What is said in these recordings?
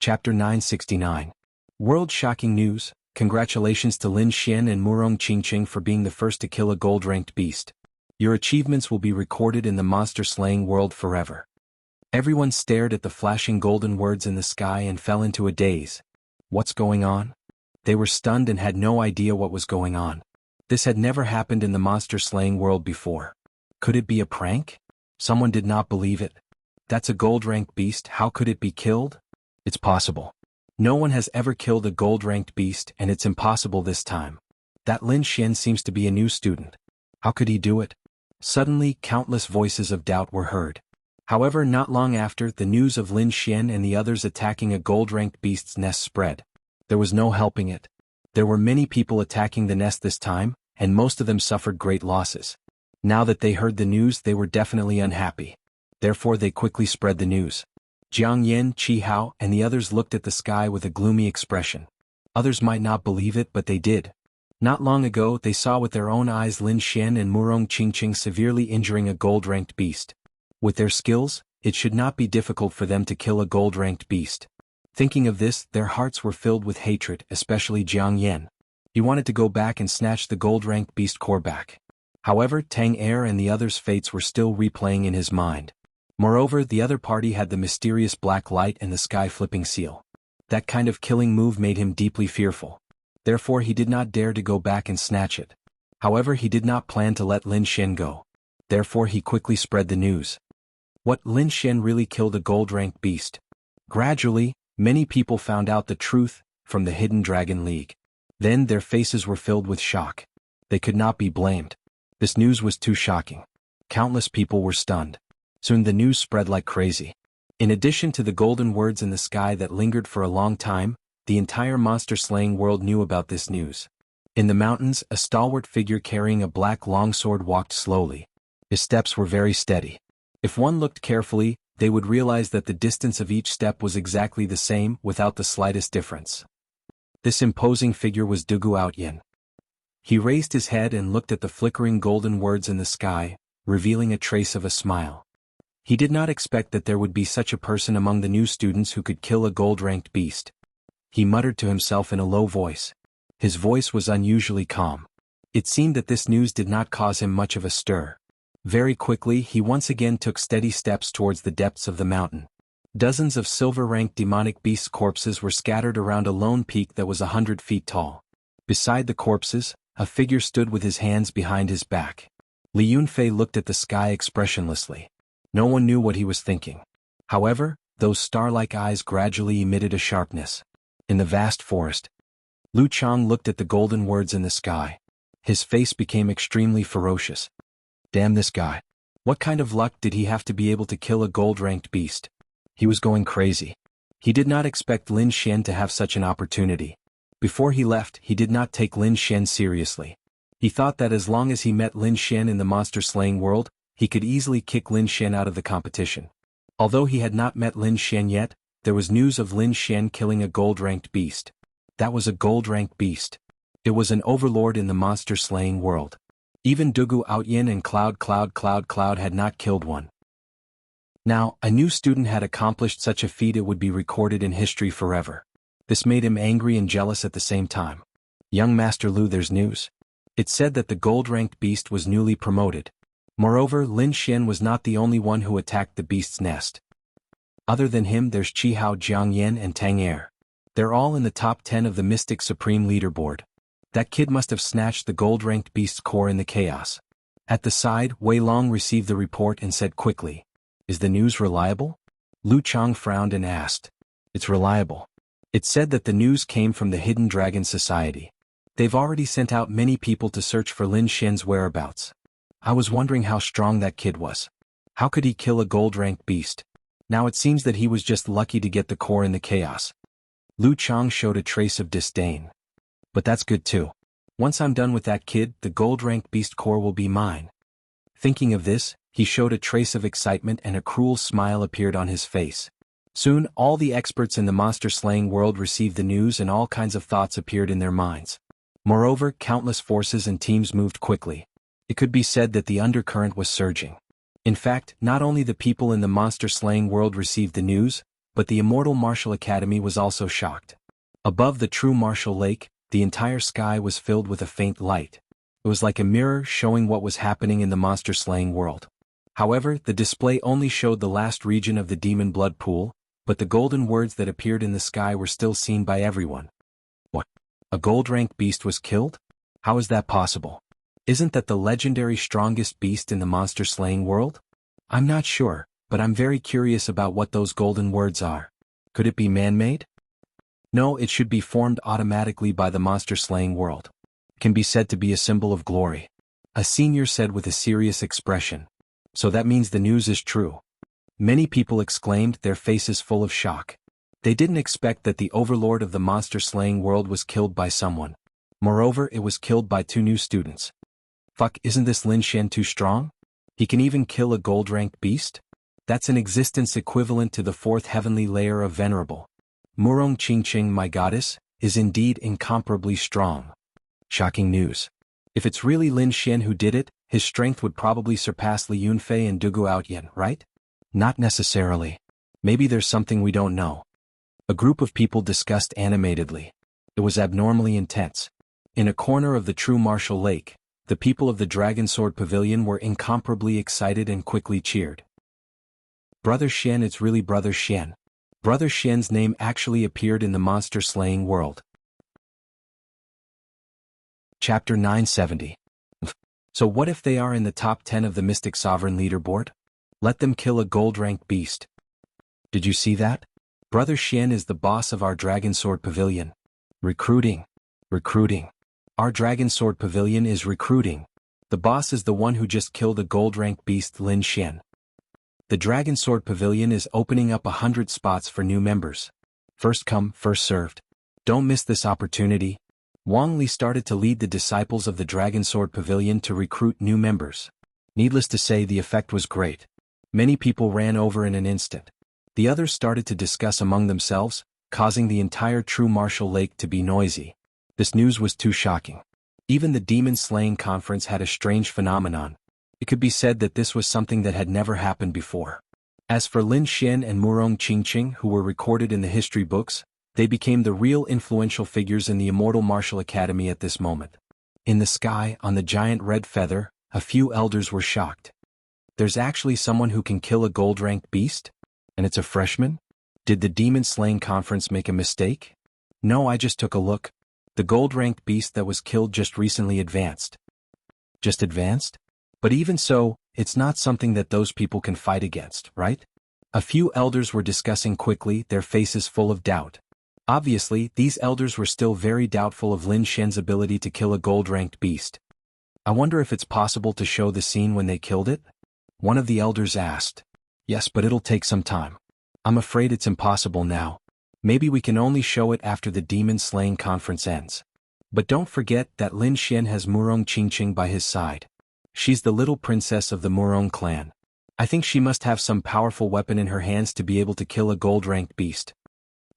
Chapter 969. World-shocking news. Congratulations to Lin Xian and Murong Qingqing for being the first to kill a gold-ranked beast. Your achievements will be recorded in the monster-slaying world forever. Everyone stared at the flashing golden words in the sky and fell into a daze. What's going on? They were stunned and had no idea what was going on. This had never happened in the monster-slaying world before. Could it be a prank? Someone did not believe it. That's a gold-ranked beast, how could it be killed? It's possible. No one has ever killed a gold-ranked beast, and it's impossible this time. That Lin Xian seems to be a new student. How could he do it? Suddenly, countless voices of doubt were heard. However, not long after, the news of Lin Xian and the others attacking a gold-ranked beast's nest spread. There was no helping it. There were many people attacking the nest this time, and most of them suffered great losses. Now that they heard the news, they were definitely unhappy. Therefore, they quickly spread the news. Jiang Yen, Qi Hao, and the others looked at the sky with a gloomy expression. Others might not believe it, but they did. Not long ago, they saw with their own eyes Lin Xian and Murong Qingqing severely injuring a gold-ranked beast. With their skills, it should not be difficult for them to kill a gold-ranked beast. Thinking of this, their hearts were filled with hatred, especially Jiang Yen. He wanted to go back and snatch the gold-ranked beast core back. However, Tang Er and the others' fates were still replaying in his mind. Moreover, the other party had the mysterious black light and the sky-flipping seal. That kind of killing move made him deeply fearful. Therefore, he did not dare to go back and snatch it. However, he did not plan to let Lin Xian go. Therefore, he quickly spread the news. What, Lin Xian really killed a gold-ranked beast? Gradually, many people found out the truth from the Hidden Dragon League. Then their faces were filled with shock. They could not be blamed. This news was too shocking. Countless people were stunned. Soon the news spread like crazy. In addition to the golden words in the sky that lingered for a long time, the entire monster-slaying world knew about this news. In the mountains, a stalwart figure carrying a black longsword walked slowly. His steps were very steady. If one looked carefully, they would realize that the distance of each step was exactly the same, without the slightest difference. This imposing figure was Dugu Outyin. He raised his head and looked at the flickering golden words in the sky, revealing a trace of a smile. He did not expect that there would be such a person among the new students who could kill a gold-ranked beast. He muttered to himself in a low voice. His voice was unusually calm. It seemed that this news did not cause him much of a stir. Very quickly, he once again took steady steps towards the depths of the mountain. Dozens of silver-ranked demonic beasts' corpses were scattered around a lone peak that was 100 feet tall. Beside the corpses, a figure stood with his hands behind his back. Li Yunfei looked at the sky expressionlessly. No one knew what he was thinking. However, those star-like eyes gradually emitted a sharpness. In the vast forest, Lu Chang looked at the golden words in the sky. His face became extremely ferocious. Damn this guy. What kind of luck did he have to be able to kill a gold-ranked beast? He was going crazy. He did not expect Lin Xian to have such an opportunity. Before he left, he did not take Lin Xian seriously. He thought that as long as he met Lin Xian in the monster-slaying world, he could easily kick Lin Xian out of the competition. Although he had not met Lin Xian yet, there was news of Lin Xian killing a gold-ranked beast. That was a gold-ranked beast. It was an overlord in the monster-slaying world. Even Dugu Outyin and Cloud had not killed one. Now, a new student had accomplished such a feat, it would be recorded in history forever. This made him angry and jealous at the same time. Young Master Lu, there's news. It said that the gold-ranked beast was newly promoted. Moreover, Lin Xian was not the only one who attacked the beast's nest. Other than him, there's Qi Hao, Jiang Yen, and Tang Er. They're all in the top 10 of the Mystic Supreme Leaderboard. That kid must have snatched the gold-ranked beast's core in the chaos. At the side, Wei Long received the report and said quickly, "Is the news reliable?" Lu Chang frowned and asked. "It's reliable. It said that the news came from the Hidden Dragon Society. They've already sent out many people to search for Lin Xian's whereabouts. I was wondering how strong that kid was. How could he kill a gold-ranked beast? Now it seems that he was just lucky to get the core in the chaos." Lu Chang showed a trace of disdain. "But that's good too. Once I'm done with that kid, the gold-ranked beast core will be mine." Thinking of this, he showed a trace of excitement and a cruel smile appeared on his face. Soon, all the experts in the monster-slaying world received the news and all kinds of thoughts appeared in their minds. Moreover, countless forces and teams moved quickly. It could be said that the undercurrent was surging. In fact, not only the people in the monster-slaying world received the news, But the Immortal Martial Academy was also shocked. Above the true martial lake, the entire sky was filled with a faint light. It was like a mirror showing what was happening in the monster-slaying world. However, the display only showed the last region of the demon blood pool, but the golden words that appeared in the sky were still seen by everyone. What? A gold-ranked beast was killed? How is that possible? Isn't that the legendary strongest beast in the monster-slaying world? I'm not sure, but I'm very curious about what those golden words are. Could it be man-made? No, it should be formed automatically by the monster-slaying world. It can be said to be a symbol of glory. A senior said with a serious expression. So that means the news is true. Many people exclaimed, their faces full of shock. They didn't expect that the overlord of the monster-slaying world was killed by someone. Moreover, it was killed by 2 new students. Fuck, isn't this Lin Xian too strong? He can even kill a gold-ranked beast? That's an existence equivalent to the 4th heavenly layer of Venerable. Murong Qingqing, my goddess, is indeed incomparably strong. Shocking news. If it's really Lin Xian who did it, his strength would probably surpass Li Yunfei and Dugu Outyan, right? Not necessarily. Maybe there's something we don't know. A group of people discussed animatedly. It was abnormally intense. In a corner of the true martial lake, the people of the Dragon Sword Pavilion were incomparably excited and quickly cheered. Brother Xian, it's really Brother Xian. Brother Xian's name actually appeared in the monster-slaying world. Chapter 970. So what if they are in the top 10 of the Mystic Sovereign leaderboard? Let them kill a gold-ranked beast. Did you see that? Brother Xian is the boss of our Dragon Sword Pavilion. Recruiting. Recruiting. Our Dragon Sword Pavilion is recruiting. The boss is the one who just killed a gold-ranked beast, Lin Xian. The Dragon Sword Pavilion is opening up 100 spots for new members. First come, first served. Don't miss this opportunity. Wang Li started to lead the disciples of the Dragon Sword Pavilion to recruit new members. Needless to say, the effect was great. Many people ran over in an instant. The others started to discuss among themselves, causing the entire true martial lake to be noisy. This news was too shocking. Even the demon slaying conference had a strange phenomenon. It could be said that this was something that had never happened before. As for Lin Xian and Murong Qingqing, who were recorded in the history books, they became the real influential figures in the Immortal Martial Academy at this moment. In the sky, on the giant red feather, a few elders were shocked. There's actually someone who can kill a gold-ranked beast? And it's a freshman? Did the demon slaying conference make a mistake? No, I just took a look. The gold-ranked beast that was killed just recently advanced. Just advanced? But even so, it's not something that those people can fight against, right? A few elders were discussing quickly, their faces full of doubt. Obviously, these elders were still very doubtful of Lin Xian's ability to kill a gold-ranked beast. I wonder if it's possible to show the scene when they killed it? One of the elders asked. Yes, but it'll take some time. I'm afraid it's impossible now. Maybe we can only show it after the demon slaying conference ends. But don't forget that Lin Xian has Murong Qingqing by his side. She's the little princess of the Murong clan. I think she must have some powerful weapon in her hands to be able to kill a gold-ranked beast.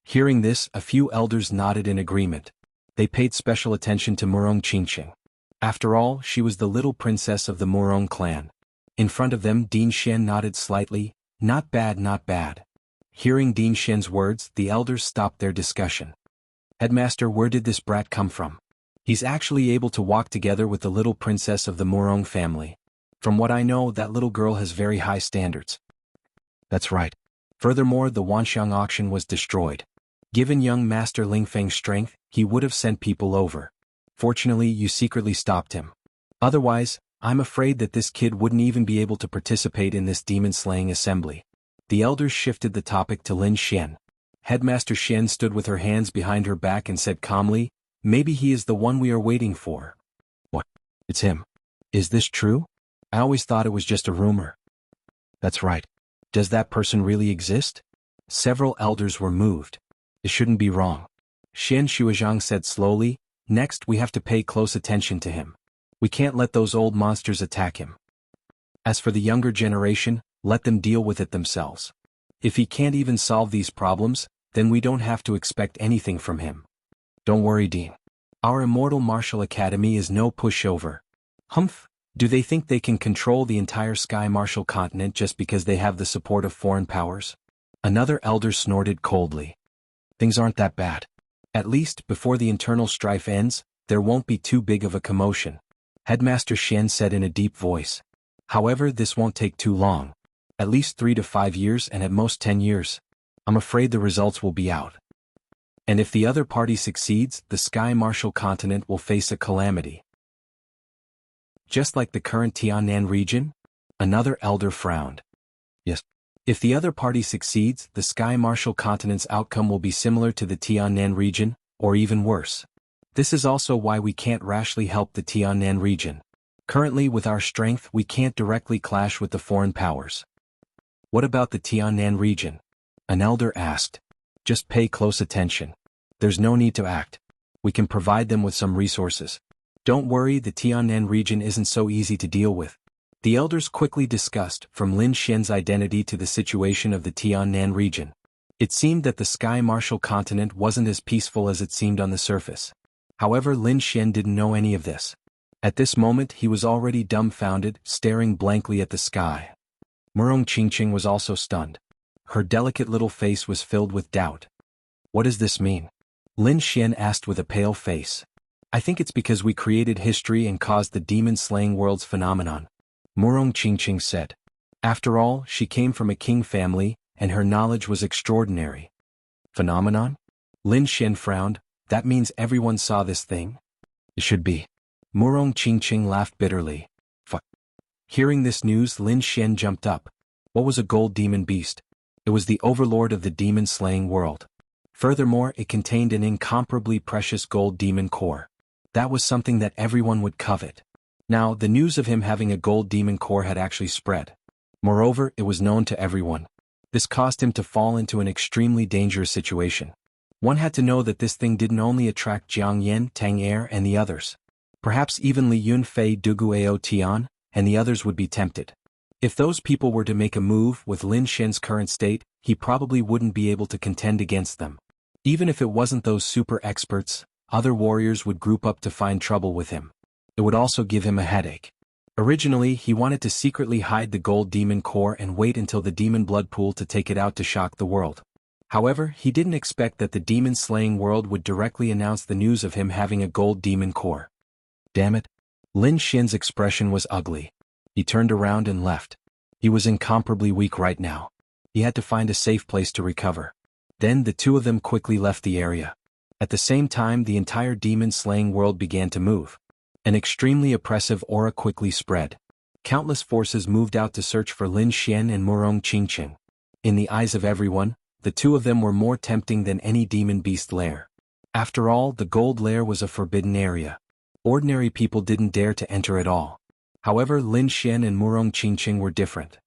Hearing this, a few elders nodded in agreement. They paid special attention to Murong Qingqing. After all, she was the little princess of the Murong clan. In front of them, Din Xian nodded slightly. Not bad, not bad. Hearing Din Xian's words, the elders stopped their discussion. Headmaster, where did this brat come from? He's actually able to walk together with the little princess of the Murong family. From what I know, that little girl has very high standards. That's right. Furthermore, the Wanxiang auction was destroyed. Given young Master Lingfeng's strength, he would have sent people over. Fortunately, you secretly stopped him. Otherwise, I'm afraid that this kid wouldn't even be able to participate in this demon-slaying assembly. The elders shifted the topic to Lin Xian. Headmaster Xian stood with her hands behind her back and said calmly, maybe he is the one we are waiting for. What? It's him. Is this true? I always thought it was just a rumor. That's right. Does that person really exist? Several elders were moved. It shouldn't be wrong. Xian Shuozhang said slowly, next we have to pay close attention to him. We can't let those old monsters attack him. As for the younger generation, let them deal with it themselves. If he can't even solve these problems, then we don't have to expect anything from him. Don't worry, Dean. Our Immortal Martial Academy is no pushover. Humph, do they think they can control the entire Sky Martial continent just because they have the support of foreign powers? Another elder snorted coldly. Things aren't that bad. At least, before the internal strife ends, there won't be too big of a commotion. Headmaster Xian said in a deep voice. However, this won't take too long. At least 3 to 5 years and at most 10 years. I'm afraid the results will be out. And if the other party succeeds, the Sky Martial continent will face a calamity. Just like the current Tiannan region? Another elder frowned. Yes. If the other party succeeds, the Sky Martial continent's outcome will be similar to the Tiannan region, or even worse. This is also why we can't rashly help the Tiannan region. Currently, with our strength, we can't directly clash with the foreign powers. What about the Tiannan region? An elder asked. Just pay close attention. There's no need to act. We can provide them with some resources. Don't worry, the Tiannan region isn't so easy to deal with. The elders quickly discussed, from Lin Xian's identity to the situation of the Tiannan region. It seemed that the Sky Martial continent wasn't as peaceful as it seemed on the surface. However, Lin Xian didn't know any of this. At this moment he was already dumbfounded, staring blankly at the sky. Murong Qingqing was also stunned. Her delicate little face was filled with doubt. What does this mean? Lin Xian asked with a pale face. I think it's because we created history and caused the demon-slaying world's phenomenon. Murong Qingqing said. After all, she came from a king family, and her knowledge was extraordinary. Phenomenon? Lin Xian frowned. That means everyone saw this thing? It should be. Murong Qingqing laughed bitterly. Fuck. Hearing this news, Lin Xian jumped up. What was a gold demon beast? It was the overlord of the demon-slaying world. Furthermore, it contained an incomparably precious gold demon core. That was something that everyone would covet. Now, the news of him having a gold demon core had actually spread. Moreover, it was known to everyone. This caused him to fall into an extremely dangerous situation. One had to know that this thing didn't only attract Jiang Yan, Tang Er, and the others. Perhaps even Li Yunfei, Duguao Tian, and the others would be tempted. If those people were to make a move with Lin Xian's current state, he probably wouldn't be able to contend against them. Even if it wasn't those super experts, other warriors would group up to find trouble with him. It would also give him a headache. Originally, he wanted to secretly hide the gold demon core and wait until the demon blood pool to take it out to shock the world. However, he didn't expect that the demon-slaying world would directly announce the news of him having a gold demon core. Damn it. Lin Xian's expression was ugly. He turned around and left. He was incomparably weak right now. He had to find a safe place to recover. Then the two of them quickly left the area. At the same time, the entire demon-slaying world began to move. An extremely oppressive aura quickly spread. Countless forces moved out to search for Lin Xian and Murong Qingqing. In the eyes of everyone, the two of them were more tempting than any demon beast lair. After all, the gold lair was a forbidden area. Ordinary people didn't dare to enter at all. However, Lin Xian and Murong Qingqing were different.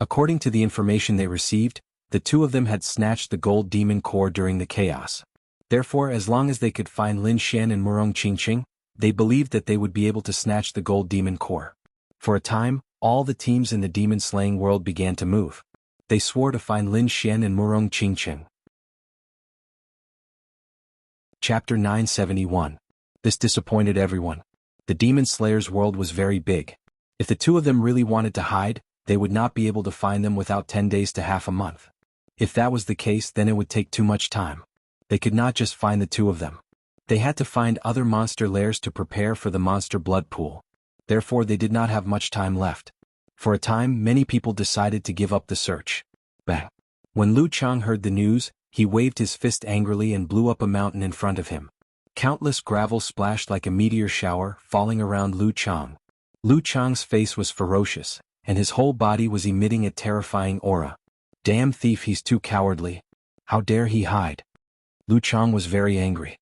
According to the information they received, the two of them had snatched the gold demon core during the chaos. Therefore, as long as they could find Lin Xian and Murong Qingqing, they believed that they would be able to snatch the gold demon core. For a time, all the teams in the demon-slaying world began to move. They swore to find Lin Xian and Murong Qingqing. Chapter 971. This disappointed everyone. The Demon Slayer's world was very big. If the two of them really wanted to hide, they would not be able to find them without 10 days to half a month. If that was the case, then it would take too much time. They could not just find the two of them. They had to find other monster lairs to prepare for the monster blood pool. Therefore, they did not have much time left. For a time, many people decided to give up the search. Bang! When Lu Chang heard the news, he waved his fist angrily and blew up a mountain in front of him. Countless gravel splashed like a meteor shower, falling around Lu Chang. Lu Chang's face was ferocious, and his whole body was emitting a terrifying aura. Damn thief, he's too cowardly. How dare he hide? Lu Chang was very angry.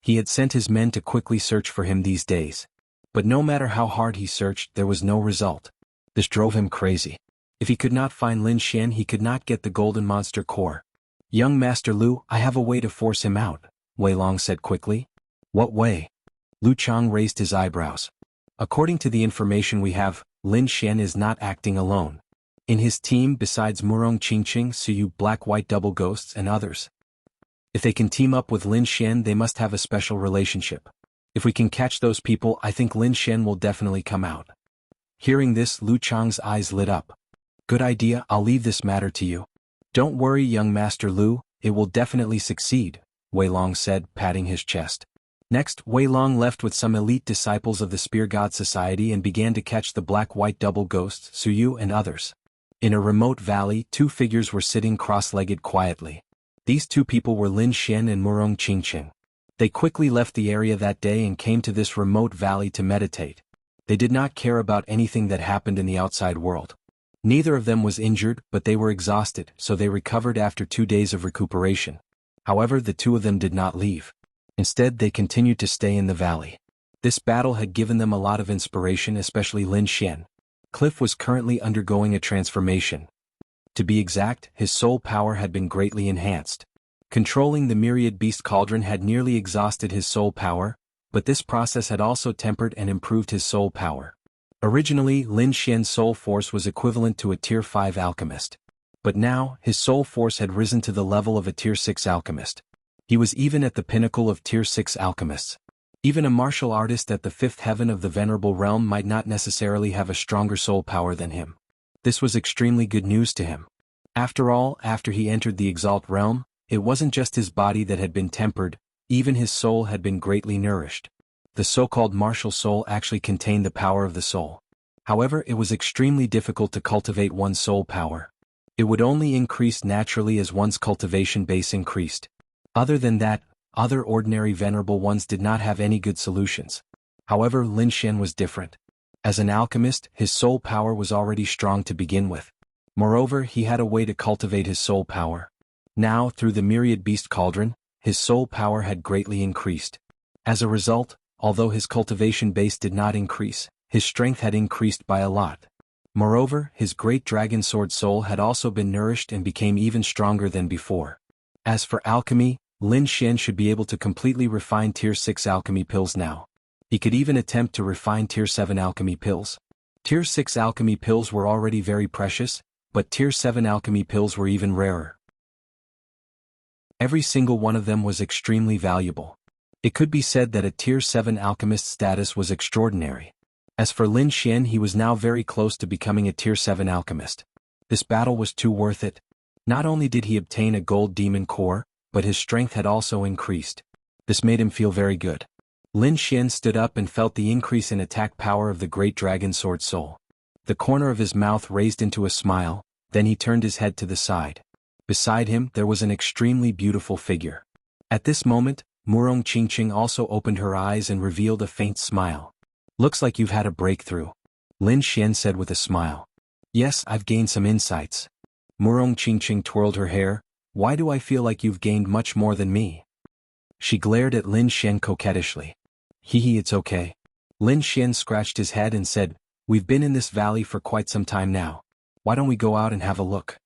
He had sent his men to quickly search for him these days. But no matter how hard he searched, there was no result. This drove him crazy. If he could not find Lin Xian, he could not get the golden monster core. Young Master Lu, I have a way to force him out, Wei Long said quickly. What way? Lu Chang raised his eyebrows. According to the information we have, Lin Xian is not acting alone. In his team, besides Murong Qingqing, Suyu, Black-White Double Ghosts, and others. If they can team up with Lin Xian, they must have a special relationship. If we can catch those people, I think Lin Xian will definitely come out. Hearing this, Lu Chang's eyes lit up. Good idea, I'll leave this matter to you. Don't worry, young Master Lu, it will definitely succeed, Wei Long said, patting his chest. Next, Wei Long left with some elite disciples of the Spear God Society and began to catch the black-white double ghosts, Su Yu and others. In a remote valley, two figures were sitting cross-legged quietly. These two people were Lin Xian and Murong Qingqing. They quickly left the area that day and came to this remote valley to meditate. They did not care about anything that happened in the outside world. Neither of them was injured, but they were exhausted, so they recovered after 2 days of recuperation. However, the two of them did not leave. Instead, they continued to stay in the valley. This battle had given them a lot of inspiration, especially Lin Xian. Cliff was currently undergoing a transformation. To be exact, his soul power had been greatly enhanced. Controlling the myriad beast cauldron had nearly exhausted his soul power, but this process had also tempered and improved his soul power. Originally, Lin Xian's soul force was equivalent to a Tier 5 alchemist. But now, his soul force had risen to the level of a Tier 6 alchemist. He was even at the pinnacle of Tier 6 alchemists. Even a martial artist at the 5th heaven of the Venerable Realm might not necessarily have a stronger soul power than him. This was extremely good news to him. After all, after he entered the Exalt realm, it wasn't just his body that had been tempered, even his soul had been greatly nourished. The so-called martial soul actually contained the power of the soul. However, it was extremely difficult to cultivate one's soul power. It would only increase naturally as one's cultivation base increased. Other than that, other ordinary venerable ones did not have any good solutions. However, Lin Xian was different. As an alchemist, his soul power was already strong to begin with. Moreover, he had a way to cultivate his soul power. Now, through the myriad beast cauldron, his soul power had greatly increased. As a result, although his cultivation base did not increase, his strength had increased by a lot. Moreover, his great dragon sword soul had also been nourished and became even stronger than before. As for alchemy, Lin Xian should be able to completely refine Tier 6 alchemy pills now. He could even attempt to refine Tier 7 alchemy pills. Tier 6 alchemy pills were already very precious, but Tier 7 alchemy pills were even rarer. Every single one of them was extremely valuable. It could be said that a Tier 7 alchemist status was extraordinary. As for Lin Xian, he was now very close to becoming a Tier 7 alchemist. This battle was too worth it. Not only did he obtain a gold demon core, but his strength had also increased. This made him feel very good. Lin Xian stood up and felt the increase in attack power of the great dragon sword soul. The corner of his mouth raised into a smile, then he turned his head to the side. Beside him there was an extremely beautiful figure. At this moment, Murong Qingqing also opened her eyes and revealed a faint smile. "Looks like you've had a breakthrough," Lin Xian said with a smile. "Yes, I've gained some insights." Murong Qingqing twirled her hair. "Why do I feel like you've gained much more than me?" She glared at Lin Xian coquettishly. "Hee, it's okay." Lin Xian scratched his head and said, "We've been in this valley for quite some time now. Why don't we go out and have a look?"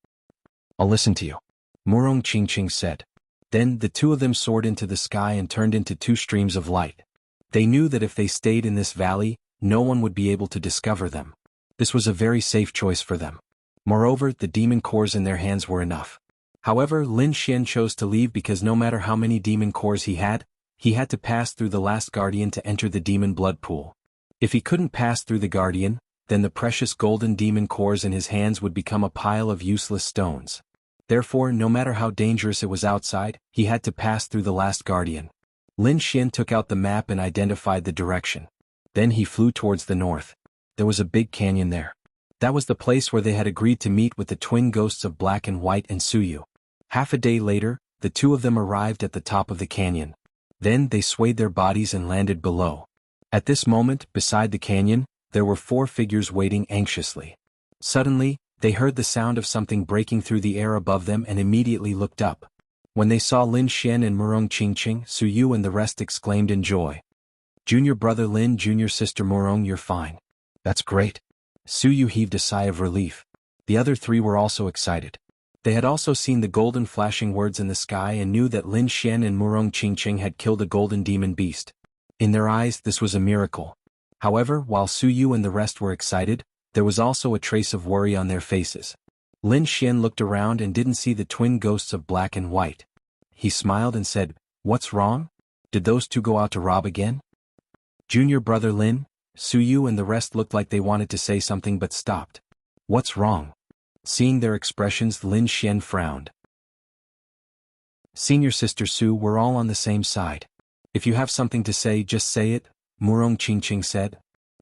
"I'll listen to you," Murong Qingqing said. Then the two of them soared into the sky and turned into two streams of light. They knew that if they stayed in this valley, no one would be able to discover them. This was a very safe choice for them. Moreover, the demon cores in their hands were enough. However, Lin Xian chose to leave because no matter how many demon cores he had to pass through the last guardian to enter the demon blood pool. If he couldn't pass through the guardian, then the precious golden demon cores in his hands would become a pile of useless stones. Therefore, no matter how dangerous it was outside, he had to pass through the last guardian. Lin Xian took out the map and identified the direction. Then he flew towards the north. There was a big canyon there. That was the place where they had agreed to meet with the twin ghosts of Black and White and Suyu. Half a day later, the two of them arrived at the top of the canyon. Then they swayed their bodies and landed below. At this moment, beside the canyon, there were 4 figures waiting anxiously. Suddenly, they heard the sound of something breaking through the air above them and immediately looked up. When they saw Lin Xian and Murong Qingqing, Su Yu and the rest exclaimed in joy. "Junior brother Lin, junior sister Murong, you're fine." "That's great." Su Yu heaved a sigh of relief. The other 3 were also excited. They had also seen the golden flashing words in the sky and knew that Lin Xian and Murong Qingqing had killed a golden demon beast. In their eyes, this was a miracle. However, while Su Yu and the rest were excited, there was also a trace of worry on their faces. Lin Xian looked around and didn't see the twin ghosts of Black and White. He smiled and said, "What's wrong? Did those 2 go out to rob again?" Junior brother Lin, Su Yu and the rest looked like they wanted to say something but stopped. "What's wrong?" Seeing their expressions, Lin Xian frowned. Senior Sister Su, we're all on the same side. If you have something to say, just say it, Murong Qingqing said.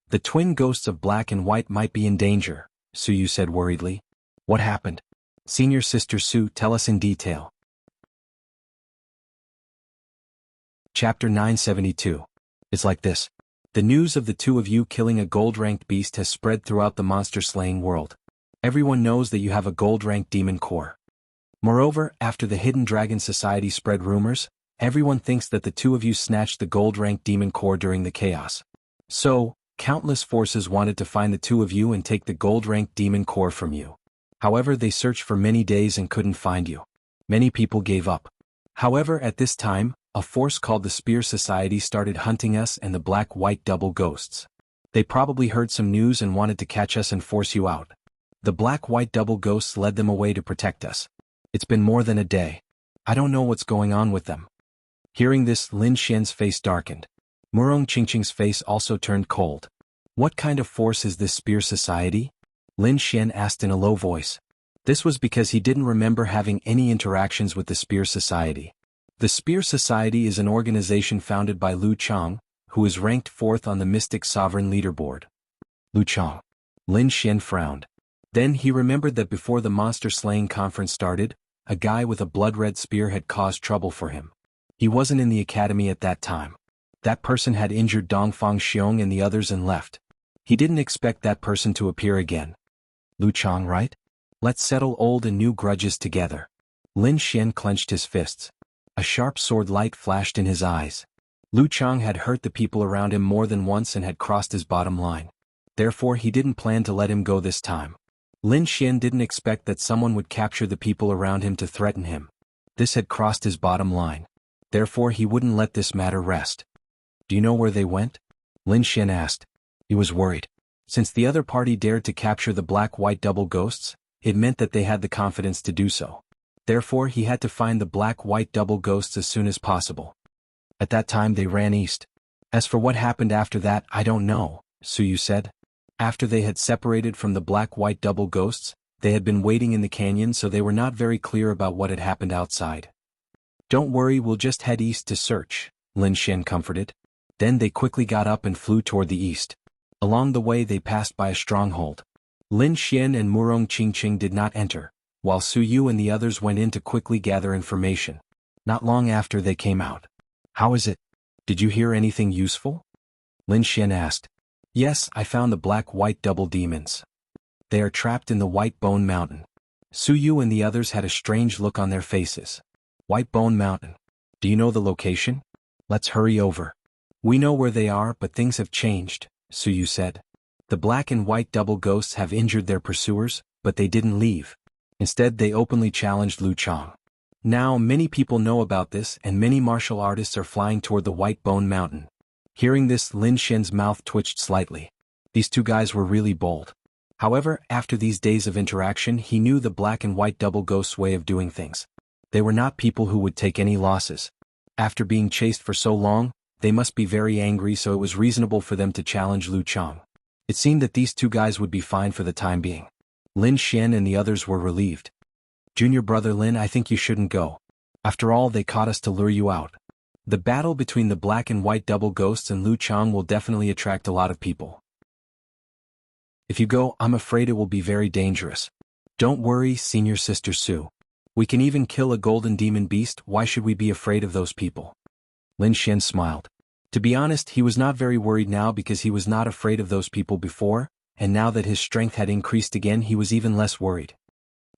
The twin ghosts of black and white might be in danger, Su Yu said worriedly. What happened? Senior Sister Su, tell us in detail. Chapter 972. It's like this. The news of the two of you killing a gold-ranked beast has spread throughout the monster-slaying world. Everyone knows that you have a gold-ranked demon core. Moreover, after the Hidden Dragon Society spread rumors, everyone thinks that the two of you snatched the gold-ranked demon core during the chaos. So, countless forces wanted to find the two of you and take the gold-ranked demon core from you. However, they searched for many days and couldn't find you. Many people gave up. However, at this time, a force called the Spear Society started hunting us and the black-white double ghosts. They probably heard some news and wanted to catch us and force you out. The black-white double ghosts led them away to protect us. It's been more than a day. I don't know what's going on with them. Hearing this, Lin Xian's face darkened. Murong Qingqing's face also turned cold. What kind of force is this Spear Society? Lin Xian asked in a low voice. This was because he didn't remember having any interactions with the Spear Society. The Spear Society is an organization founded by Lu Chang, who is ranked 4th on the Mystic Sovereign leaderboard. Lu Chang. Lin Xian frowned. Then he remembered that before the monster-slaying conference started, a guy with a blood-red spear had caused trouble for him. He wasn't in the academy at that time. That person had injured Dongfang Xiong and the others and left. He didn't expect that person to appear again. Lu Chang, right? Let's settle old and new grudges together. Lin Xian clenched his fists. A sharp sword light flashed in his eyes. Lu Chang had hurt the people around him more than once and had crossed his bottom line. Therefore he didn't plan to let him go this time. Lin Xian didn't expect that someone would capture the people around him to threaten him. This had crossed his bottom line. Therefore he wouldn't let this matter rest. Do you know where they went? Lin Xian asked. He was worried. Since the other party dared to capture the black-white double ghosts, it meant that they had the confidence to do so. Therefore he had to find the black-white double ghosts as soon as possible. At that time they ran east. As for what happened after that, I don't know, Su Yu said. After they had separated from the black-white double ghosts, they had been waiting in the canyon, so they were not very clear about what had happened outside. Don't worry, we'll just head east to search, Lin Xian comforted. Then they quickly got up and flew toward the east. Along the way they passed by a stronghold. Lin Xian and Murong Qingqing did not enter, while Su Yu and the others went in to quickly gather information. Not long after they came out. How is it? Did you hear anything useful? Lin Xian asked. Yes, I found the black-white double demons. They are trapped in the White Bone Mountain. Su Yu and the others had a strange look on their faces. White Bone Mountain. Do you know the location? Let's hurry over. We know where they are, but things have changed, Su Yu said. The black and white double ghosts have injured their pursuers, but they didn't leave. Instead they openly challenged Lu Chang. Now many people know about this and many martial artists are flying toward the White Bone Mountain. Hearing this, Lin Xian's mouth twitched slightly. These two guys were really bold. However, after these days of interaction he knew the black and white double ghosts' way of doing things. They were not people who would take any losses. After being chased for so long, they must be very angry, so it was reasonable for them to challenge Lu Chang. It seemed that these two guys would be fine for the time being. Lin Xian and the others were relieved. Junior brother Lin, I think you shouldn't go. After all, they caught us to lure you out. The battle between the black and white double ghosts and Lu Chang will definitely attract a lot of people. If you go, I'm afraid it will be very dangerous. Don't worry, Senior Sister Su. We can even kill a golden demon beast. Why should we be afraid of those people? Lin Xian smiled. To be honest, he was not very worried now because he was not afraid of those people before, and now that his strength had increased again he was even less worried.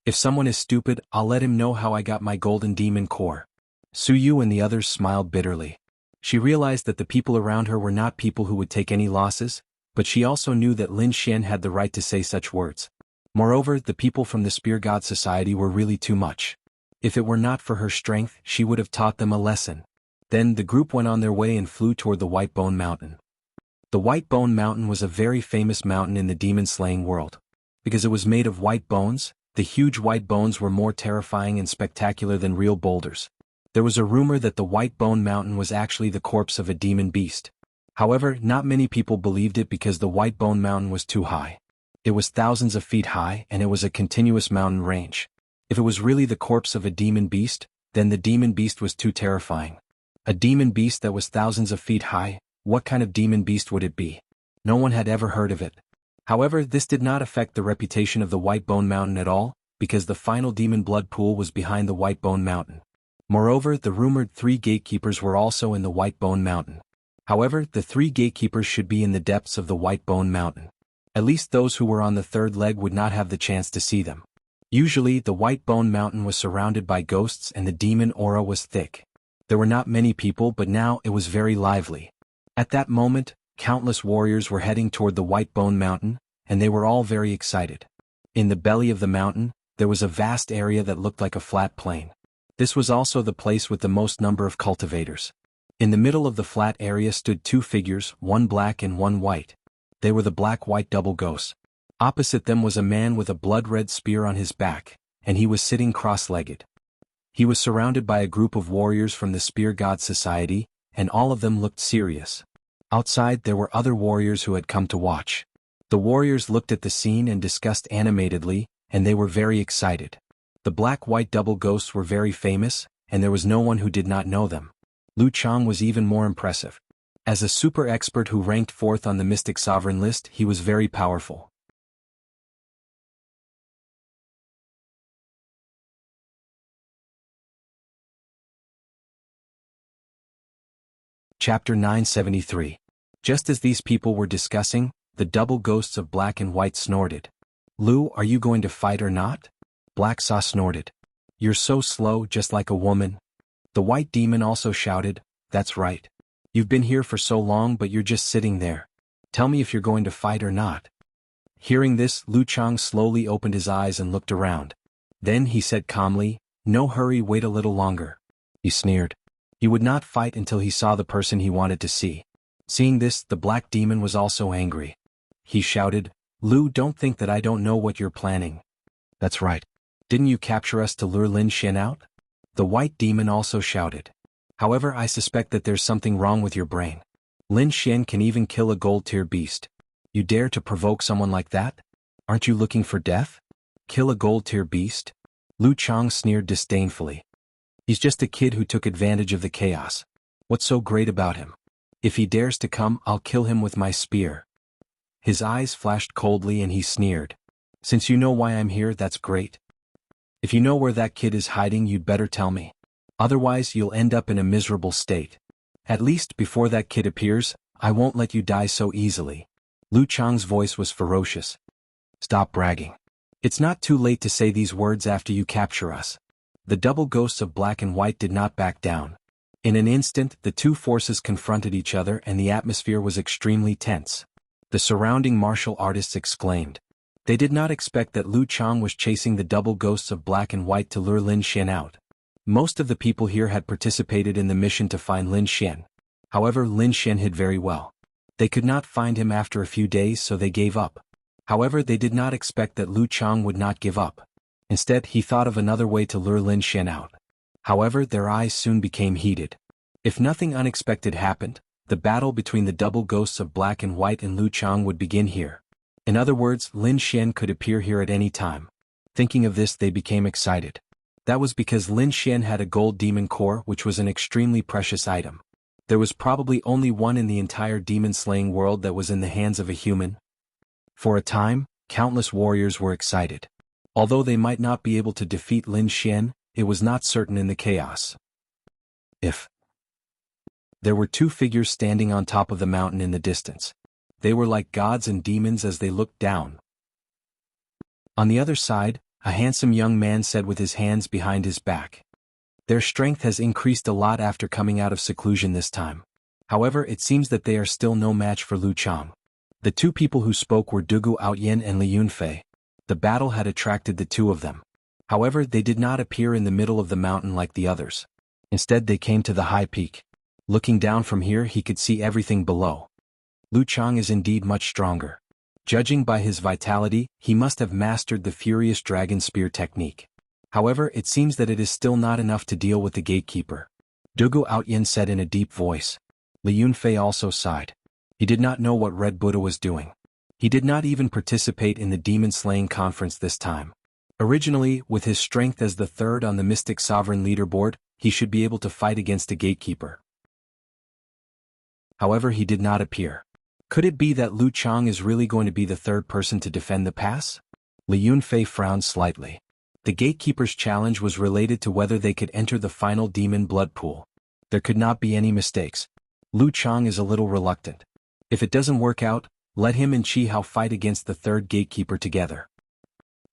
If someone is stupid, I'll let him know how I got my golden demon core. Su Yu and the others smiled bitterly. She realized that the people around her were not people who would take any losses, but she also knew that Lin Xian had the right to say such words. Moreover, the people from the Spear God Society were really too much. If it were not for her strength, she would have taught them a lesson. Then the group went on their way and flew toward the White Bone Mountain. The White Bone Mountain was a very famous mountain in the demon-slaying world. Because it was made of white bones, the huge white bones were more terrifying and spectacular than real boulders. There was a rumor that the White Bone Mountain was actually the corpse of a demon beast. However, not many people believed it because the White Bone Mountain was too high. It was thousands of feet high and it was a continuous mountain range. If it was really the corpse of a demon beast, then the demon beast was too terrifying. A demon beast that was thousands of feet high, what kind of demon beast would it be? No one had ever heard of it. However, this did not affect the reputation of the White Bone Mountain at all, because the final demon blood pool was behind the White Bone Mountain. Moreover, the rumored 3 gatekeepers were also in the White Bone Mountain. However, the 3 gatekeepers should be in the depths of the White Bone Mountain. At least those who were on the third leg would not have the chance to see them. Usually, the White Bone Mountain was surrounded by ghosts and the demon aura was thick. There were not many people, but now it was very lively. At that moment, countless warriors were heading toward the White Bone Mountain, and they were all very excited. In the belly of the mountain, there was a vast area that looked like a flat plain. This was also the place with the most number of cultivators. In the middle of the flat area stood 2 figures, one black and one white. They were the black-white double ghosts. Opposite them was a man with a blood-red spear on his back, and he was sitting cross-legged. He was surrounded by a group of warriors from the Spear God Society, and all of them looked serious. Outside there were other warriors who had come to watch. The warriors looked at the scene and discussed animatedly, and they were very excited. The black-white double ghosts were very famous, and there was no one who did not know them. Lu Chang was even more impressive. As a super expert who ranked 4th on the Mystic Sovereign list, he was very powerful. Chapter 973. Just as these people were discussing, the double ghosts of Black and White snorted. "Lu, are you going to fight or not?" Black Saw snorted. "You're so slow, just like a woman." The White Demon also shouted, "That's right. You've been here for so long but you're just sitting there. Tell me if you're going to fight or not." Hearing this, Lu Chang slowly opened his eyes and looked around. Then he said calmly, "No hurry, wait a little longer." He sneered. He would not fight until he saw the person he wanted to see. Seeing this, the Black Demon was also angry. He shouted, "Lu, don't think that I don't know what you're planning." "That's right. Didn't you capture us to lure Lin Xian out?" The White Demon also shouted. "However, I suspect that there's something wrong with your brain. Lin Xian can even kill a gold-tier beast. You dare to provoke someone like that? Aren't you looking for death? Kill a gold-tier beast?" Lu Chang sneered disdainfully. "He's just a kid who took advantage of the chaos. What's so great about him? If he dares to come, I'll kill him with my spear." His eyes flashed coldly and he sneered. "Since you know why I'm here, that's great. If you know where that kid is hiding, you'd better tell me. Otherwise, you'll end up in a miserable state. At least, before that kid appears, I won't let you die so easily." Lu Chang's voice was ferocious. "Stop bragging. It's not too late to say these words after you capture us." The double ghosts of Black and White did not back down. In an instant, the two forces confronted each other and the atmosphere was extremely tense. The surrounding martial artists exclaimed. They did not expect that Lu Chang was chasing the double ghosts of Black and White to lure Lin Xian out. Most of the people here had participated in the mission to find Lin Xian. However, Lin Xian hid very well. They could not find him after a few days, so they gave up. However, they did not expect that Lu Chang would not give up. Instead, he thought of another way to lure Lin Xian out. However, their eyes soon became heated. If nothing unexpected happened, the battle between the double ghosts of Black and White and Lu Chang would begin here. In other words, Lin Xian could appear here at any time. Thinking of this, they became excited. That was because Lin Xian had a gold demon core, which was an extremely precious item. There was probably only one in the entire demon-slaying world that was in the hands of a human. For a time, countless warriors were excited. Although they might not be able to defeat Lin Xian, it was not certain in the chaos. There were two figures standing on top of the mountain in the distance. They were like gods and demons as they looked down. On the other side, a handsome young man said with his hands behind his back. Their strength has increased a lot after coming out of seclusion this time. However, it seems that they are still no match for Lu Chang. The two people who spoke were Dugu Outyen and Li Yunfei. The battle had attracted the two of them. However, they did not appear in the middle of the mountain like the others. Instead, they came to the high peak. Looking down from here, he could see everything below. Lu Chang is indeed much stronger. Judging by his vitality, he must have mastered the Furious Dragon Spear technique. However, it seems that it is still not enough to deal with the gatekeeper. Dugu Outyen said in a deep voice. Li Yunfei also sighed. He did not know what Red Buddha was doing. He did not even participate in the demon-slaying conference this time. Originally, with his strength as the third on the Mystic Sovereign leaderboard, he should be able to fight against a gatekeeper. However, he did not appear. Could it be that Lu Chang is really going to be the third person to defend the pass? Li Yunfei frowned slightly. The gatekeeper's challenge was related to whether they could enter the final demon blood pool. There could not be any mistakes. Lu Chang is a little reluctant. If it doesn't work out, let him and Chi Hao fight against the third gatekeeper together.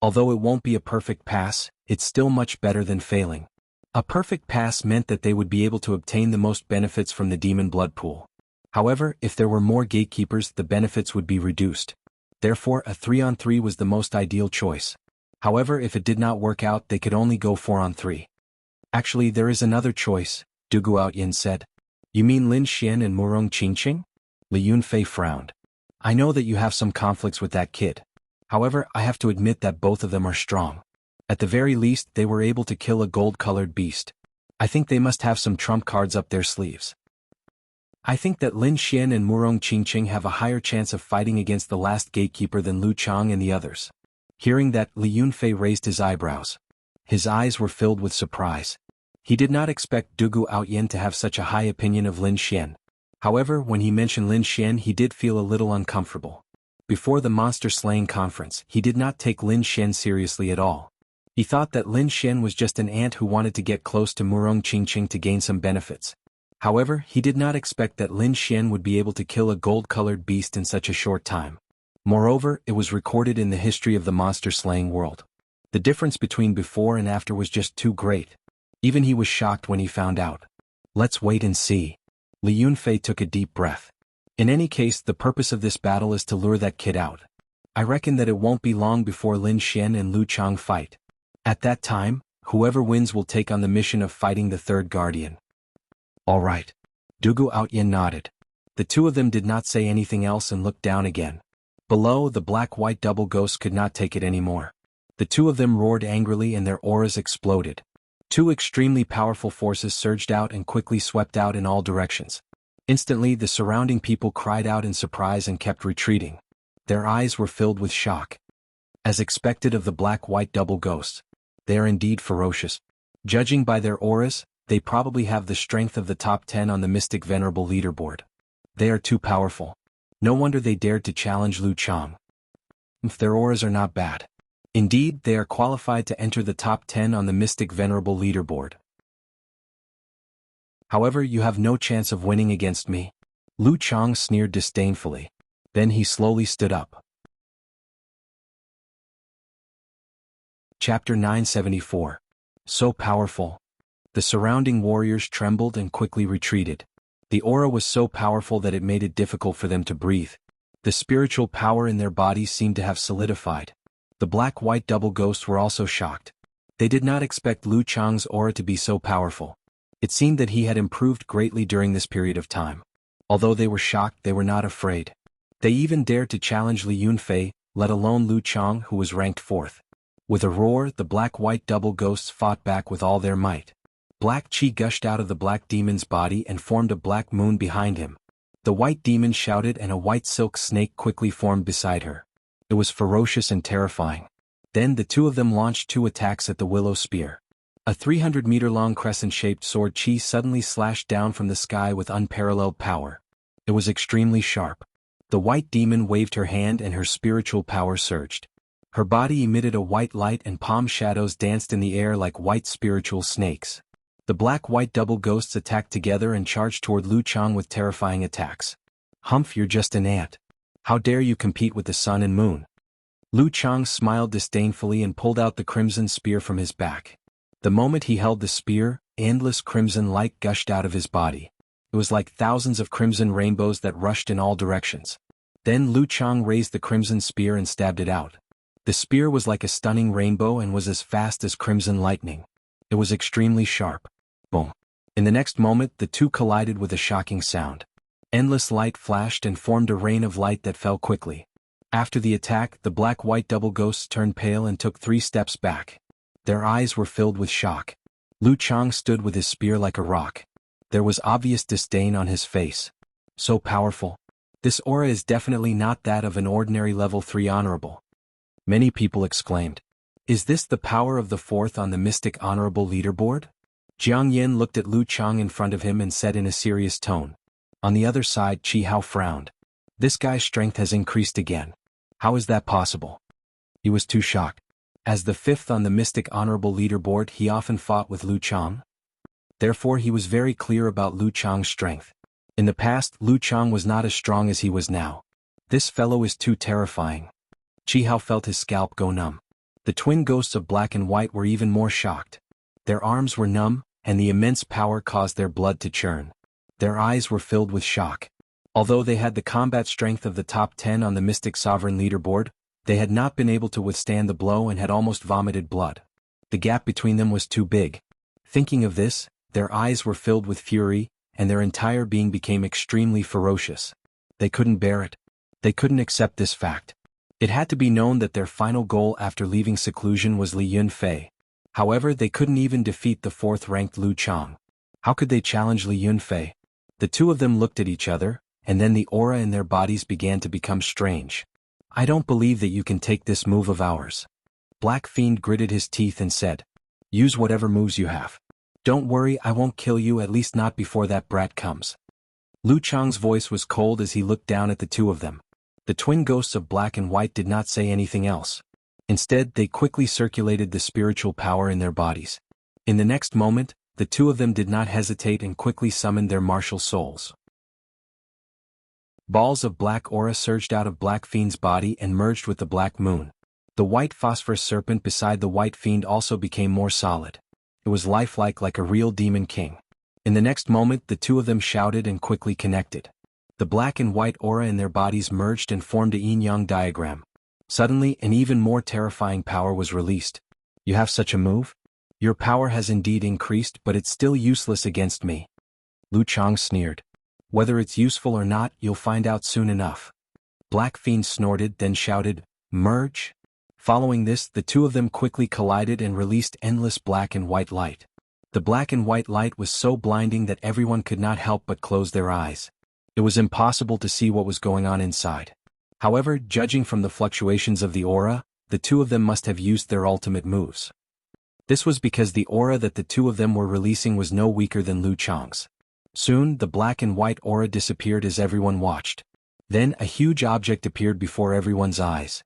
Although it won't be a perfect pass, it's still much better than failing. A perfect pass meant that they would be able to obtain the most benefits from the demon blood pool. However, if there were more gatekeepers, the benefits would be reduced. Therefore, a 3-on-3 was the most ideal choice. However, if it did not work out, they could only go 4-on-3. Actually, there is another choice, Du Guoyin said. You mean Lin Xian and Murong Qingqing? Li Yunfei frowned. I know that you have some conflicts with that kid. However, I have to admit that both of them are strong. At the very least, they were able to kill a gold-colored beast. I think they must have some trump cards up their sleeves. I think that Lin Xian and Murong Qingqing have a higher chance of fighting against the last gatekeeper than Lu Chang and the others. Hearing that, Li Yunfei raised his eyebrows. His eyes were filled with surprise. He did not expect Du Guoyin to have such a high opinion of Lin Xian. However, when he mentioned Lin Xian, he did feel a little uncomfortable. Before the monster-slaying conference, he did not take Lin Xian seriously at all. He thought that Lin Xian was just an ant who wanted to get close to Murong Qingqing to gain some benefits. However, he did not expect that Lin Xian would be able to kill a gold-colored beast in such a short time. Moreover, it was recorded in the history of the monster-slaying world. The difference between before and after was just too great. Even he was shocked when he found out. Let's wait and see. Li Yunfei took a deep breath. In any case, the purpose of this battle is to lure that kid out. I reckon that it won't be long before Lin Xian and Lu Chang fight. At that time, whoever wins will take on the mission of fighting the third guardian. All right. Du Guoyin nodded. The two of them did not say anything else and looked down again. Below, the black-white double ghosts could not take it anymore. The two of them roared angrily and their auras exploded. Two extremely powerful forces surged out and quickly swept out in all directions. Instantly, the surrounding people cried out in surprise and kept retreating. Their eyes were filled with shock. As expected of the black-white double ghosts, they are indeed ferocious. Judging by their auras, they probably have the strength of the top 10 on the Mystic Venerable leaderboard. They are too powerful. No wonder they dared to challenge Lu Chang. If their auras are not bad. Indeed, they are qualified to enter the top 10 on the Mystic Venerable leaderboard. However, you have no chance of winning against me. Lu Chang sneered disdainfully. Then he slowly stood up. Chapter 974. So powerful. The surrounding warriors trembled and quickly retreated. The aura was so powerful that it made it difficult for them to breathe. The spiritual power in their bodies seemed to have solidified. The black-white double ghosts were also shocked. They did not expect Lu Chang's aura to be so powerful. It seemed that he had improved greatly during this period of time. Although they were shocked, they were not afraid. They even dared to challenge Li Yunfei, let alone Lu Chang, who was ranked 4th. With a roar, the black-white double ghosts fought back with all their might. Black chi gushed out of the black demon's body and formed a black moon behind him. The white demon shouted and a white silk snake quickly formed beside her. It was ferocious and terrifying. Then the two of them launched 2 attacks at the willow spear. A 300-meter-long crescent-shaped sword chi suddenly slashed down from the sky with unparalleled power. It was extremely sharp. The white demon waved her hand and her spiritual power surged. Her body emitted a white light and palm shadows danced in the air like white spiritual snakes. The black-white double ghosts attacked together and charged toward Lu Chang with terrifying attacks. Humph, you're just an ant. How dare you compete with the sun and moon? Lu Chang smiled disdainfully and pulled out the crimson spear from his back. The moment he held the spear, endless crimson light gushed out of his body. It was like thousands of crimson rainbows that rushed in all directions. Then Lu Chang raised the crimson spear and stabbed it out. The spear was like a stunning rainbow and was as fast as crimson lightning. It was extremely sharp. Boom. In the next moment, the two collided with a shocking sound. Endless light flashed and formed a rain of light that fell quickly. After the attack, the black-white double ghosts turned pale and took 3 steps back. Their eyes were filled with shock. Lu Chang stood with his spear like a rock. There was obvious disdain on his face. So powerful. This aura is definitely not that of an ordinary level 3 honorable. Many people exclaimed. Is this the power of the fourth on the mystic honorable leaderboard? Jiang Yin looked at Lu Chang in front of him and said in a serious tone. On the other side, Qi Hao frowned. This guy's strength has increased again. How is that possible? He was too shocked. As the fifth on the mystic honorable leaderboard, he often fought with Lu Chang. Therefore he was very clear about Lu Chang's strength. In the past, Lu Chang was not as strong as he was now. This fellow is too terrifying. Qi Hao felt his scalp go numb. The twin ghosts of black and white were even more shocked. Their arms were numb, and the immense power caused their blood to churn. Their eyes were filled with shock. Although they had the combat strength of the top 10 on the Mystic Sovereign leaderboard, they had not been able to withstand the blow and had almost vomited blood. The gap between them was too big. Thinking of this, their eyes were filled with fury, and their entire being became extremely ferocious. They couldn't bear it. They couldn't accept this fact. It had to be known that their final goal after leaving seclusion was Li Yunfei. However, they couldn't even defeat the fourth-ranked Lu Chang. How could they challenge Li Yunfei? The two of them looked at each other, and then the aura in their bodies began to become strange. I don't believe that you can take this move of ours. Black Fiend gritted his teeth and said. Use whatever moves you have. Don't worry, I won't kill you, at least not before that brat comes. Lu Chang's voice was cold as he looked down at the two of them. The twin ghosts of black and white did not say anything else. Instead, they quickly circulated the spiritual power in their bodies. In the next moment, the two of them did not hesitate and quickly summoned their martial souls. Balls of black aura surged out of Black Fiend's body and merged with the black moon. The white phosphorus serpent beside the white fiend also became more solid. It was lifelike like a real demon king. In the next moment, the two of them shouted and quickly connected. The black and white aura in their bodies merged and formed a yin-yang diagram. Suddenly, an even more terrifying power was released. You have such a move? Your power has indeed increased, but it's still useless against me. Lu Chang sneered. Whether it's useful or not, you'll find out soon enough. Black Fiend snorted, then shouted, Merge? Following this, the two of them quickly collided and released endless black and white light. The black and white light was so blinding that everyone could not help but close their eyes. It was impossible to see what was going on inside. However, judging from the fluctuations of the aura, the two of them must have used their ultimate moves. This was because the aura that the two of them were releasing was no weaker than Lu Chang's. Soon, the black and white aura disappeared as everyone watched. Then, a huge object appeared before everyone's eyes.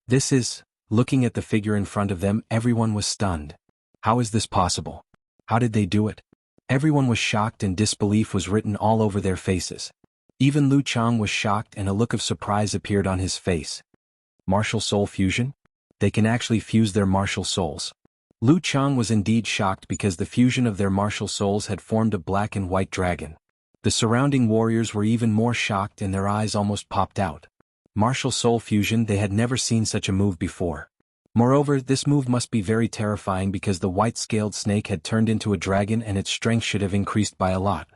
This is... Looking at the figure in front of them, everyone was stunned. How is this possible? How did they do it? Everyone was shocked and disbelief was written all over their faces. Even Lu Chang was shocked and a look of surprise appeared on his face. Martial soul fusion? They can actually fuse their martial souls. Lu Chang was indeed shocked because the fusion of their martial souls had formed a black and white dragon. The surrounding warriors were even more shocked and their eyes almost popped out. Martial soul fusion, they had never seen such a move before. Moreover, this move must be very terrifying because the white-scaled snake had turned into a dragon and its strength should have increased by a lot.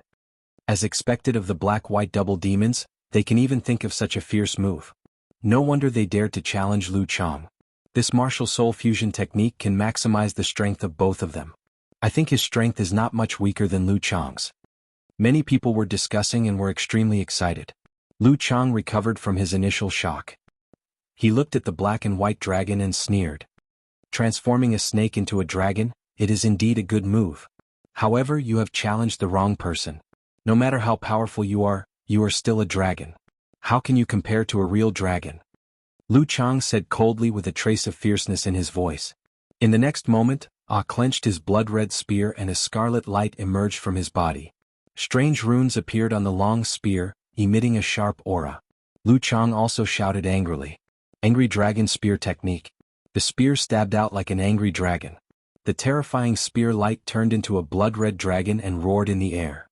As expected of the black-white double demons, they can even think of such a fierce move. No wonder they dared to challenge Lu Chang. This martial soul fusion technique can maximize the strength of both of them. I think his strength is not much weaker than Lu Chang's. Many people were discussing and were extremely excited. Lu Chang recovered from his initial shock. He looked at the black and white dragon and sneered. Transforming a snake into a dragon, it is indeed a good move. However, you have challenged the wrong person. No matter how powerful you are still a dragon. How can you compare to a real dragon? Lu Chang said coldly with a trace of fierceness in his voice. In the next moment, Ah clenched his blood-red spear and a scarlet light emerged from his body. Strange runes appeared on the long spear, emitting a sharp aura. Lu Chang also shouted angrily. Angry Dragon Spear Technique. The spear stabbed out like an angry dragon. The terrifying spear light turned into a blood-red dragon and roared in the air.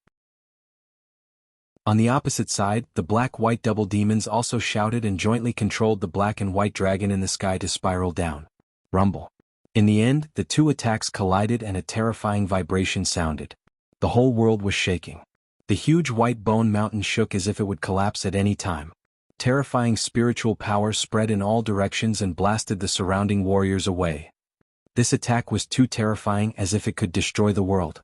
On the opposite side, the black-white double demons also shouted and jointly controlled the black and white dragon in the sky to spiral down. Rumble. In the end, the two attacks collided and a terrifying vibration sounded. The whole world was shaking. The huge white bone mountain shook as if it would collapse at any time. Terrifying spiritual power spread in all directions and blasted the surrounding warriors away. This attack was too terrifying as if it could destroy the world.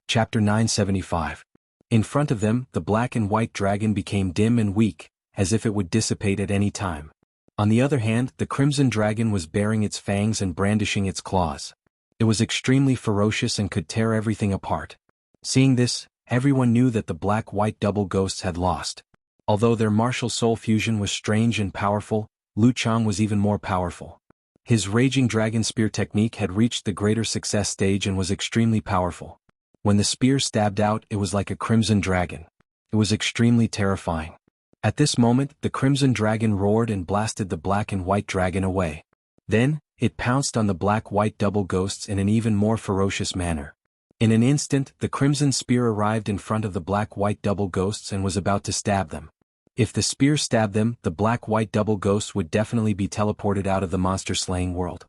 Chapter 975. In front of them, the black and white dragon became dim and weak, as if it would dissipate at any time. On the other hand, the crimson dragon was baring its fangs and brandishing its claws. It was extremely ferocious and could tear everything apart. Seeing this, everyone knew that the black-white double ghosts had lost. Although their martial soul fusion was strange and powerful, Lu Chang was even more powerful. His raging dragon spear technique had reached the greater success stage and was extremely powerful. When the spear stabbed out, it was like a crimson dragon. It was extremely terrifying. At this moment, the crimson dragon roared and blasted the black and white dragon away. Then, it pounced on the black-white double ghosts in an even more ferocious manner. In an instant, the crimson spear arrived in front of the black-white double ghosts and was about to stab them. If the spear stabbed them, the black-white double ghosts would definitely be teleported out of the monster-slaying world.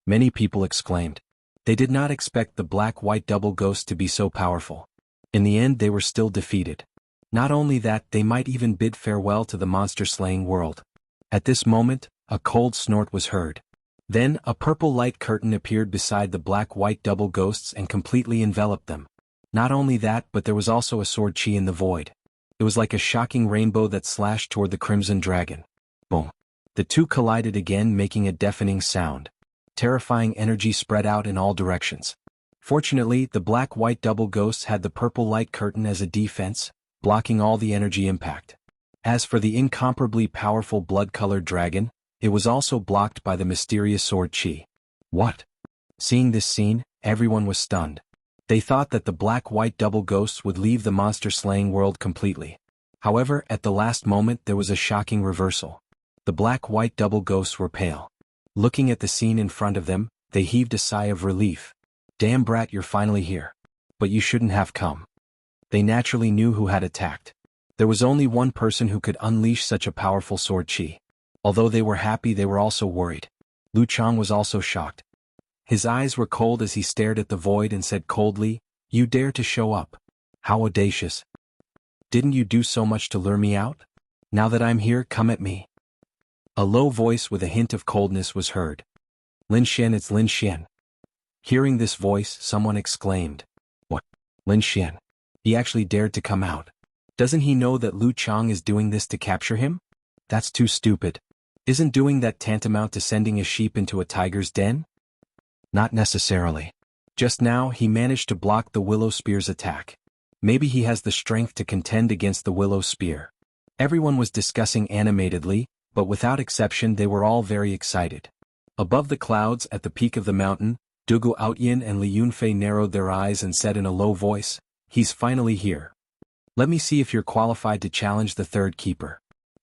Many people exclaimed. They did not expect the black-white double ghosts to be so powerful. In the end, they were still defeated. Not only that, they might even bid farewell to the monster-slaying world. At this moment, a cold snort was heard. Then, a purple light curtain appeared beside the black-white double ghosts and completely enveloped them. Not only that, but there was also a sword chi in the void. It was like a shocking rainbow that slashed toward the crimson dragon. Boom. The two collided again, making a deafening sound. Terrifying energy spread out in all directions. Fortunately, the black-white double ghosts had the purple light curtain as a defense, blocking all the energy impact. As for the incomparably powerful blood-colored dragon, it was also blocked by the mysterious sword chi. What? Seeing this scene, everyone was stunned. They thought that the black-white double ghosts would leave the monster-slaying world completely. However, at the last moment there was a shocking reversal. The black-white double ghosts were pale. Looking at the scene in front of them, they heaved a sigh of relief. Damn brat, you're finally here. But you shouldn't have come. They naturally knew who had attacked. There was only one person who could unleash such a powerful sword chi. Although they were happy, they were also worried. Lu Chang was also shocked. His eyes were cold as he stared at the void and said coldly, "You dare to show up? How audacious. Didn't you do so much to lure me out? Now that I'm here, come at me." A low voice with a hint of coldness was heard. "Lin Xian, it's Lin Xian." Hearing this voice, someone exclaimed, "What? Lin Xian? He actually dared to come out. Doesn't he know that Lu Chang is doing this to capture him? That's too stupid. Isn't doing that tantamount to sending a sheep into a tiger's den?" Not necessarily. Just now, he managed to block the willow spear's attack. Maybe he has the strength to contend against the willow spear. Everyone was discussing animatedly, but without exception they were all very excited. Above the clouds at the peak of the mountain, Dugu Outyin and Li Yunfei narrowed their eyes and said in a low voice, "He's finally here. Let me see if you're qualified to challenge the third keeper."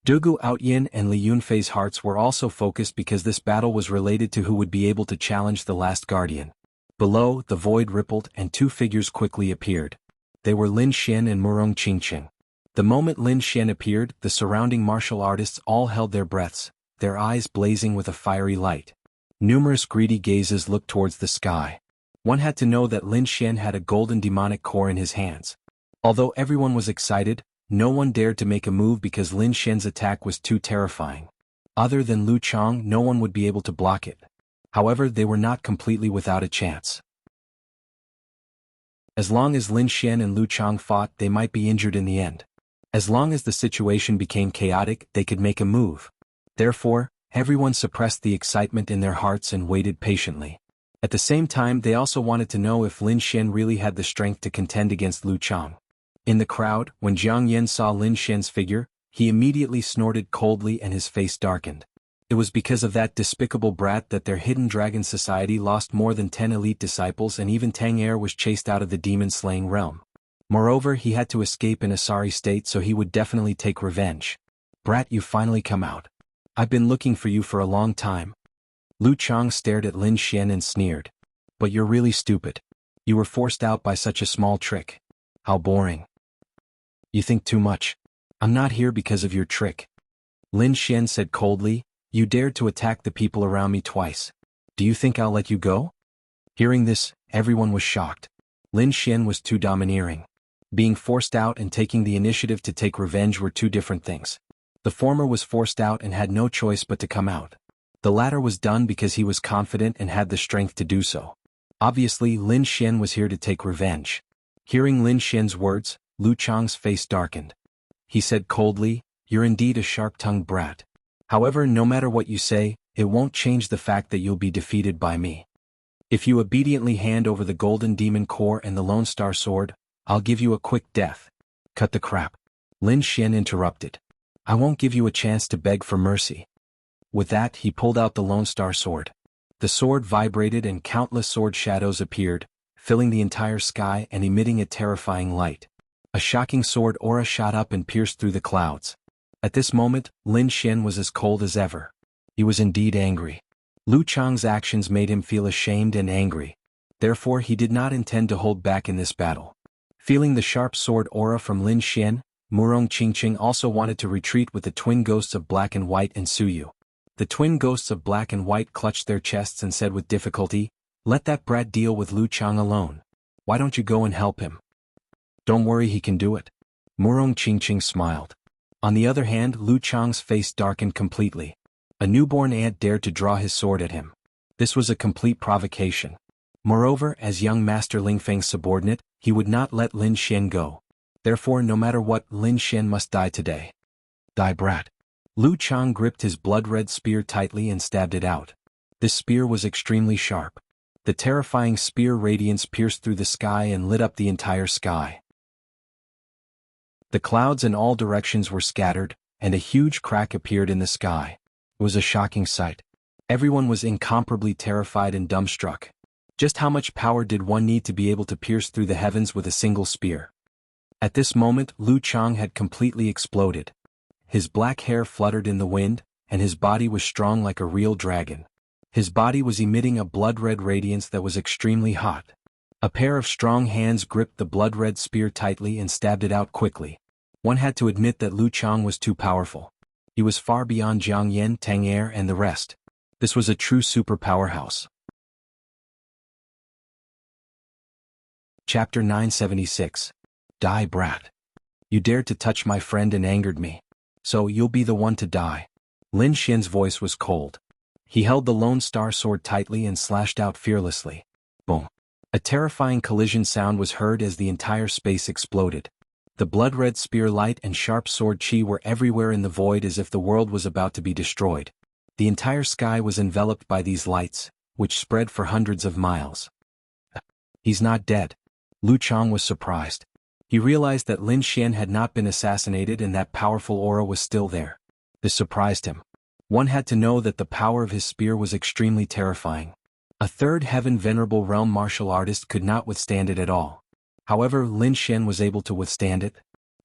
Dugu Outyin and Li Yunfei's hearts were also focused because this battle was related to who would be able to challenge the last guardian. Below, the void rippled and two figures quickly appeared. They were Lin Xian and Murong Qingqing. The moment Lin Xian appeared, the surrounding martial artists all held their breaths, their eyes blazing with a fiery light. Numerous greedy gazes looked towards the sky. One had to know that Lin Xian had a golden demonic core in his hands. Although everyone was excited, no one dared to make a move because Lin Xian's attack was too terrifying. Other than Lu Chang, no one would be able to block it. However, they were not completely without a chance. As long as Lin Xian and Lu Chang fought, they might be injured in the end. As long as the situation became chaotic, they could make a move. Therefore, everyone suppressed the excitement in their hearts and waited patiently. At the same time, they also wanted to know if Lin Xian really had the strength to contend against Lu Chang. In the crowd, when Jiang Yan saw Lin Xian's figure, he immediately snorted coldly and his face darkened. It was because of that despicable brat that their hidden dragon society lost more than 10 elite disciples, and even Tang Er was chased out of the demon-slaying realm. Moreover, he had to escape in a sorry state, so he would definitely take revenge. "Brat, you finally come out. I've been looking for you for a long time." Lu Chang stared at Lin Xian and sneered. "But you're really stupid. You were forced out by such a small trick. How boring. You think too much. I'm not here because of your trick." Lin Xian said coldly, "You dared to attack the people around me twice. Do you think I'll let you go?" Hearing this, everyone was shocked. Lin Xian was too domineering. Being forced out and taking the initiative to take revenge were two different things. The former was forced out and had no choice but to come out. The latter was done because he was confident and had the strength to do so. Obviously, Lin Xian was here to take revenge. Hearing Lin Xian's words, Lu Chang's face darkened. He said coldly, "You're indeed a sharp-tongued brat. However, no matter what you say, it won't change the fact that you'll be defeated by me. If you obediently hand over the Golden Demon Core and the Lone Star Sword, I'll give you a quick death." "Cut the crap," Lin Xian interrupted. "I won't give you a chance to beg for mercy." With that, he pulled out the Lone Star Sword. The sword vibrated and countless sword shadows appeared, filling the entire sky and emitting a terrifying light. A shocking sword aura shot up and pierced through the clouds. At this moment, Lin Xian was as cold as ever. He was indeed angry. Lu Chang's actions made him feel ashamed and angry. Therefore, he did not intend to hold back in this battle. Feeling the sharp sword aura from Lin Xian, Murong Qingqing also wanted to retreat with the twin ghosts of Black and White and Suyu. The twin ghosts of Black and White clutched their chests and said with difficulty, "Let that brat deal with Lu Chang alone. Why don't you go and help him?" "Don't worry, he can do it." Murong Qingqing smiled. On the other hand, Lu Chang's face darkened completely. A newborn ant dared to draw his sword at him. This was a complete provocation. Moreover, as young Master Ling Feng's subordinate, he would not let Lin Xian go. Therefore, no matter what, Lin Xian must die today. "Die, brat." Lu Chang gripped his blood-red spear tightly and stabbed it out. This spear was extremely sharp. The terrifying spear radiance pierced through the sky and lit up the entire sky. The clouds in all directions were scattered, and a huge crack appeared in the sky. It was a shocking sight. Everyone was incomparably terrified and dumbstruck. Just how much power did one need to be able to pierce through the heavens with a single spear? At this moment, Lu Chang had completely exploded. His black hair fluttered in the wind, and his body was strong like a real dragon. His body was emitting a blood-red radiance that was extremely hot. A pair of strong hands gripped the blood-red spear tightly and stabbed it out quickly. One had to admit that Lu Chang was too powerful. He was far beyond Jiang Yan, Tang Er and the rest. This was a true super powerhouse. Chapter 976. Die, brat. You dared to touch my friend and angered me. So you'll be the one to die. Lin Xian's voice was cold. He held the Lone Star Sword tightly and slashed out fearlessly. Boom. A terrifying collision sound was heard as the entire space exploded. The blood-red spear light and sharp sword chi were everywhere in the void as if the world was about to be destroyed. The entire sky was enveloped by these lights, which spread for hundreds of miles. He's not dead. Lu Chang was surprised. He realized that Lin Xian had not been assassinated and that powerful aura was still there. This surprised him. One had to know that the power of his spear was extremely terrifying. A third heaven venerable realm martial artist could not withstand it at all. However, Lin Xian was able to withstand it.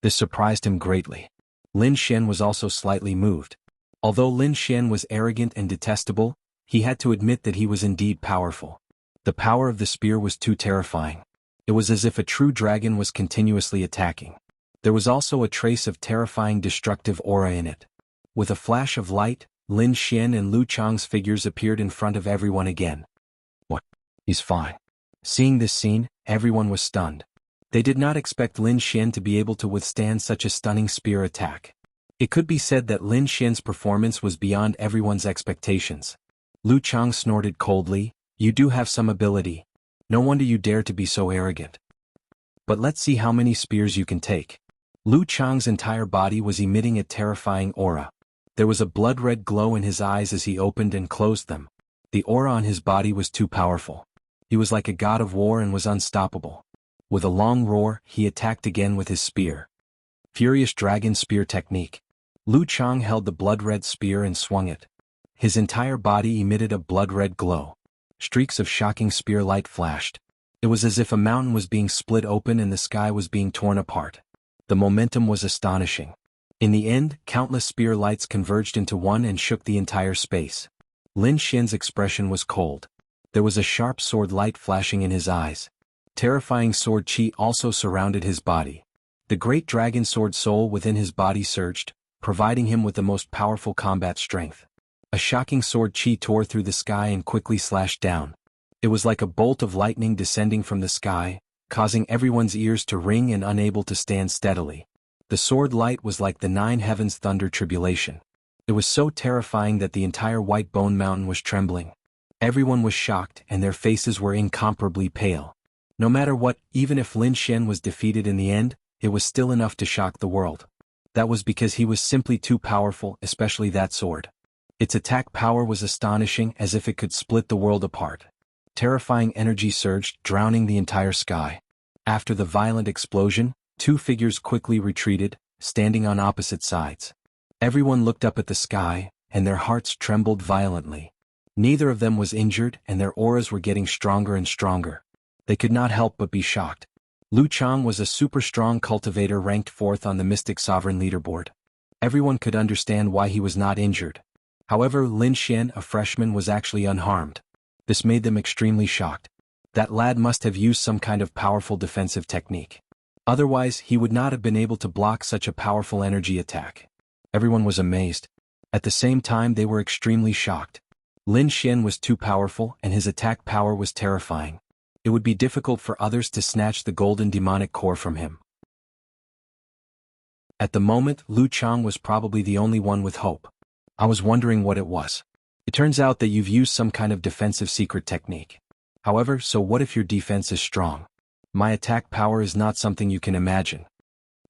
This surprised him greatly. Lin Xian was also slightly moved. Although Lin Xian was arrogant and detestable, he had to admit that he was indeed powerful. The power of the spear was too terrifying. It was as if a true dragon was continuously attacking. There was also a trace of terrifying destructive aura in it. With a flash of light, Lin Xian and Lu Chang's figures appeared in front of everyone again. What? He's fine. Seeing this scene, everyone was stunned. They did not expect Lin Xian to be able to withstand such a stunning spear attack. It could be said that Lin Xian's performance was beyond everyone's expectations. Lu Chang snorted coldly, "You do have some ability. No wonder you dare to be so arrogant. But let's see how many spears you can take." Lu Chang's entire body was emitting a terrifying aura. There was a blood-red glow in his eyes as he opened and closed them. The aura on his body was too powerful. He was like a god of war and was unstoppable. With a long roar, he attacked again with his spear. Furious Dragon Spear Technique. Lu Chang held the blood-red spear and swung it. His entire body emitted a blood-red glow. Streaks of shocking spear light flashed. It was as if a mountain was being split open and the sky was being torn apart. The momentum was astonishing. In the end, countless spear lights converged into one and shook the entire space. Lin Xian's expression was cold. There was a sharp sword light flashing in his eyes. Terrifying sword chi also surrounded his body. The great dragon sword soul within his body surged, providing him with the most powerful combat strength. A shocking sword chi tore through the sky and quickly slashed down. It was like a bolt of lightning descending from the sky, causing everyone's ears to ring and unable to stand steadily. The sword light was like the 9 heavens thunder tribulation. It was so terrifying that the entire White Bone Mountain was trembling. Everyone was shocked and their faces were incomparably pale. No matter what, even if Lin Xian was defeated in the end, it was still enough to shock the world. That was because he was simply too powerful, especially that sword. Its attack power was astonishing, as if it could split the world apart. Terrifying energy surged, drowning the entire sky. After the violent explosion, two figures quickly retreated, standing on opposite sides. Everyone looked up at the sky, and their hearts trembled violently. Neither of them was injured, and their auras were getting stronger and stronger. They could not help but be shocked. Lu Chang was a super strong cultivator ranked 4th on the Mystic Sovereign leaderboard. Everyone could understand why he was not injured. However, Lin Xian, a freshman, was actually unharmed. This made them extremely shocked. That lad must have used some kind of powerful defensive technique. Otherwise, he would not have been able to block such a powerful energy attack. Everyone was amazed. At the same time, they were extremely shocked. Lin Xian was too powerful, and his attack power was terrifying. It would be difficult for others to snatch the golden demonic core from him. At the moment, Lu Chang was probably the only one with hope. I was wondering what it was. It turns out that you've used some kind of defensive secret technique. However, so what if your defense is strong? My attack power is not something you can imagine.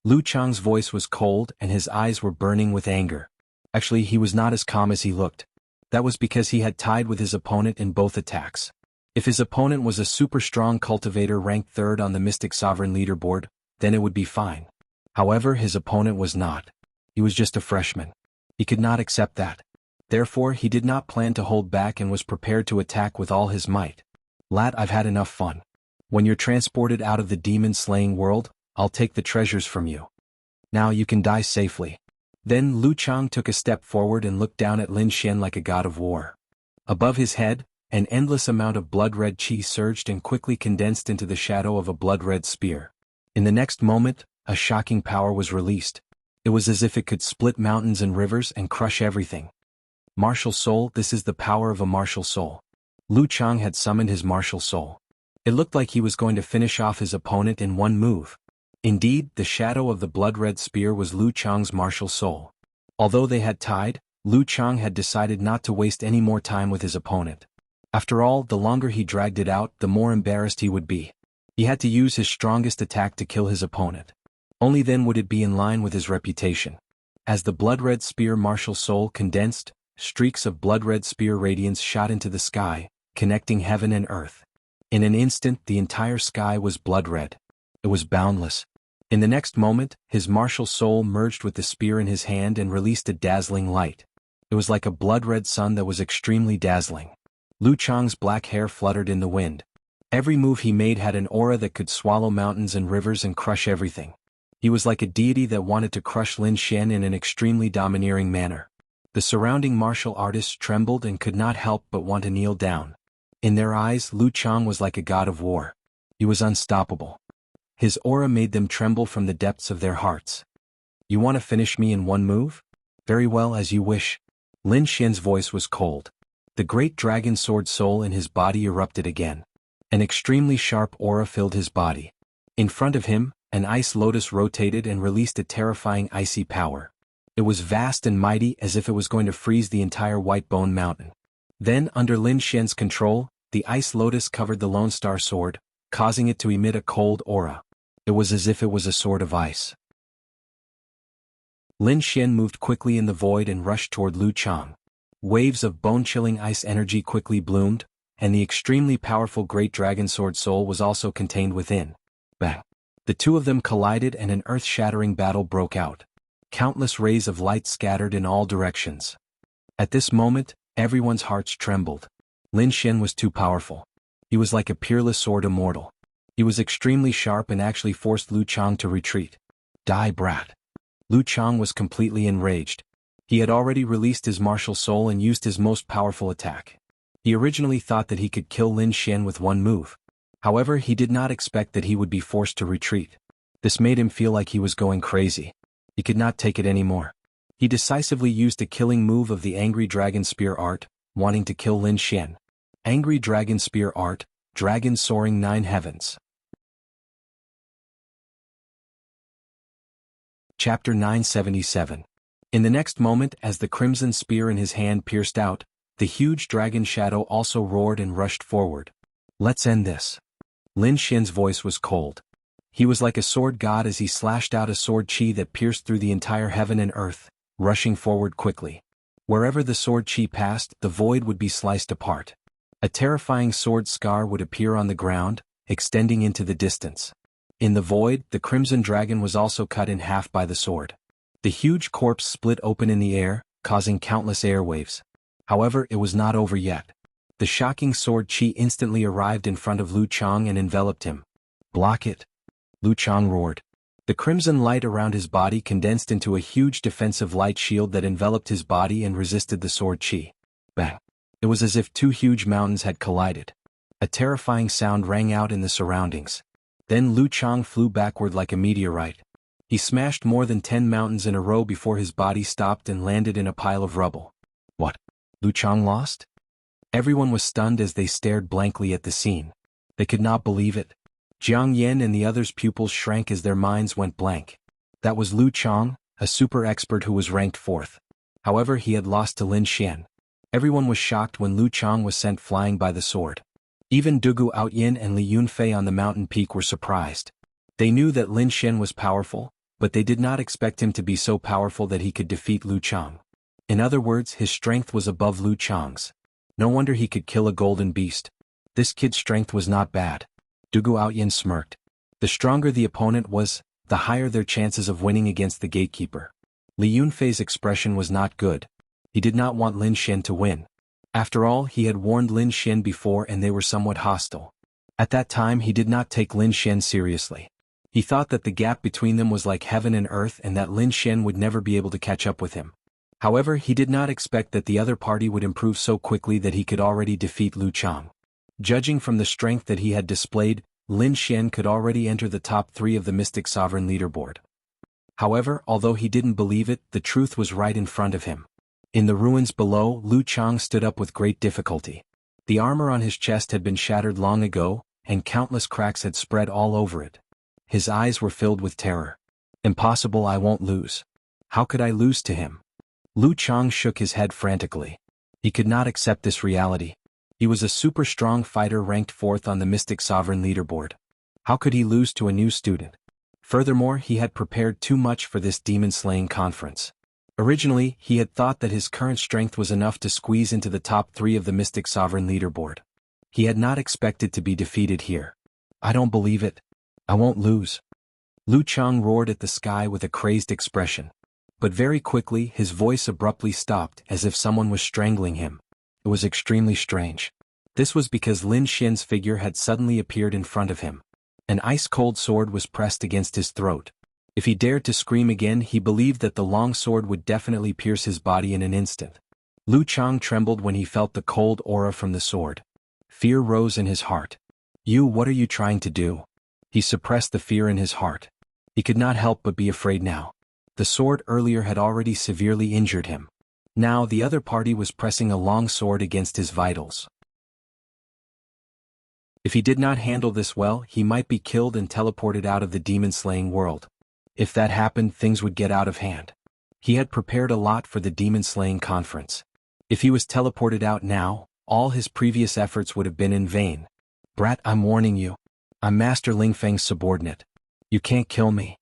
Lu Chang's voice was cold, and his eyes were burning with anger. Actually, he was not as calm as he looked. That was because he had tied with his opponent in both attacks. If his opponent was a super strong cultivator ranked 3rd on the Mystic Sovereign leaderboard, then it would be fine. However, his opponent was not. He was just a freshman. He could not accept that. Therefore, he did not plan to hold back and was prepared to attack with all his might. Lad, I've had enough fun. When you're transported out of the demon-slaying world, I'll take the treasures from you. Now you can die safely. Then Lu Chang took a step forward and looked down at Lin Xian like a god of war. Above his head, an endless amount of blood-red chi surged and quickly condensed into the shadow of a blood-red spear. In the next moment, a shocking power was released. It was as if it could split mountains and rivers and crush everything. Martial soul, this is the power of a martial soul. Lu Chang had summoned his martial soul. It looked like he was going to finish off his opponent in one move. Indeed, the shadow of the blood-red spear was Lu Chang's martial soul. Although they had tied, Lu Chang had decided not to waste any more time with his opponent. After all, the longer he dragged it out, the more embarrassed he would be. He had to use his strongest attack to kill his opponent. Only then would it be in line with his reputation. As the blood-red spear martial soul condensed, streaks of blood-red spear radiance shot into the sky, connecting heaven and earth. In an instant, the entire sky was blood-red. It was boundless. In the next moment, his martial soul merged with the spear in his hand and released a dazzling light. It was like a blood-red sun that was extremely dazzling. Lu Chang's black hair fluttered in the wind. Every move he made had an aura that could swallow mountains and rivers and crush everything. He was like a deity that wanted to crush Lin Xian in an extremely domineering manner. The surrounding martial artists trembled and could not help but want to kneel down. In their eyes, Lu Chang was like a god of war. He was unstoppable. His aura made them tremble from the depths of their hearts. You want to finish me in one move? Very well, as you wish. Lin Xian's voice was cold. The great dragon sword soul in his body erupted again. An extremely sharp aura filled his body. In front of him, an ice lotus rotated and released a terrifying icy power. It was vast and mighty, as if it was going to freeze the entire White Bone Mountain. Then, under Lin Xian's control, the ice lotus covered the Lone Star sword, causing it to emit a cold aura. It was as if it was a sword of ice. Lin Xian moved quickly in the void and rushed toward Lu Chang. Waves of bone-chilling ice energy quickly bloomed, and the extremely powerful Great Dragon Sword Soul was also contained within. Bang! The two of them collided and an earth-shattering battle broke out. Countless rays of light scattered in all directions. At this moment, everyone's hearts trembled. Lin Xian was too powerful. He was like a peerless sword immortal. He was extremely sharp and actually forced Lu Chang to retreat. Die, brat! Lu Chang was completely enraged. He had already released his martial soul and used his most powerful attack. He originally thought that he could kill Lin Xian with one move. However, he did not expect that he would be forced to retreat. This made him feel like he was going crazy. He could not take it anymore. He decisively used a killing move of the Angry Dragon Spear art, wanting to kill Lin Xian. Angry Dragon Spear art, Dragon Soaring 9 Heavens. Chapter 977. In the next moment, as the crimson spear in his hand pierced out, the huge dragon shadow also roared and rushed forward. Let's end this. Lin Xian's voice was cold. He was like a sword god as he slashed out a sword chi that pierced through the entire heaven and earth, rushing forward quickly. Wherever the sword chi passed, the void would be sliced apart. A terrifying sword scar would appear on the ground, extending into the distance. In the void, the crimson dragon was also cut in half by the sword. The huge corpse split open in the air, causing countless airwaves. However, it was not over yet. The shocking sword chi instantly arrived in front of Lu Chang and enveloped him. "Block it!" Lu Chang roared. The crimson light around his body condensed into a huge defensive light shield that enveloped his body and resisted the sword chi. Bang! It was as if two huge mountains had collided. A terrifying sound rang out in the surroundings. Then Lu Chang flew backward like a meteorite. He smashed more than 10 mountains in a row before his body stopped and landed in a pile of rubble. What? Lu Chang lost? Everyone was stunned as they stared blankly at the scene. They could not believe it. Jiang Yan and the others' pupils shrank as their minds went blank. That was Lu Chang, a super expert who was ranked 4th. However, he had lost to Lin Xian. Everyone was shocked when Lu Chang was sent flying by the sword. Even Dugu Outyin and Li Yunfei on the mountain peak were surprised. They knew that Lin Xian was powerful, but they did not expect him to be so powerful that he could defeat Lu Chang. In other words, his strength was above Lu Chang's. No wonder he could kill a golden beast. This kid's strength was not bad. Dugu Outyin smirked. The stronger the opponent was, the higher their chances of winning against the gatekeeper. Li Yunfei's expression was not good. He did not want Lin Xian to win. After all, he had warned Lin Xian before and they were somewhat hostile. At that time he did not take Lin Xian seriously. He thought that the gap between them was like heaven and earth and that Lin Xian would never be able to catch up with him. However, he did not expect that the other party would improve so quickly that he could already defeat Lu Chang. Judging from the strength that he had displayed, Lin Xian could already enter the top 3 of the Mystic Sovereign leaderboard. However, although he didn't believe it, the truth was right in front of him. In the ruins below, Lu Chang stood up with great difficulty. The armor on his chest had been shattered long ago, and countless cracks had spread all over it. His eyes were filled with terror. "Impossible, I won't lose. How could I lose to him?" Lu Chang shook his head frantically. He could not accept this reality. He was a super strong fighter ranked 4th on the Mystic Sovereign leaderboard. How could he lose to a new student? Furthermore, he had prepared too much for this demon-slaying conference. Originally, he had thought that his current strength was enough to squeeze into the top 3 of the Mystic Sovereign leaderboard. He had not expected to be defeated here. "I don't believe it. I won't lose." Lu Chang roared at the sky with a crazed expression. But very quickly his voice abruptly stopped as if someone was strangling him. It was extremely strange. This was because Lin Xian's figure had suddenly appeared in front of him. An ice-cold sword was pressed against his throat. If he dared to scream again, he believed that the long sword would definitely pierce his body in an instant. Lu Chang trembled when he felt the cold aura from the sword. Fear rose in his heart. What are you trying to do?" He suppressed the fear in his heart. He could not help but be afraid now. The sword earlier had already severely injured him. Now the other party was pressing a long sword against his vitals. If he did not handle this well, he might be killed and teleported out of the demon-slaying world. If that happened, things would get out of hand. He had prepared a lot for the demon-slaying conference. If he was teleported out now, all his previous efforts would have been in vain. "Brat, I'm warning you. I'm Master Ling Feng's subordinate. You can't kill me."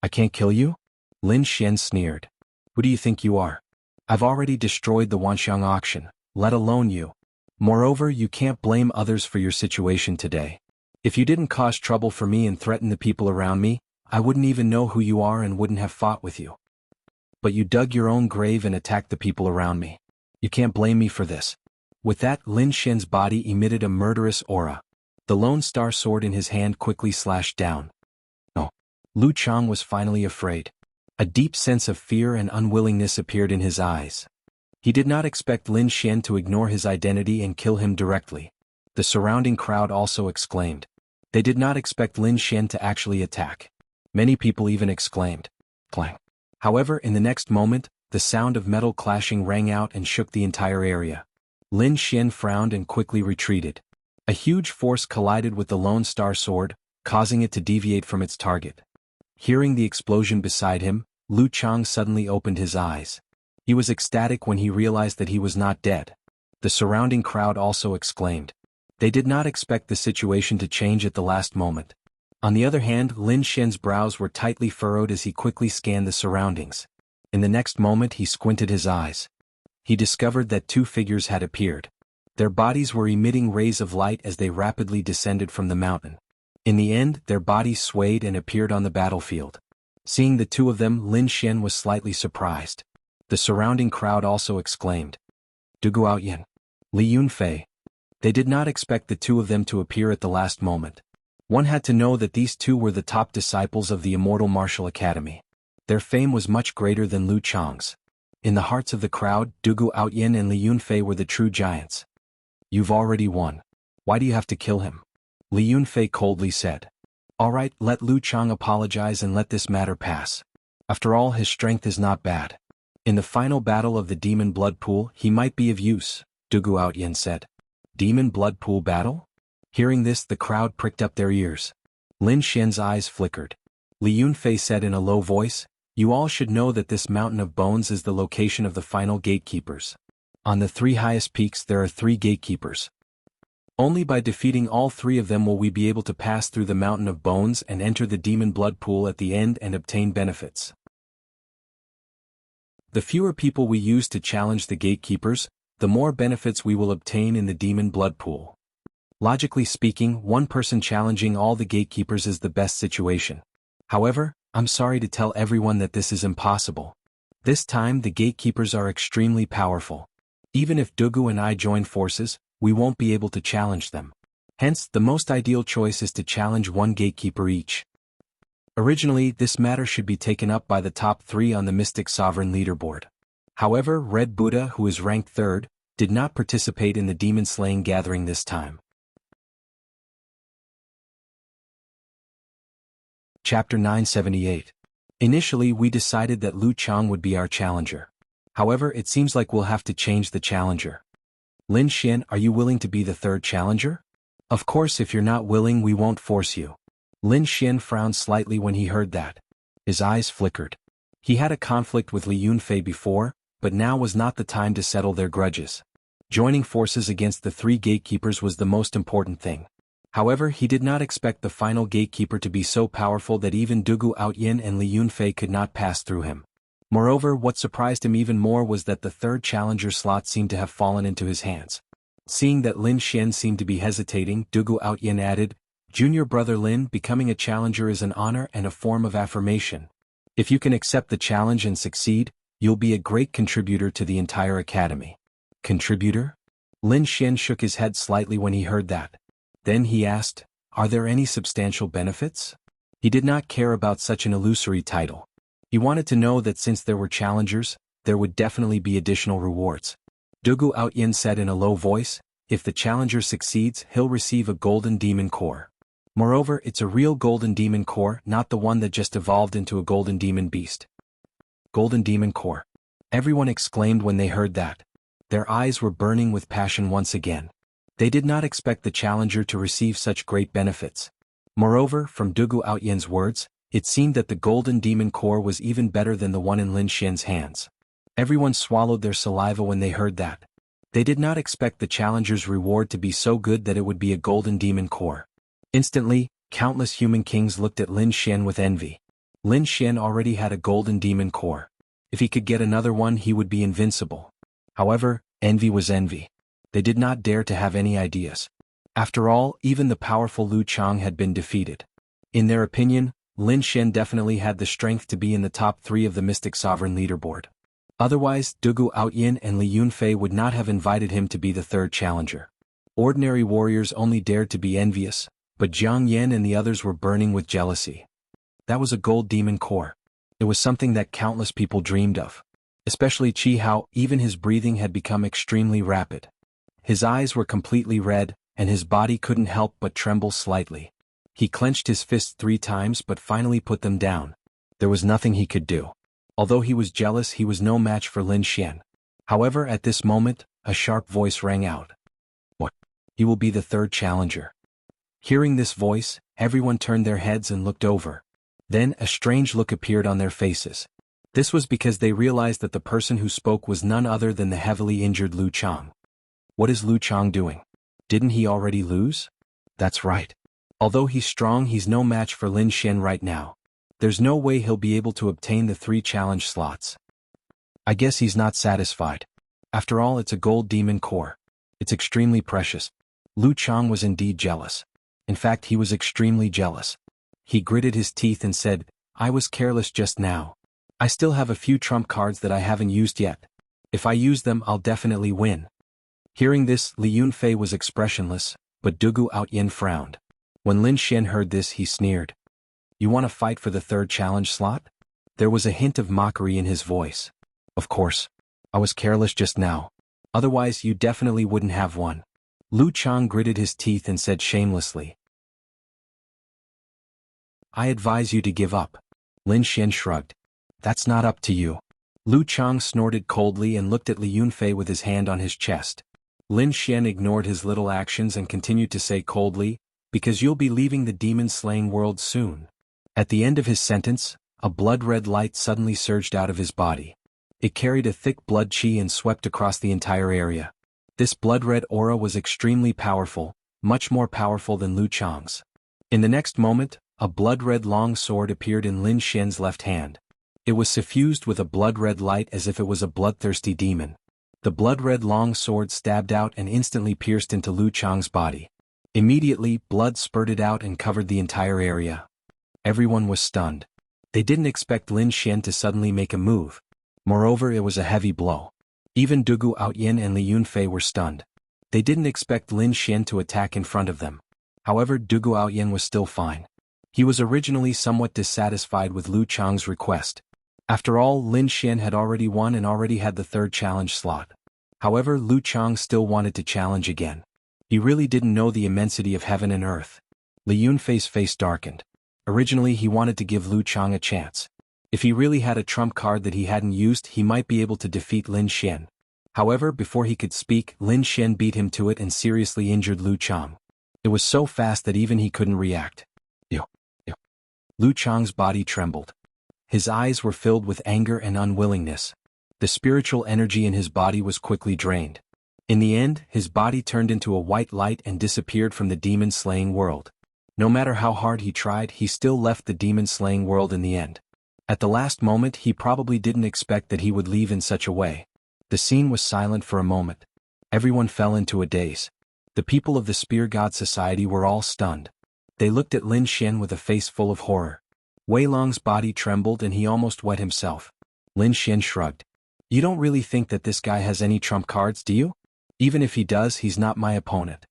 "I can't kill you?" Lin Xian sneered. "Who do you think you are? I've already destroyed the Wanxiang auction, let alone you. Moreover, you can't blame others for your situation today. If you didn't cause trouble for me and threaten the people around me, I wouldn't even know who you are and wouldn't have fought with you. But you dug your own grave and attacked the people around me. You can't blame me for this." With that, Lin Xian's body emitted a murderous aura. The Lone Star sword in his hand quickly slashed down. Oh. Lu Chang was finally afraid. A deep sense of fear and unwillingness appeared in his eyes. He did not expect Lin Xian to ignore his identity and kill him directly. The surrounding crowd also exclaimed. They did not expect Lin Xian to actually attack. Many people even exclaimed, "Clang." However, in the next moment, the sound of metal clashing rang out and shook the entire area. Lin Xian frowned and quickly retreated. A huge force collided with the Lone Star sword, causing it to deviate from its target. Hearing the explosion beside him, Lu Chang suddenly opened his eyes. He was ecstatic when he realized that he was not dead. The surrounding crowd also exclaimed. They did not expect the situation to change at the last moment. On the other hand, Lin Xian's brows were tightly furrowed as he quickly scanned the surroundings. In the next moment he squinted his eyes. He discovered that two figures had appeared. Their bodies were emitting rays of light as they rapidly descended from the mountain. In the end, their bodies swayed and appeared on the battlefield. Seeing the two of them, Lin Xian was slightly surprised. The surrounding crowd also exclaimed, "Du Guoyan, Li Yunfei." They did not expect the two of them to appear at the last moment. One had to know that these two were the top disciples of the Immortal Martial Academy. Their fame was much greater than Lu Chang's. In the hearts of the crowd, Du Guoyan and Li Yunfei were the true giants. "You've already won. Why do you have to kill him?" Li Yunfei coldly said. "All right, let Lu Chang apologize and let this matter pass. After all, his strength is not bad. In the final battle of the Demon Blood Pool, he might be of use," Du Guoyan said. "Demon Blood Pool battle?" Hearing this, the crowd pricked up their ears. Lin Xian's eyes flickered. Li Yunfei said in a low voice, "You all should know that this mountain of bones is the location of the final gatekeepers. On the three highest peaks there are three gatekeepers. Only by defeating all three of them will we be able to pass through the mountain of bones and enter the demon blood pool at the end and obtain benefits. The fewer people we use to challenge the gatekeepers, the more benefits we will obtain in the demon blood pool. Logically speaking, one person challenging all the gatekeepers is the best situation. However, I'm sorry to tell everyone that this is impossible. This time the gatekeepers are extremely powerful. Even if Dugu and I join forces, we won't be able to challenge them. Hence, the most ideal choice is to challenge one gatekeeper each. Originally, this matter should be taken up by the top 3 on the Mystic Sovereign leaderboard. However, Red Buddha, who is ranked 3rd, did not participate in the demon-slaying gathering this time. Chapter 978. Initially, we decided that Lu Chang would be our challenger. However, it seems like we'll have to change the challenger. Lin Xian, are you willing to be the 3rd challenger? Of course, if you're not willing, we won't force you. Lin Xian frowned slightly when he heard that. His eyes flickered. He had a conflict with Li Yunfei before, but now was not the time to settle their grudges. Joining forces against the 3 gatekeepers was the most important thing. However, he did not expect the final gatekeeper to be so powerful that even Dugu Outyin and Li Yunfei could not pass through him. Moreover, what surprised him even more was that the 3rd challenger slot seemed to have fallen into his hands. Seeing that Lin Xian seemed to be hesitating, Dugu Outyin added, "Junior brother Lin, becoming a challenger is an honor and a form of affirmation. If you can accept the challenge and succeed, you'll be a great contributor to the entire academy." Contributor? Lin Xian shook his head slightly when he heard that. Then he asked, "Are there any substantial benefits?" He did not care about such an illusory title. He wanted to know that since there were challengers, there would definitely be additional rewards. Dugu Outyin said in a low voice, "If the challenger succeeds, he'll receive a golden demon core. Moreover, it's a real golden demon core, not the one that just evolved into a golden demon beast." Golden demon core. Everyone exclaimed when they heard that. Their eyes were burning with passion once again. They did not expect the challenger to receive such great benefits. Moreover, from Dugu Outyin's words, it seemed that the golden demon core was even better than the one in Lin Xian's hands. Everyone swallowed their saliva when they heard that. They did not expect the challenger's reward to be so good that it would be a golden demon core. Instantly, countless human kings looked at Lin Xian with envy. Lin Xian already had a golden demon core. If he could get another one, he would be invincible. However, envy was envy. They did not dare to have any ideas. After all, even the powerful Lu Chang had been defeated. In their opinion, Lin Xian definitely had the strength to be in the top 3 of the Mystic Sovereign leaderboard. Otherwise, Dugu Outyin and Li Yunfei would not have invited him to be the 3rd challenger. Ordinary warriors only dared to be envious, but Jiang Yan and the others were burning with jealousy. That was a gold demon core. It was something that countless people dreamed of. Especially Qi Hao, even his breathing had become extremely rapid. His eyes were completely red, and his body couldn't help but tremble slightly. He clenched his fists 3 times but finally put them down. There was nothing he could do. Although he was jealous, he was no match for Lin Xian. However, at this moment, a sharp voice rang out. "What? He will be the 3rd challenger." Hearing this voice, everyone turned their heads and looked over. Then a strange look appeared on their faces. This was because they realized that the person who spoke was none other than the heavily injured Lu Chang. What is Lu Chang doing? Didn't he already lose? That's right. Although he's strong, he's no match for Lin Xian right now. There's no way he'll be able to obtain the 3 challenge slots. I guess he's not satisfied. After all, it's a gold demon core. It's extremely precious. Lu Chang was indeed jealous. In fact, he was extremely jealous. He gritted his teeth and said, I was careless just now. I still have a few trump cards that I haven't used yet. If I use them, I'll definitely win. Hearing this, Li Yunfei was expressionless, but Dugu Outyin frowned. When Lin Xian heard this, he sneered. You want to fight for the 3rd challenge slot? There was a hint of mockery in his voice. Of course. I was careless just now. Otherwise, you definitely wouldn't have won. Lu Chang gritted his teeth and said shamelessly. I advise you to give up. Lin Xian shrugged. That's not up to you. Lu Chang snorted coldly and looked at Li Yunfei with his hand on his chest. Lin Xian ignored his little actions and continued to say coldly, because you'll be leaving the demon-slaying world soon. At the end of his sentence, a blood-red light suddenly surged out of his body. It carried a thick blood qi and swept across the entire area. This blood-red aura was extremely powerful, much more powerful than Lu Chang's. In the next moment, a blood-red long sword appeared in Lin Xian's left hand. It was suffused with a blood-red light as if it was a bloodthirsty demon. The blood-red long sword stabbed out and instantly pierced into Lu Chang's body. Immediately, blood spurted out and covered the entire area. Everyone was stunned. They didn't expect Lin Xian to suddenly make a move. Moreover, it was a heavy blow. Even Dugu Outyin and Li Yunfei were stunned. They didn't expect Lin Xian to attack in front of them. However, Dugu Outyin was still fine. He was originally somewhat dissatisfied with Lu Chang's request. After all, Lin Xian had already won and already had the 3rd challenge slot. However, Lu Chang still wanted to challenge again. He really didn't know the immensity of heaven and earth. Li Yunfei's face darkened. Originally, he wanted to give Lu Chang a chance. If he really had a trump card that he hadn't used, he might be able to defeat Lin Xian. However, before he could speak, Lin Xian beat him to it and seriously injured Lu Chang. It was so fast that even he couldn't react. Lu Chang's body trembled. His eyes were filled with anger and unwillingness. The spiritual energy in his body was quickly drained. In the end, his body turned into a white light and disappeared from the demon-slaying world. No matter how hard he tried, he still left the demon-slaying world in the end. At the last moment, he probably didn't expect that he would leave in such a way. The scene was silent for a moment. Everyone fell into a daze. The people of the Spear God Society were all stunned. They looked at Lin Xian with a face full of horror. Wei Long's body trembled and he almost wet himself. Lin Xian shrugged. You don't really think that this guy has any trump cards, do you? Even if he does, he's not my opponent.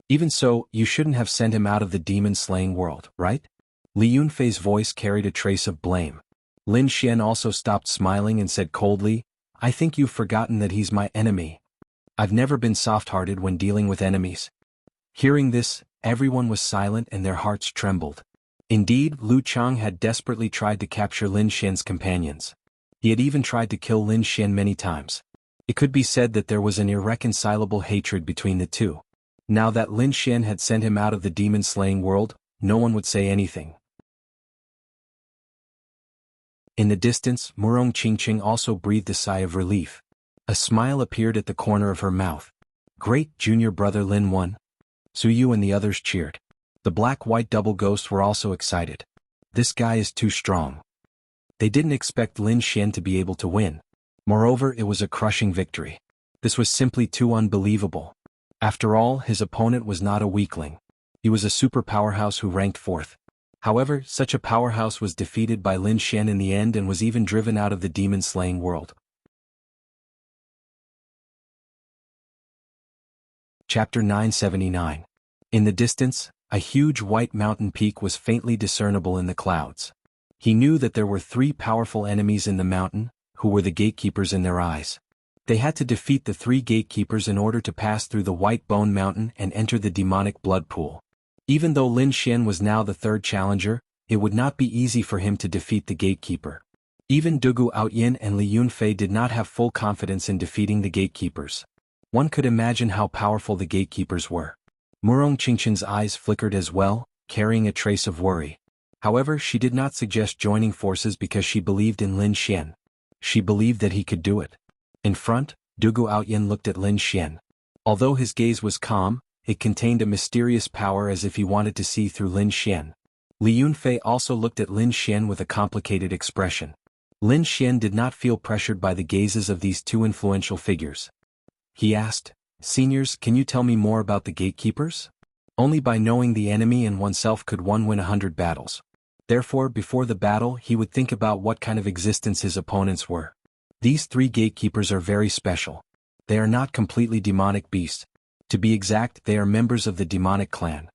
Even so, you shouldn't have sent him out of the demon-slaying world, right? Li Yunfei's voice carried a trace of blame. Lin Xian also stopped smiling and said coldly, I think you've forgotten that he's my enemy. I've never been soft-hearted when dealing with enemies. Hearing this, everyone was silent and their hearts trembled. Indeed, Lu Chang had desperately tried to capture Lin Xian's companions. He had even tried to kill Lin Xian many times. It could be said that there was an irreconcilable hatred between the two. Now that Lin Xian had sent him out of the demon-slaying world, no one would say anything. In the distance, Murong Qingqing also breathed a sigh of relief. A smile appeared at the corner of her mouth. Great, junior brother Lin won. Su Yu and the others cheered. The black-white double ghosts were also excited. This guy is too strong. They didn't expect Lin Xian to be able to win. Moreover, it was a crushing victory. This was simply too unbelievable. After all, his opponent was not a weakling. He was a super powerhouse who ranked 4th. However, such a powerhouse was defeated by Lin Xian in the end and was even driven out of the demon-slaying world. Chapter 979. In the distance, a huge white mountain peak was faintly discernible in the clouds. He knew that there were 3 powerful enemies in the mountain, who were the gatekeepers in their eyes. They had to defeat the 3 gatekeepers in order to pass through the White Bone Mountain and enter the demonic blood pool. Even though Lin Xian was now the 3rd challenger, it would not be easy for him to defeat the gatekeeper. Even Dugu Outyin and Li Yunfei did not have full confidence in defeating the gatekeepers. One could imagine how powerful the gatekeepers were. Murong Qingqing's eyes flickered as well, carrying a trace of worry. However, she did not suggest joining forces because she believed in Lin Xian. She believed that he could do it. In front, Dugu Outyin looked at Lin Xian. Although his gaze was calm, it contained a mysterious power as if he wanted to see through Lin Xian. Li Yunfei also looked at Lin Xian with a complicated expression. Lin Xian did not feel pressured by the gazes of these two influential figures. He asked, "Seniors, can you tell me more about the gatekeepers? Only by knowing the enemy and oneself could one win 100 battles. Therefore, before the battle, he would think about what kind of existence his opponents were. These three gatekeepers are very special. They are not completely demonic beasts. To be exact, they are members of the demonic clan."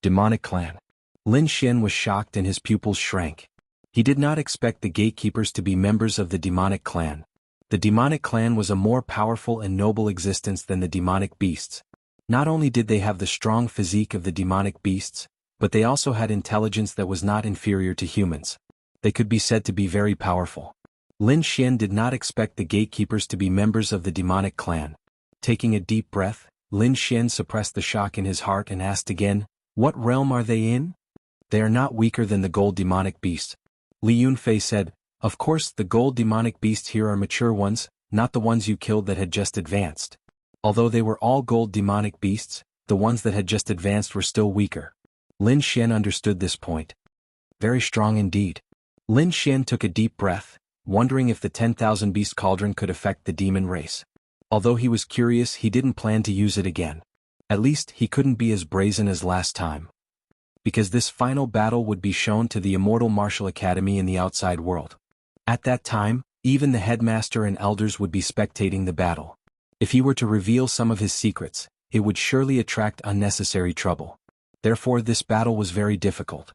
Demonic clan. Lin Xian was shocked and his pupils shrank. He did not expect the gatekeepers to be members of the demonic clan. The demonic clan was a more powerful and noble existence than the demonic beasts. Not only did they have the strong physique of the demonic beasts, but they also had intelligence that was not inferior to humans. They could be said to be very powerful. Lin Xian did not expect the gatekeepers to be members of the demonic clan. Taking a deep breath, Lin Xian suppressed the shock in his heart and asked again, "What realm are they in?" "They are not weaker than the gold demonic beasts." Li Yunfei said, "Of course the gold demonic beasts here are mature ones, not the ones you killed that had just advanced. Although they were all gold demonic beasts, the ones that had just advanced were still weaker." Lin Xian understood this point. Very strong indeed. Lin Xian took a deep breath, wondering if the 10,000 beast cauldron could affect the demon race. Although he was curious, he didn't plan to use it again. At least he couldn't be as brazen as last time. Because this final battle would be shown to the Immortal Martial Academy in the outside world. At that time, even the headmaster and elders would be spectating the battle. If he were to reveal some of his secrets, it would surely attract unnecessary trouble. Therefore this battle was very difficult.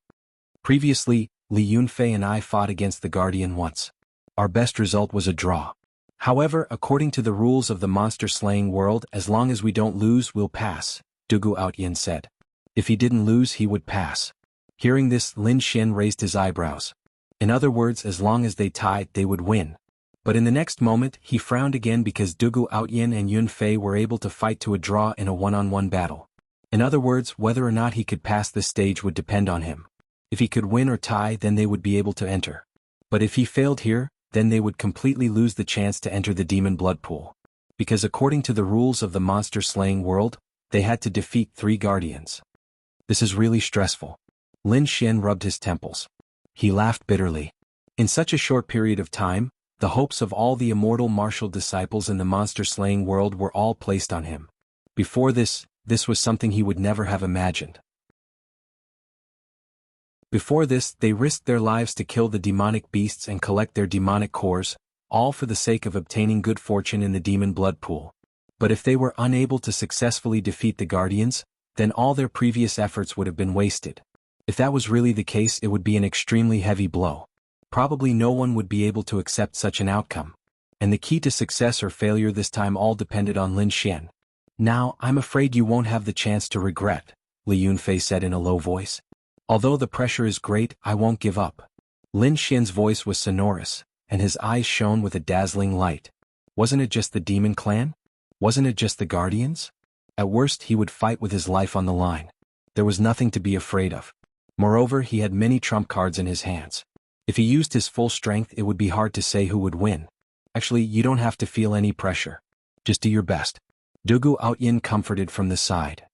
Previously, Li Yunfei and I fought against the Guardian once. Our best result was a draw. However, according to the rules of the monster-slaying world, as long as we don't lose, we'll pass, Dugu Outyin said. If he didn't lose, he would pass. Hearing this, Lin Xian raised his eyebrows. In other words, as long as they tied, they would win. But in the next moment, he frowned again because Dugu Outyin and Yunfei were able to fight to a draw in a one-on-one battle. In other words, whether or not he could pass this stage would depend on him. If he could win or tie, then they would be able to enter. But if he failed here, then they would completely lose the chance to enter the demon blood pool. Because according to the rules of the monster-slaying world, they had to defeat 3 guardians. This is really stressful. Lin Xian rubbed his temples. He laughed bitterly. In such a short period of time, the hopes of all the immortal martial disciples in the monster-slaying world were all placed on him. Before this was something he would never have imagined. Before this, they risked their lives to kill the demonic beasts and collect their demonic cores, all for the sake of obtaining good fortune in the demon blood pool. But if they were unable to successfully defeat the guardians, then all their previous efforts would have been wasted. If that was really the case, it would be an extremely heavy blow. Probably no one would be able to accept such an outcome. And the key to success or failure this time all depended on Lin Xian. "Now, I'm afraid you won't have the chance to regret," Li Yunfei said in a low voice. "Although the pressure is great, I won't give up." Lin Xian's voice was sonorous, and his eyes shone with a dazzling light. Wasn't it just the demon clan? Wasn't it just the guardians? At worst, he would fight with his life on the line. There was nothing to be afraid of. Moreover, he had many trump cards in his hands. If he used his full strength, it would be hard to say who would win. Actually, you don't have to feel any pressure. Just do your best. Dugu Outyin comforted from the side.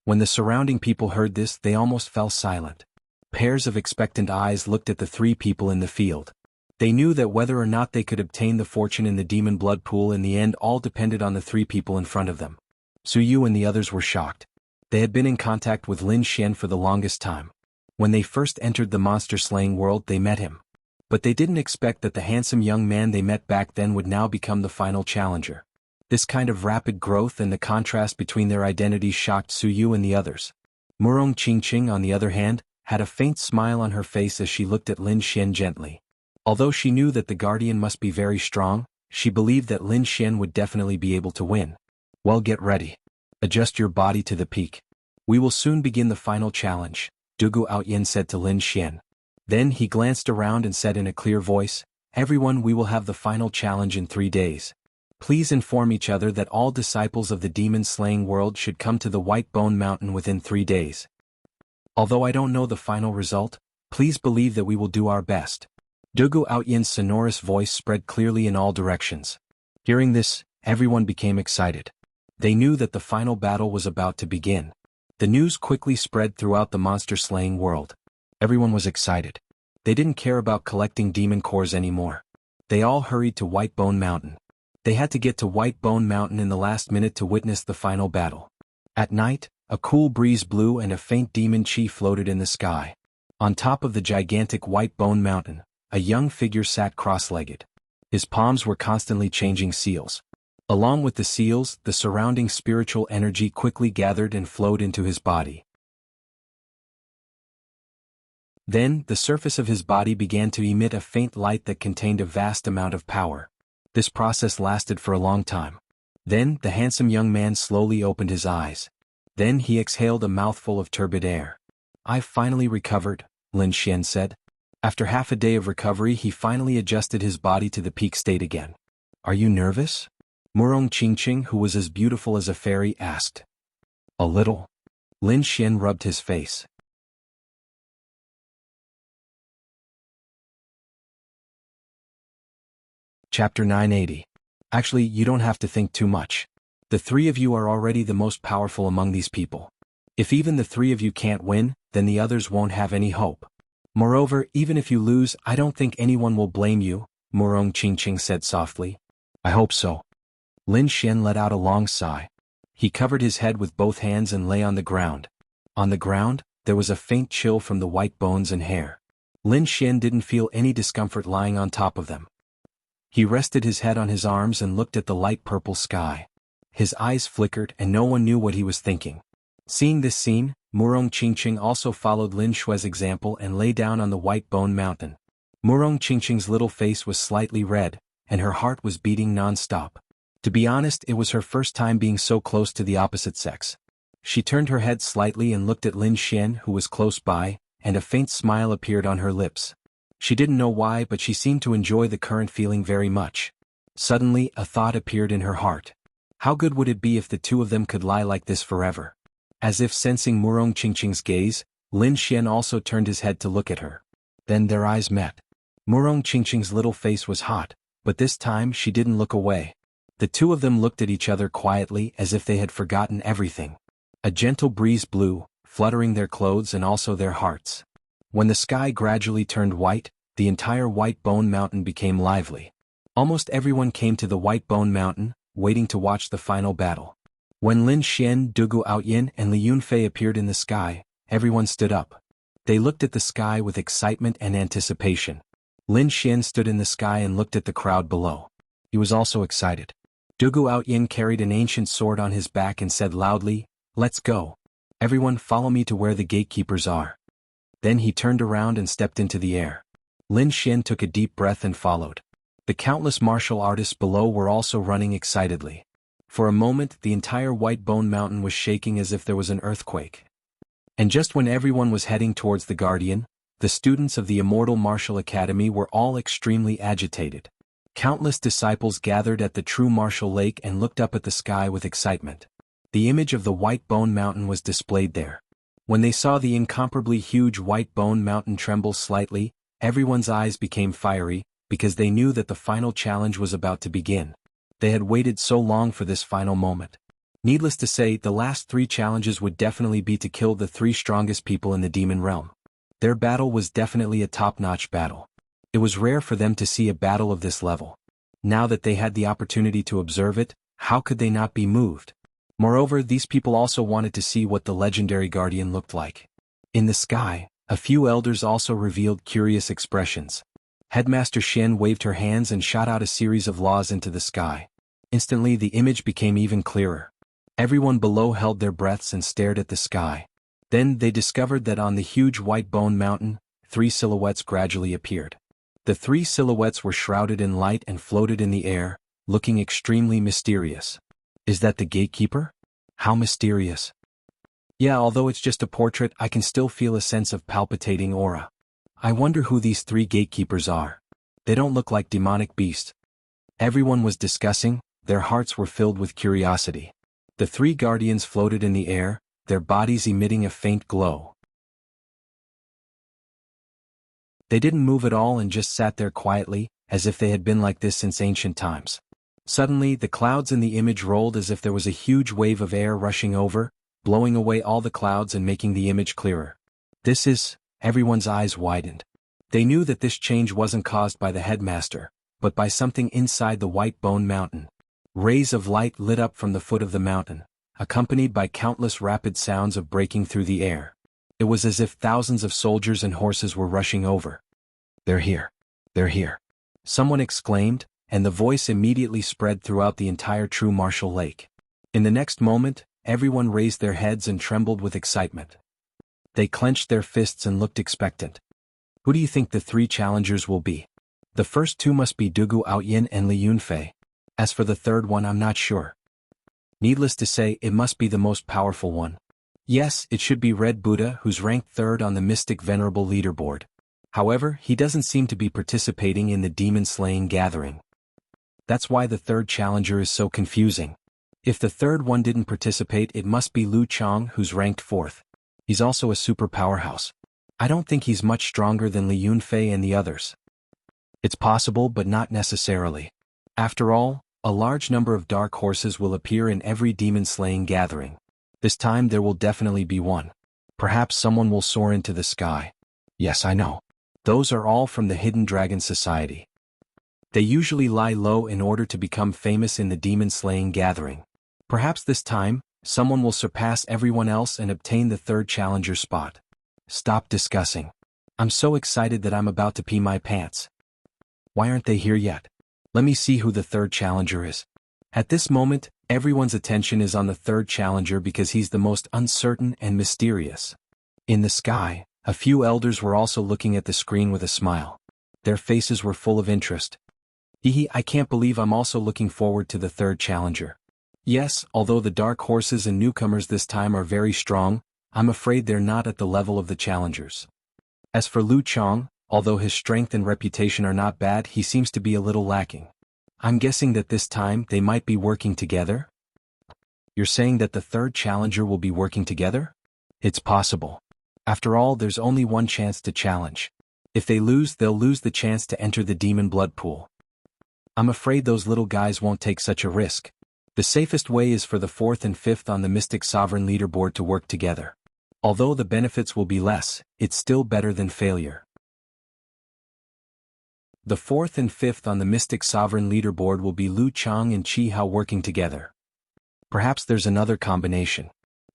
When the surrounding people heard this, they almost fell silent. Pairs of expectant eyes looked at the 3 people in the field. They knew that whether or not they could obtain the fortune in the demon blood pool in the end all depended on the 3 people in front of them. Su Yu and the others were shocked. They had been in contact with Lin Xian for the longest time. When they first entered the monster-slaying world, they met him. But they didn't expect that the handsome young man they met back then would now become the final challenger. This kind of rapid growth and the contrast between their identities shocked Su Yu and the others. Murong Qingqing, on the other hand, had a faint smile on her face as she looked at Lin Xian gently. Although she knew that the guardian must be very strong, she believed that Lin Xian would definitely be able to win. "Well, get ready. Adjust your body to the peak. We will soon begin the final challenge," Dugu Outyin said to Lin Xian. Then he glanced around and said in a clear voice, "Everyone, we will have the final challenge in 3 days. Please inform each other that all disciples of the demon-slaying world should come to the White Bone Mountain within 3 days. Although I don't know the final result, please believe that we will do our best." Dugu Outyin's sonorous voice spread clearly in all directions. Hearing this, everyone became excited. They knew that the final battle was about to begin. The news quickly spread throughout the monster-slaying world. Everyone was excited. They didn't care about collecting demon cores anymore. They all hurried to White Bone Mountain. They had to get to White Bone Mountain in the last minute to witness the final battle. At night, a cool breeze blew and a faint demon chi floated in the sky. On top of the gigantic White Bone Mountain, a young figure sat cross-legged. His palms were constantly changing seals. Along with the seals, the surrounding spiritual energy quickly gathered and flowed into his body. Then, the surface of his body began to emit a faint light that contained a vast amount of power. This process lasted for a long time. Then, the handsome young man slowly opened his eyes. Then he exhaled a mouthful of turbid air. "I've finally recovered," Lin Xian said. After half a day of recovery, he finally adjusted his body to the peak state again. "Are you nervous?" Murong Qingqing, who was as beautiful as a fairy, asked. "A little." Lin Xian rubbed his face. Chapter 980. Actually, you don't have to think too much. The three of you are already the most powerful among these people. If even the three of you can't win, then the others won't have any hope. Moreover, even if you lose, I don't think anyone will blame you, Murong Qingqing said softly. "I hope so." Lin Xian let out a long sigh. He covered his head with both hands and lay on the ground. On the ground, there was a faint chill from the white bones and hair. Lin Xian didn't feel any discomfort lying on top of them. He rested his head on his arms and looked at the light purple sky. His eyes flickered and no one knew what he was thinking. Seeing this scene, Murong Qingqing also followed Lin Shui's example and lay down on the White Bone Mountain. Murong Qingqing's little face was slightly red, and her heart was beating non-stop. To be honest, it was her first time being so close to the opposite sex. She turned her head slightly and looked at Lin Xian, who was close by, and a faint smile appeared on her lips. She didn't know why, but she seemed to enjoy the current feeling very much. Suddenly, a thought appeared in her heart. How good would it be if the two of them could lie like this forever? As if sensing Murong Qingqing's gaze, Lin Xian also turned his head to look at her. Then their eyes met. Murong Qingqing's little face was hot, but this time she didn't look away. The two of them looked at each other quietly as if they had forgotten everything. A gentle breeze blew, fluttering their clothes and also their hearts. When the sky gradually turned white, the entire White Bone Mountain became lively. Almost everyone came to the White Bone Mountain, waiting to watch the final battle. When Lin Xian, Dugu Outyin, and Li Yunfei appeared in the sky, everyone stood up. They looked at the sky with excitement and anticipation. Lin Xian stood in the sky and looked at the crowd below. He was also excited. Dugu Outyin carried an ancient sword on his back and said loudly, "Let's go. Everyone follow me to where the gatekeepers are." Then he turned around and stepped into the air. Lin Xian took a deep breath and followed. The countless martial artists below were also running excitedly. For a moment, the entire White Bone Mountain was shaking as if there was an earthquake. And just when everyone was heading towards the Guardian, the students of the Immortal Martial Academy were all extremely agitated. Countless disciples gathered at the true martial lake and looked up at the sky with excitement. The image of the White Bone Mountain was displayed there. When they saw the incomparably huge White Bone Mountain tremble slightly, everyone's eyes became fiery, because they knew that the final challenge was about to begin. They had waited so long for this final moment. Needless to say, the last three challenges would definitely be to kill the three strongest people in the demon realm. Their battle was definitely a top-notch battle. It was rare for them to see a battle of this level. Now that they had the opportunity to observe it, how could they not be moved? Moreover, these people also wanted to see what the legendary guardian looked like. In the sky, a few elders also revealed curious expressions. Headmaster Shen waved her hands and shot out a series of laws into the sky. Instantly the image became even clearer. Everyone below held their breaths and stared at the sky. Then they discovered that on the huge White Bone Mountain, three silhouettes gradually appeared. The three silhouettes were shrouded in light and floated in the air, looking extremely mysterious. Is that the gatekeeper? How mysterious. Yeah, although it's just a portrait, I can still feel a sense of palpitating aura. I wonder who these three gatekeepers are. They don't look like demonic beasts. Everyone was discussing, their hearts were filled with curiosity. The three guardians floated in the air, their bodies emitting a faint glow. They didn't move at all and just sat there quietly, as if they had been like this since ancient times. Suddenly, the clouds in the image rolled as if there was a huge wave of air rushing over, blowing away all the clouds and making the image clearer. Everyone's eyes widened. They knew that this change wasn't caused by the headmaster, but by something inside the white bone mountain. Rays of light lit up from the foot of the mountain, accompanied by countless rapid sounds of breaking through the air. It was as if thousands of soldiers and horses were rushing over. "They're here. They're here," someone exclaimed, and the voice immediately spread throughout the entire true martial lake. In the next moment, everyone raised their heads and trembled with excitement. They clenched their fists and looked expectant. Who do you think the three challengers will be? The first two must be Dugu Aoyin and Li Yunfei. As for the third one, I'm not sure. Needless to say, it must be the most powerful one. Yes, it should be Red Buddha, who's ranked third on the Mystic Venerable leaderboard. However, he doesn't seem to be participating in the demon-slaying gathering. That's why the third challenger is so confusing. If the third one didn't participate, it must be Lu Chang, who's ranked fourth. He's also a super powerhouse. I don't think he's much stronger than Li Yunfei and the others. It's possible, but not necessarily. After all, a large number of dark horses will appear in every demon-slaying gathering. This time there will definitely be one. Perhaps someone will soar into the sky. Yes, I know. Those are all from the Hidden Dragon Society. They usually lie low in order to become famous in the demon-slaying gathering. Perhaps this time, someone will surpass everyone else and obtain the third challenger spot. Stop discussing. I'm so excited that I'm about to pee my pants. Why aren't they here yet? Let me see who the third challenger is. At this moment, everyone's attention is on the third challenger because he's the most uncertain and mysterious. In the sky, a few elders were also looking at the screen with a smile. Their faces were full of interest. I can't believe I'm also looking forward to the third challenger. Yes, although the dark horses and newcomers this time are very strong, I'm afraid they're not at the level of the challengers. As for Lu Chang, although his strength and reputation are not bad, he seems to be a little lacking. I'm guessing that this time they might be working together? You're saying that the third challenger will be working together? It's possible. After all, there's only one chance to challenge. If they lose, they'll lose the chance to enter the demon blood pool. I'm afraid those little guys won't take such a risk. The safest way is for the fourth and fifth on the Mystic Sovereign leaderboard to work together. Although the benefits will be less, it's still better than failure. The fourth and fifth on the Mystic Sovereign leaderboard will be Lu Chang and Qi Hao working together. Perhaps there's another combination.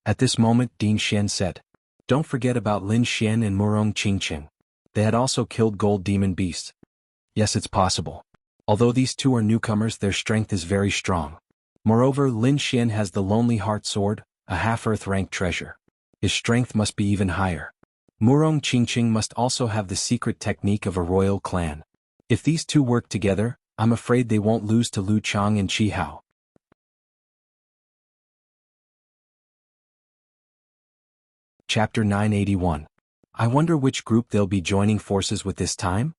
At this moment, Ding Xian said. Don't forget about Lin Xian and Murong Qingqing. They had also killed gold demon beasts. Yes, it's possible. Although these two are newcomers, their strength is very strong. Moreover, Lin Xian has the Lonely Heart Sword, a half-earth rank treasure. His strength must be even higher. Murong Qingqing must also have the secret technique of a royal clan. If these two work together, I'm afraid they won't lose to Lu Chang and Qi Hao. Chapter 981. I wonder which group they'll be joining forces with this time?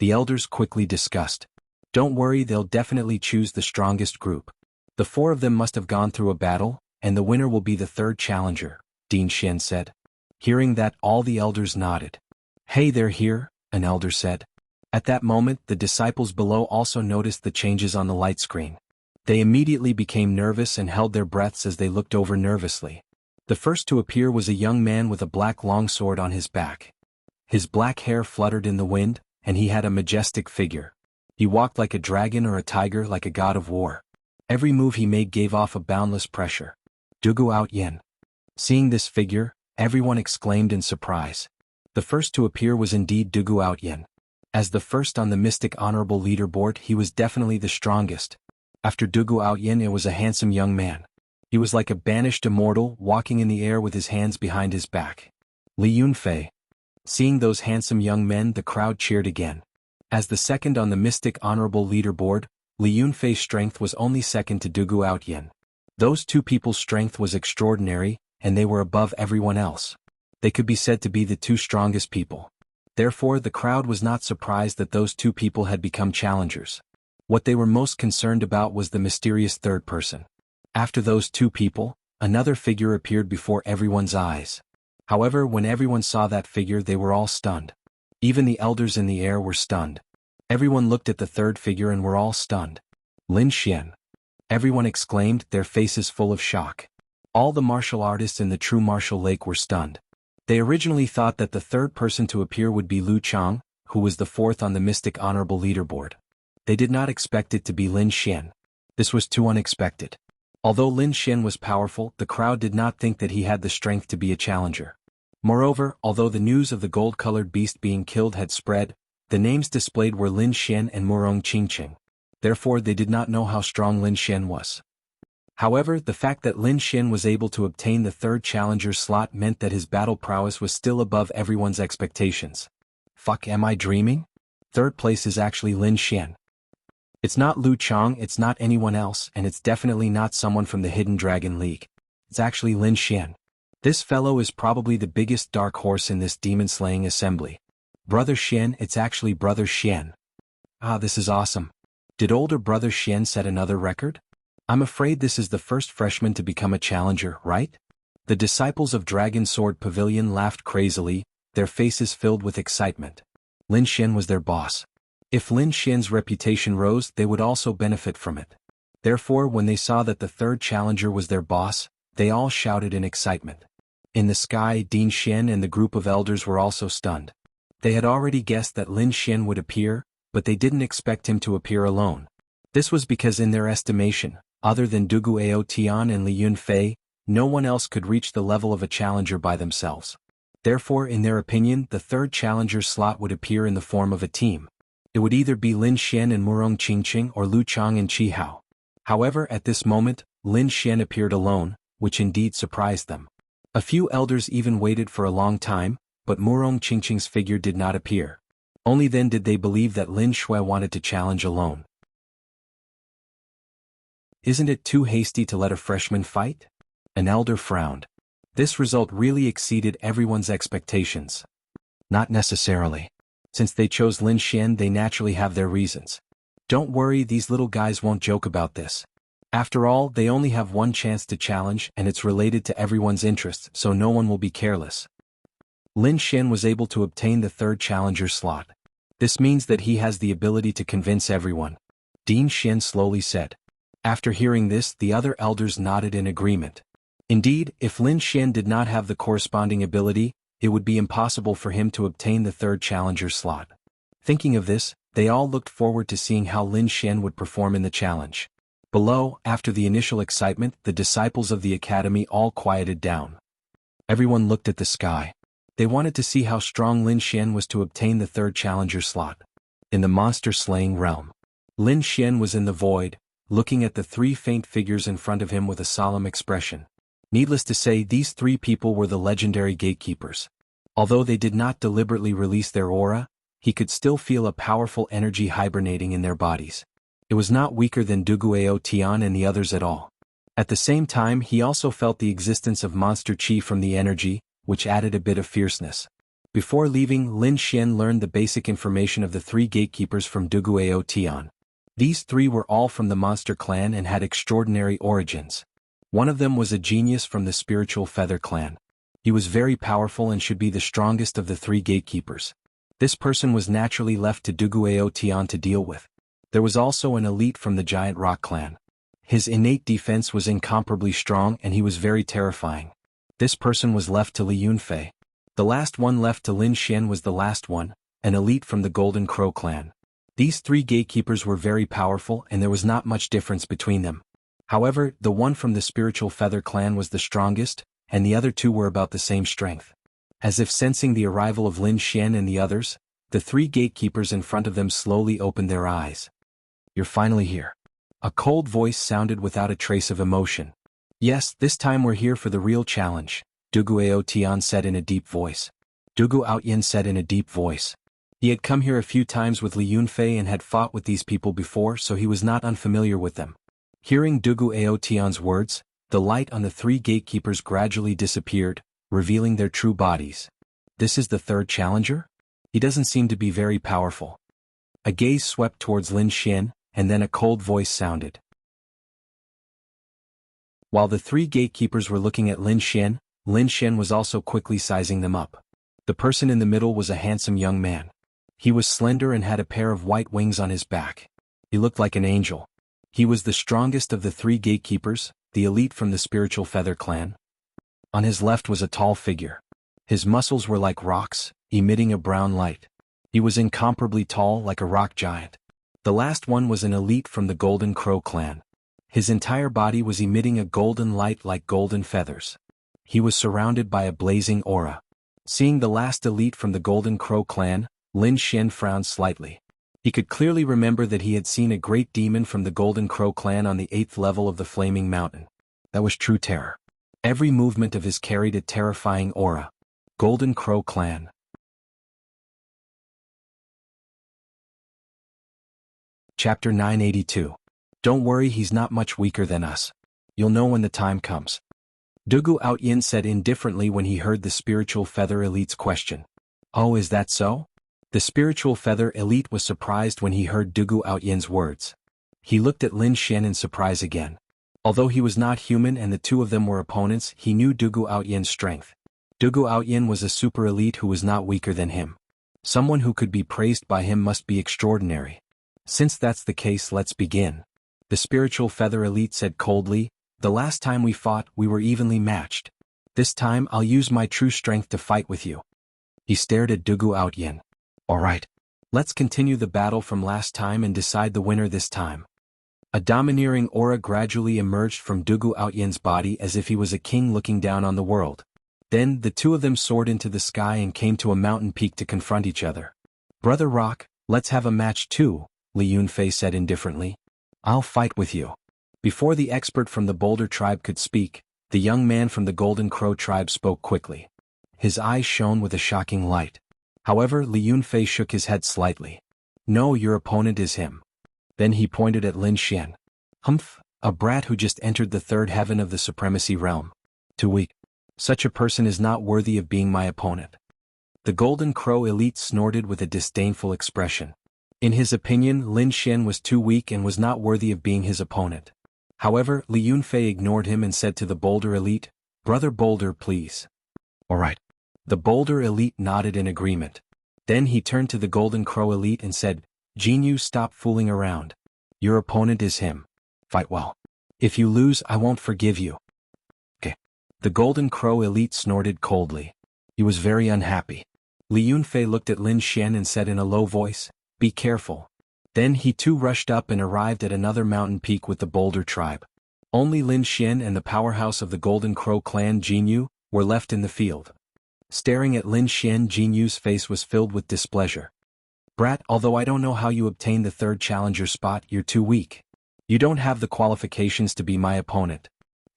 The elders quickly discussed. Don't worry, they'll definitely choose the strongest group. The four of them must have gone through a battle, and the winner will be the third challenger, Ding Xian said. Hearing that, all the elders nodded. Hey, they're here, an elder said. At that moment, the disciples below also noticed the changes on the light screen. They immediately became nervous and held their breaths as they looked over nervously. The first to appear was a young man with a black longsword on his back. His black hair fluttered in the wind, and he had a majestic figure. He walked like a dragon or a tiger, like a god of war. Every move he made gave off a boundless pressure. Dugu Aoyin. Seeing this figure, everyone exclaimed in surprise. The first to appear was indeed Dugu Aoyin. As the first on the Mystic Honorable leaderboard, he was definitely the strongest. After Dugu Aoyin, it was a handsome young man. He was like a banished immortal, walking in the air with his hands behind his back. Li Yunfei. Seeing those handsome young men, the crowd cheered again. As the second on the Mystic Honorable leaderboard, Li Yunfei's strength was only second to Dugu Aoyin. Those two people's strength was extraordinary, and they were above everyone else. They could be said to be the two strongest people. Therefore, the crowd was not surprised that those two people had become challengers. What they were most concerned about was the mysterious third person. After those two people, another figure appeared before everyone's eyes. However, when everyone saw that figure, they were all stunned. Even the elders in the air were stunned. Everyone looked at the third figure and were all stunned. Lin Xian. Everyone exclaimed, their faces full of shock. All the martial artists in the true martial lake were stunned. They originally thought that the third person to appear would be Lu Chang, who was the fourth on the Mystic Honorable Leaderboard. They did not expect it to be Lin Xian. This was too unexpected. Although Lin Xian was powerful, the crowd did not think that he had the strength to be a challenger. Moreover, although the news of the gold-colored beast being killed had spread, the names displayed were Lin Xian and Murong Qingqing. Therefore they did not know how strong Lin Xian was. However, the fact that Lin Xian was able to obtain the third challenger's slot meant that his battle prowess was still above everyone's expectations. Fuck, am I dreaming? Third place is actually Lin Xian. It's not Lu Chang, it's not anyone else, and it's definitely not someone from the Hidden Dragon League. It's actually Lin Xian. This fellow is probably the biggest dark horse in this demon-slaying assembly. Brother Xian, it's actually Brother Xian. Ah, this is awesome. Did older Brother Xian set another record? I'm afraid this is the first freshman to become a challenger, right? The disciples of Dragon Sword Pavilion laughed crazily, their faces filled with excitement. Lin Xian was their boss. If Lin Xian's reputation rose, they would also benefit from it. Therefore, when they saw that the third challenger was their boss, they all shouted in excitement. In the sky, Dean Xian and the group of elders were also stunned. They had already guessed that Lin Xian would appear, but they didn't expect him to appear alone. This was because in their estimation, other than Dugu Ao Tian and Li Yunfei, no one else could reach the level of a challenger by themselves. Therefore, in their opinion, the third challenger's slot would appear in the form of a team. It would either be Lin Xian and Murong Qingqing or Lu Chang and Qi Hao. However, at this moment, Lin Xian appeared alone, which indeed surprised them. A few elders even waited for a long time, but Murong Qingqing's figure did not appear. Only then did they believe that Lin Shui wanted to challenge alone. Isn't it too hasty to let a freshman fight? An elder frowned. This result really exceeded everyone's expectations. Not necessarily. Since they chose Lin Xian, they naturally have their reasons. Don't worry, these little guys won't joke about this. After all, they only have one chance to challenge and it's related to everyone's interests, so no one will be careless. Lin Xian was able to obtain the third challenger slot. This means that he has the ability to convince everyone. Dean Xian slowly said. After hearing this, the other elders nodded in agreement. Indeed, if Lin Xian did not have the corresponding ability, it would be impossible for him to obtain the third challenger slot. Thinking of this, they all looked forward to seeing how Lin Xian would perform in the challenge. Below, after the initial excitement, the disciples of the academy all quieted down. Everyone looked at the sky. They wanted to see how strong Lin Xian was to obtain the third challenger slot. In the monster-slaying realm, Lin Xian was in the void, looking at the three faint figures in front of him with a solemn expression. Needless to say, these three people were the legendary gatekeepers. Although they did not deliberately release their aura, he could still feel a powerful energy hibernating in their bodies. It was not weaker than Dugu Ao Tian and the others at all. At the same time, he also felt the existence of monster chi from the energy, which added a bit of fierceness. Before leaving, Lin Xian learned the basic information of the three gatekeepers from Dugu Ao Tian. These three were all from the monster clan and had extraordinary origins. One of them was a genius from the spiritual feather clan. He was very powerful and should be the strongest of the three gatekeepers. This person was naturally left to Dugu Ao Tian to deal with. There was also an elite from the giant rock clan. His innate defense was incomparably strong and he was very terrifying. This person was left to Li Yunfei. The last one left to Lin Xian was the last one, an elite from the Golden Crow clan. These three gatekeepers were very powerful and there was not much difference between them. However, the one from the spiritual feather clan was the strongest, and the other two were about the same strength. As if sensing the arrival of Lin Xian and the others, the three gatekeepers in front of them slowly opened their eyes. You're finally here. A cold voice sounded without a trace of emotion. Yes, this time we're here for the real challenge, Dugu Ao Tian said in a deep voice. Dugu Outyan said in a deep voice. He had come here a few times with Li Yunfei and had fought with these people before, so he was not unfamiliar with them. Hearing Dugu Ao Tian's words, the light on the three gatekeepers gradually disappeared, revealing their true bodies. This is the third challenger? He doesn't seem to be very powerful. A gaze swept towards Lin Xian, and then a cold voice sounded. While the three gatekeepers were looking at Lin Xian was also quickly sizing them up. The person in the middle was a handsome young man. He was slender and had a pair of white wings on his back. He looked like an angel. He was the strongest of the three gatekeepers, the elite from the spiritual feather clan. On his left was a tall figure. His muscles were like rocks, emitting a brown light. He was incomparably tall like a rock giant. The last one was an elite from the Golden Crow clan. His entire body was emitting a golden light like golden feathers. He was surrounded by a blazing aura. Seeing the last elite from the Golden Crow clan, Lin Xian frowned slightly. He could clearly remember that he had seen a great demon from the Golden Crow clan on the 8th level of the Flaming Mountain. That was true terror. Every movement of his carried a terrifying aura. Golden Crow clan. Chapter 982. Don't worry, he's not much weaker than us. You'll know when the time comes. Dugu Outyin said indifferently when he heard the spiritual feather elite's question. Oh, is that so? The spiritual feather elite was surprised when he heard Dugu Outyin's words. He looked at Lin Xian in surprise again. Although he was not human and the two of them were opponents, he knew Dugu Outyin's strength. Dugu Outyin was a super elite who was not weaker than him. Someone who could be praised by him must be extraordinary. Since that's the case, let's begin. The spiritual feather elite said coldly, the last time we fought, we were evenly matched. This time I'll use my true strength to fight with you. He stared at Dugu Outyin. Alright. Let's continue the battle from last time and decide the winner this time. A domineering aura gradually emerged from Dugu Outyin's body as if he was a king looking down on the world. Then, the two of them soared into the sky and came to a mountain peak to confront each other. Brother Rock, let's have a match too, Li Yunfei said indifferently. I'll fight with you. Before the expert from the Boulder tribe could speak, the young man from the Golden Crow tribe spoke quickly. His eyes shone with a shocking light. However, Li Yunfei shook his head slightly. No, your opponent is him. Then he pointed at Lin Xian. Humph, a brat who just entered the third heaven of the supremacy realm. Too weak. Such a person is not worthy of being my opponent. The Golden Crow elite snorted with a disdainful expression. In his opinion, Lin Xian was too weak and was not worthy of being his opponent. However, Li Yunfei ignored him and said to the Boulder elite, Brother Boulder, please. Alright. The Boulder elite nodded in agreement. Then he turned to the Golden Crow elite and said, Jianghu, stop fooling around. Your opponent is him. Fight well. If you lose, I won't forgive you. Okay. The Golden Crow elite snorted coldly. He was very unhappy. Li Yunfei looked at Lin Xian and said in a low voice, Be careful. Then he too rushed up and arrived at another mountain peak with the Boulder tribe. Only Lin Xian and the powerhouse of the Golden Crow clan Jianghu were left in the field. Staring at Lin Xian, Jianghu's face was filled with displeasure. Brat, although I don't know how you obtained the third challenger spot, you're too weak. You don't have the qualifications to be my opponent.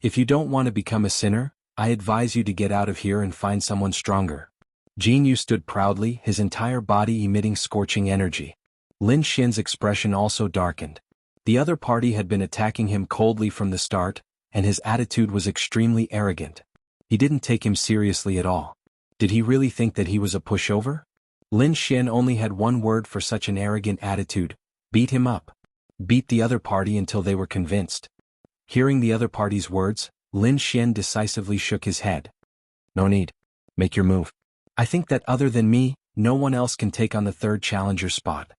If you don't want to become a sinner, I advise you to get out of here and find someone stronger. Jianghu stood proudly, his entire body emitting scorching energy. Lin Xian's expression also darkened. The other party had been attacking him coldly from the start, and his attitude was extremely arrogant. He didn't take him seriously at all. Did he really think that he was a pushover? Lin Xian only had one word for such an arrogant attitude: beat him up. Beat the other party until they were convinced. Hearing the other party's words, Lin Xian decisively shook his head. No need. Make your move. I think that other than me, no one else can take on the third challenger spot.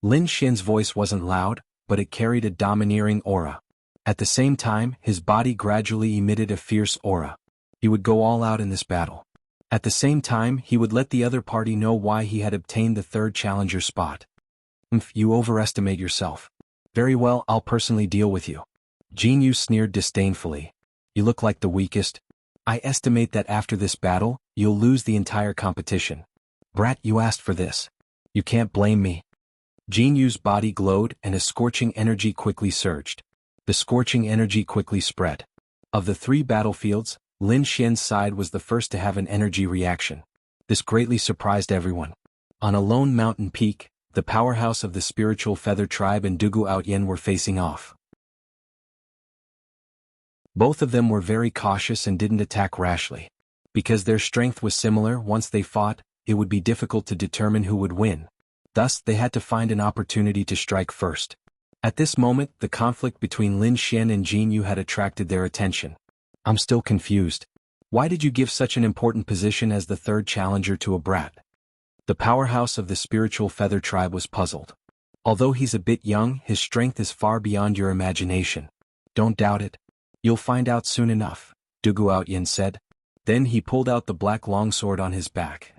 Lin Xian's voice wasn't loud, but it carried a domineering aura. At the same time, his body gradually emitted a fierce aura. He would go all out in this battle. At the same time, he would let the other party know why he had obtained the third challenger spot. You overestimate yourself. Very well, I'll personally deal with you. Jianghu sneered disdainfully. You look like the weakest. I estimate that after this battle, you'll lose the entire competition. Brat, you asked for this. You can't blame me. Jianghu's body glowed and a scorching energy quickly surged. The scorching energy quickly spread. Of the three battlefields, Lin Xian's side was the first to have an energy reaction. This greatly surprised everyone. On a lone mountain peak, the powerhouse of the spiritual feather tribe and Dugu Outyin were facing off. Both of them were very cautious and didn't attack rashly. Because their strength was similar, once they fought, it would be difficult to determine who would win. Thus, they had to find an opportunity to strike first. At this moment, the conflict between Lin Xian and Jianghu had attracted their attention. I'm still confused. Why did you give such an important position as the third challenger to a brat? The powerhouse of the spiritual feather tribe was puzzled. Although he's a bit young, his strength is far beyond your imagination. Don't doubt it. You'll find out soon enough, Dugu Outyin said. Then he pulled out the black longsword on his back.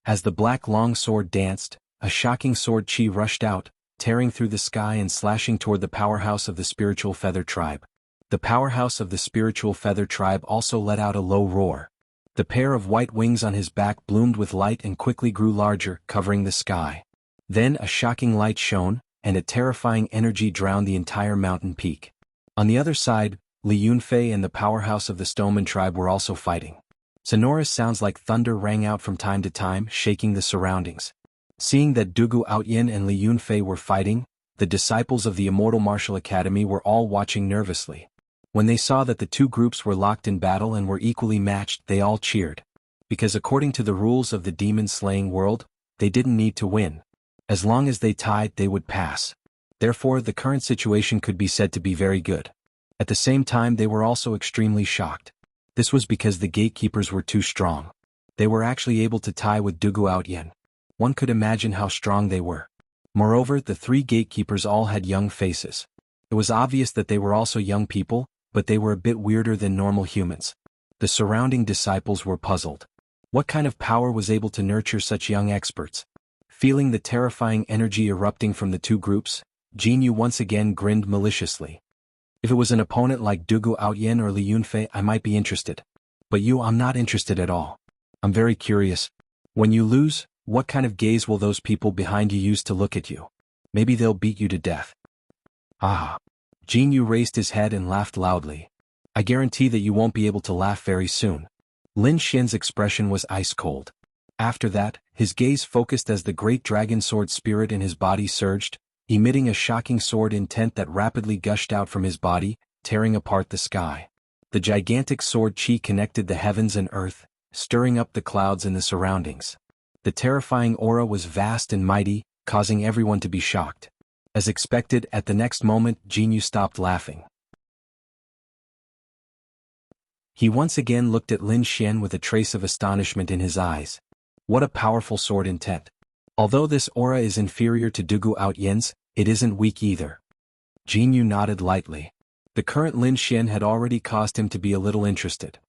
As the black longsword danced, a shocking sword chi rushed out, tearing through the sky and slashing toward the powerhouse of the spiritual feather tribe. The powerhouse of the spiritual feather tribe also let out a low roar. The pair of white wings on his back bloomed with light and quickly grew larger, covering the sky. Then a shocking light shone, and a terrifying energy drowned the entire mountain peak. On the other side, Li Yunfei and the powerhouse of the Stoneman tribe were also fighting. Sonorous sounds like thunder rang out from time to time, shaking the surroundings. Seeing that Dugu Outyin and Li Yunfei were fighting, the disciples of the Immortal Martial Academy were all watching nervously. When they saw that the two groups were locked in battle and were equally matched, they all cheered. Because according to the rules of the demon-slaying world, they didn't need to win. As long as they tied, they would pass. Therefore, the current situation could be said to be very good. At the same time, they were also extremely shocked. This was because the gatekeepers were too strong. They were actually able to tie with Dugu Outyin. One could imagine how strong they were. Moreover, the three gatekeepers all had young faces. It was obvious that they were also young people, but they were a bit weirder than normal humans. The surrounding disciples were puzzled. What kind of power was able to nurture such young experts? Feeling the terrifying energy erupting from the two groups, Jianghu once again grinned maliciously. If it was an opponent like Dugu Outyin or Li Yunfei, I might be interested. But I'm not interested at all. I'm very curious. When you lose, what kind of gaze will those people behind you use to look at you? Maybe they'll beat you to death. Ah. Jianghu raised his head and laughed loudly. I guarantee that you won't be able to laugh very soon. Lin Xian's expression was ice cold. After that, his gaze focused as the great dragon sword spirit in his body surged, emitting a shocking sword intent that rapidly gushed out from his body, tearing apart the sky. The gigantic sword chi connected the heavens and earth, stirring up the clouds in the surroundings. The terrifying aura was vast and mighty, causing everyone to be shocked. As expected, at the next moment, Jianghu stopped laughing. He once again looked at Lin Xian with a trace of astonishment in his eyes. What a powerful sword intent. Although this aura is inferior to Dugu Outyin's, it isn't weak either. Jianghu nodded lightly. The current Lin Xian had already caused him to be a little interested.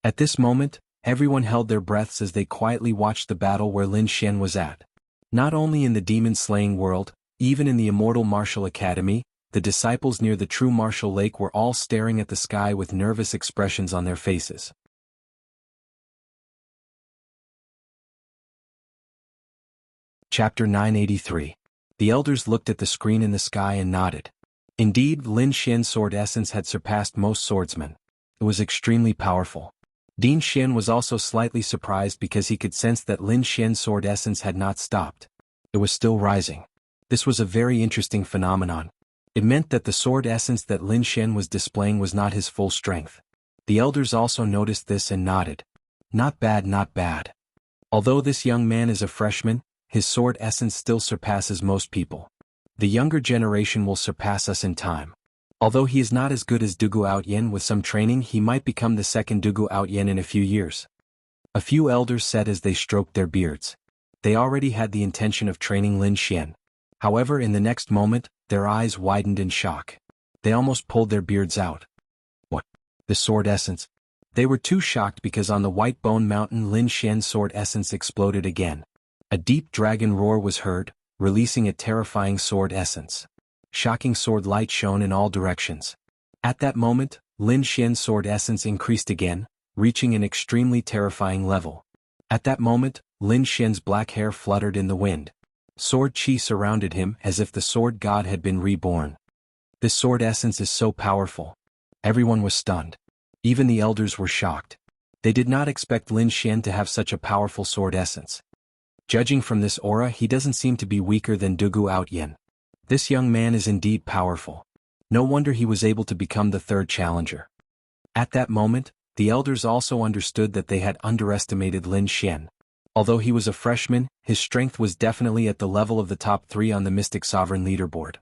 At this moment, everyone held their breaths as they quietly watched the battle where Lin Xian was at. Not only in the demon-slaying world, even in the Immortal Martial Academy, the disciples near the true martial lake were all staring at the sky with nervous expressions on their faces. Chapter 983. The elders looked at the screen in the sky and nodded. Indeed, Lin Xian's sword essence had surpassed most swordsmen. It was extremely powerful. Din Xian was also slightly surprised because he could sense that Lin Xian's sword essence had not stopped. It was still rising. This was a very interesting phenomenon. It meant that the sword essence that Lin Xian was displaying was not his full strength. The elders also noticed this and nodded. Not bad, not bad. Although this young man is a freshman, his sword essence still surpasses most people. The younger generation will surpass us in time. Although he is not as good as Dugu Outyin, with some training he might become the second Dugu Outyin in a few years. A few elders said as they stroked their beards. They already had the intention of training Lin Xian. However, in the next moment, their eyes widened in shock. They almost pulled their beards out. What? The sword essence? They were too shocked because on the White Bone Mountain Lin Xian's sword essence exploded again. A deep dragon roar was heard, releasing a terrifying sword essence. Shocking sword light shone in all directions. At that moment, Lin Xian's sword essence increased again, reaching an extremely terrifying level. At that moment, Lin Xian's black hair fluttered in the wind. Sword chi surrounded him as if the sword god had been reborn. This sword essence is so powerful. Everyone was stunned. Even the elders were shocked. They did not expect Lin Xian to have such a powerful sword essence. Judging from this aura, he doesn't seem to be weaker than Dugu Outyin. This young man is indeed powerful. No wonder he was able to become the third challenger. At that moment, the elders also understood that they had underestimated Lin Xian. Although he was a freshman, his strength was definitely at the level of the top 3 on the Mystic Sovereign leaderboard.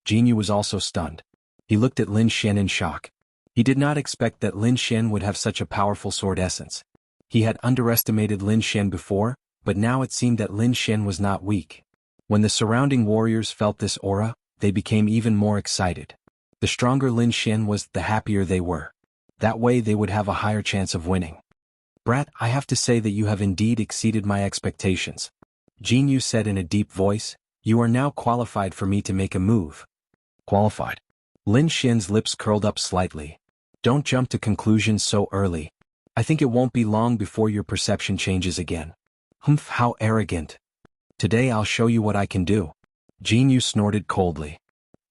Jianghu was also stunned. He looked at Lin Xian in shock. He did not expect that Lin Xian would have such a powerful sword essence. He had underestimated Lin Xian before, but now it seemed that Lin Xian was not weak. When the surrounding warriors felt this aura, they became even more excited. The stronger Lin Xian was, the happier they were. That way they would have a higher chance of winning. "Brat, I have to say that you have indeed exceeded my expectations," Jianghu said in a deep voice. "You are now qualified for me to make a move." "Qualified?" Lin Xian's lips curled up slightly. "Don't jump to conclusions so early. I think it won't be long before your perception changes again." "Humph, how arrogant. Today I'll show you what I can do." Jianghu snorted coldly.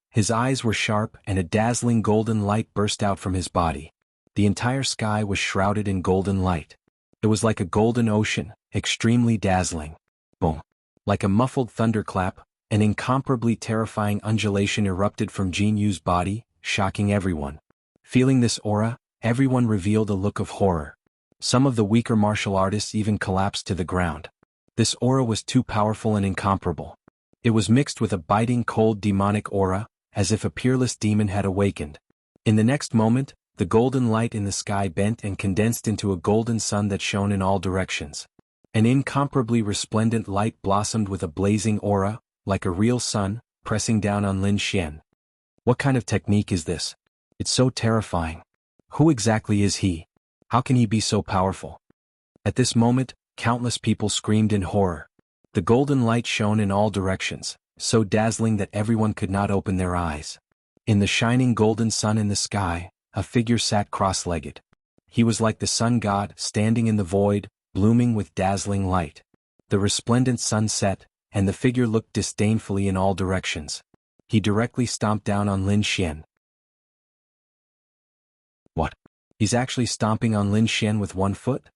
His eyes were sharp and a dazzling golden light burst out from his body. The entire sky was shrouded in golden light. It was like a golden ocean, extremely dazzling. Boom. Like a muffled thunderclap, an incomparably terrifying undulation erupted from Jianghu's body, shocking everyone. Feeling this aura, everyone revealed a look of horror. Some of the weaker martial artists even collapsed to the ground. This aura was too powerful and incomparable. It was mixed with a biting cold demonic aura, as if a peerless demon had awakened. In the next moment, the golden light in the sky bent and condensed into a golden sun that shone in all directions. An incomparably resplendent light blossomed with a blazing aura, like a real sun, pressing down on Lin Xian. What kind of technique is this? It's so terrifying. Who exactly is he? How can he be so powerful? At this moment, countless people screamed in horror. The golden light shone in all directions, so dazzling that everyone could not open their eyes. In the shining golden sun in the sky, a figure sat cross-legged. He was like the sun god, standing in the void, blooming with dazzling light. The resplendent sun set, and the figure looked disdainfully in all directions. He directly stomped down on Lin Xian. What? He's actually stomping on Lin Xian with one foot?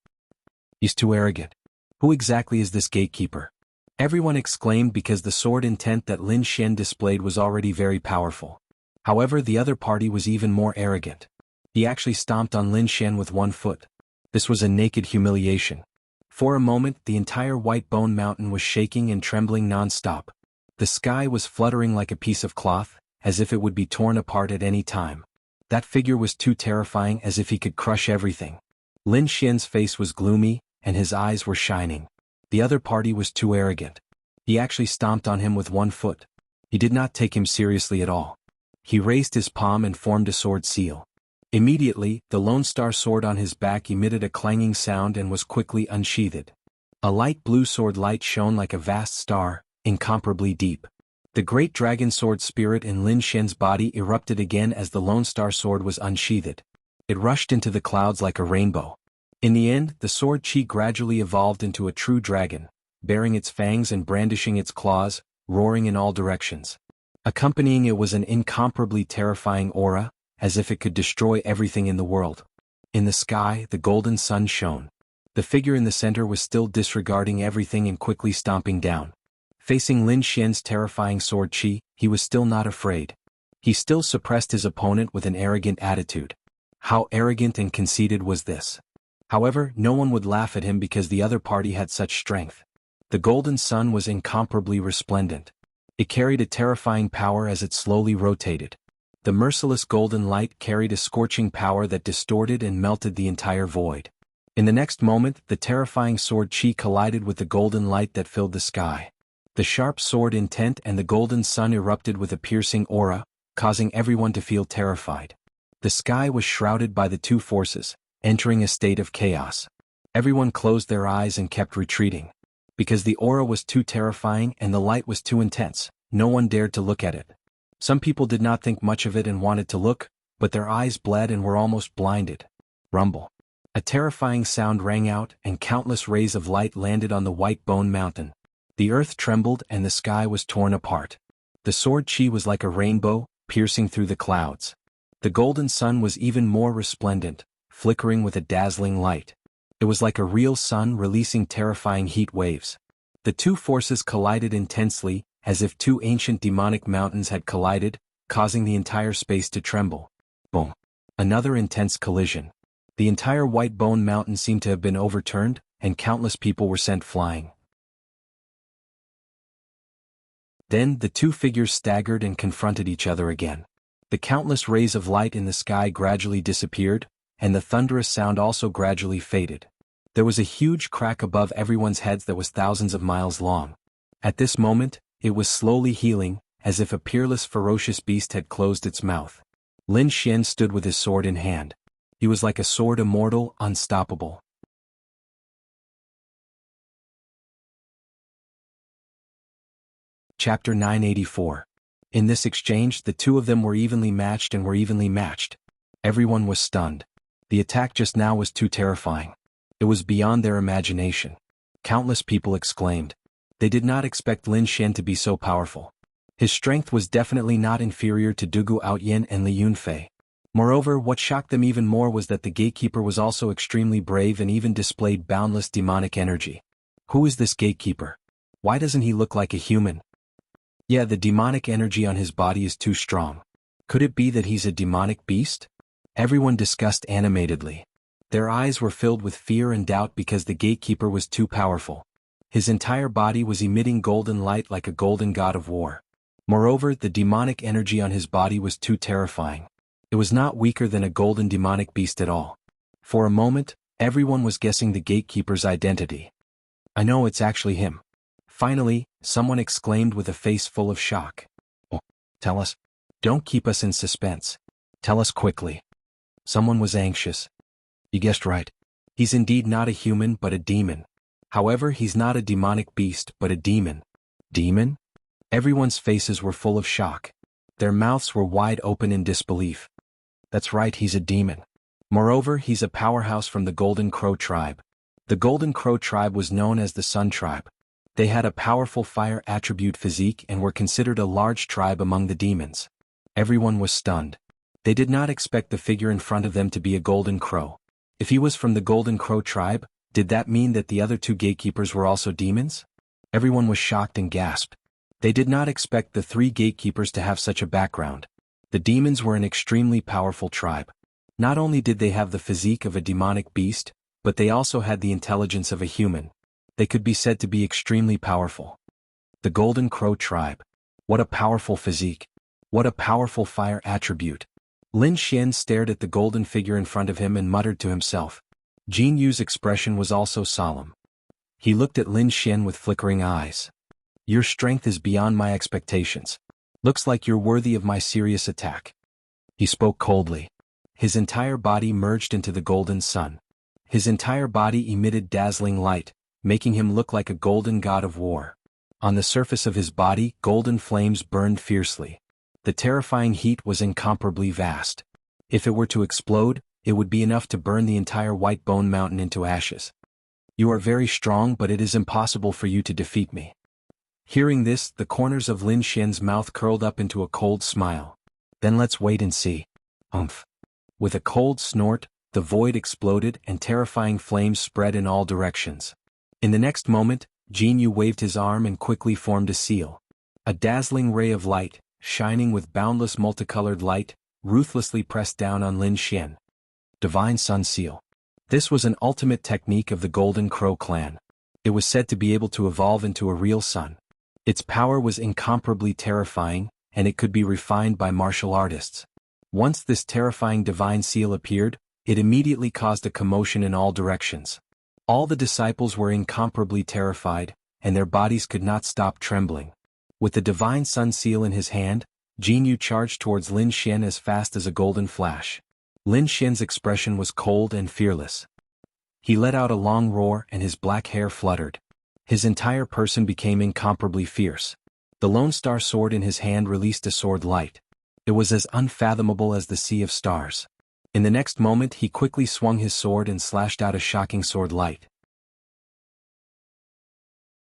He's too arrogant. Who exactly is this gatekeeper? Everyone exclaimed because the sword intent that Lin Xian displayed was already very powerful. However, the other party was even more arrogant. He actually stomped on Lin Xian with one foot. This was a naked humiliation. For a moment, the entire White Bone Mountain was shaking and trembling non-stop. The sky was fluttering like a piece of cloth, as if it would be torn apart at any time. That figure was too terrifying, as if he could crush everything. Lin Xian's face was gloomy, and his eyes were shining. The other party was too arrogant. He actually stomped on him with one foot. He did not take him seriously at all. He raised his palm and formed a sword seal. Immediately, the Lone Star sword on his back emitted a clanging sound and was quickly unsheathed. A light blue sword light shone like a vast star, incomparably deep. The great dragon sword spirit in Lin Xian's body erupted again as the Lone Star sword was unsheathed. It rushed into the clouds like a rainbow. In the end, the sword chi gradually evolved into a true dragon, bearing its fangs and brandishing its claws, roaring in all directions. Accompanying it was an incomparably terrifying aura, as if it could destroy everything in the world. In the sky, the golden sun shone. The figure in the center was still disregarding everything and quickly stomping down. Facing Lin Xian's terrifying sword chi, he was still not afraid. He still suppressed his opponent with an arrogant attitude. How arrogant and conceited was this? However, no one would laugh at him because the other party had such strength. The golden sun was incomparably resplendent. It carried a terrifying power as it slowly rotated. The merciless golden light carried a scorching power that distorted and melted the entire void. In the next moment, the terrifying sword chi collided with the golden light that filled the sky. The sharp sword intent and the golden sun erupted with a piercing aura, causing everyone to feel terrified. The sky was shrouded by the two forces, entering a state of chaos. Everyone closed their eyes and kept retreating. Because the aura was too terrifying and the light was too intense, no one dared to look at it. Some people did not think much of it and wanted to look, but their eyes bled and were almost blinded. Rumble. A terrifying sound rang out and countless rays of light landed on the White Bone Mountain. The earth trembled and the sky was torn apart. The sword chi was like a rainbow, piercing through the clouds. The golden sun was even more resplendent, flickering with a dazzling light. It was like a real sun releasing terrifying heat waves. The two forces collided intensely, as if two ancient demonic mountains had collided, causing the entire space to tremble. Boom. Another intense collision. The entire White Bone Mountain seemed to have been overturned, and countless people were sent flying. Then the two figures staggered and confronted each other again. The countless rays of light in the sky gradually disappeared, and the thunderous sound also gradually faded. There was a huge crack above everyone's heads that was thousands of miles long. At this moment, It was slowly healing, as if a peerless ferocious beast had closed its mouth. Lin Xian stood with his sword in hand. He was like a sword, immortal, unstoppable. Chapter 984. In this exchange, the two of them were evenly matched. Everyone was stunned. The attack just now was too terrifying. It was beyond their imagination. Countless people exclaimed. They did not expect Lin Xian to be so powerful. His strength was definitely not inferior to Dugu Outyin and Li Yunfei. Moreover, what shocked them even more was that the gatekeeper was also extremely brave and even displayed boundless demonic energy. Who is this gatekeeper? Why doesn't he look like a human? Yeah, the demonic energy on his body is too strong. Could it be that he's a demonic beast? Everyone discussed animatedly. Their eyes were filled with fear and doubt because the gatekeeper was too powerful. His entire body was emitting golden light like a golden god of war. Moreover, the demonic energy on his body was too terrifying. It was not weaker than a golden demonic beast at all. For a moment, everyone was guessing the gatekeeper's identity. I know it's actually him. Finally, someone exclaimed with a face full of shock. Oh, tell us. Don't keep us in suspense. Tell us quickly. Someone was anxious. You guessed right. He's indeed not a human but a demon. However, he's not a demonic beast but a demon. Demon? Everyone's faces were full of shock. Their mouths were wide open in disbelief. That's right, he's a demon. Moreover, he's a powerhouse from the Golden Crow tribe. The Golden Crow tribe was known as the Sun tribe. They had a powerful fire attribute physique and were considered a large tribe among the demons. Everyone was stunned. They did not expect the figure in front of them to be a Golden Crow. If he was from the Golden Crow tribe, did that mean that the other two gatekeepers were also demons? Everyone was shocked and gasped. They did not expect the three gatekeepers to have such a background. The demons were an extremely powerful tribe. Not only did they have the physique of a demonic beast, but they also had the intelligence of a human. They could be said to be extremely powerful. The Golden Crow tribe. What a powerful physique. What a powerful fire attribute. Lin Xian stared at the golden figure in front of him and muttered to himself. Jianghu's expression was also solemn. He looked at Lin Xian with flickering eyes. Your strength is beyond my expectations. Looks like you're worthy of my serious attack. He spoke coldly. His entire body merged into the golden sun. His entire body emitted dazzling light, making him look like a golden god of war. On the surface of his body, golden flames burned fiercely. The terrifying heat was incomparably vast. If it were to explode, it would be enough to burn the entire White Bone Mountain into ashes. You are very strong, but it is impossible for you to defeat me. Hearing this, the corners of Lin Xian's mouth curled up into a cold smile. Then let's wait and see. Umph. With a cold snort, the void exploded and terrifying flames spread in all directions. In the next moment, Jianghu waved his arm and quickly formed a seal. A dazzling ray of light, shining with boundless multicolored light, ruthlessly pressed down on Lin Xian. Divine Sun Seal. This was an ultimate technique of the Golden Crow clan. It was said to be able to evolve into a real sun. Its power was incomparably terrifying, and it could be refined by martial artists. Once this terrifying divine seal appeared, it immediately caused a commotion in all directions. All the disciples were incomparably terrified, and their bodies could not stop trembling. With the divine sun seal in his hand, Jianghu charged towards Lin Xian as fast as a golden flash. Lin Xian's expression was cold and fearless. He let out a long roar and his black hair fluttered. His entire person became incomparably fierce. The Lone Star sword in his hand released a sword light. It was as unfathomable as the sea of stars. In the next moment he quickly swung his sword and slashed out a shocking sword light.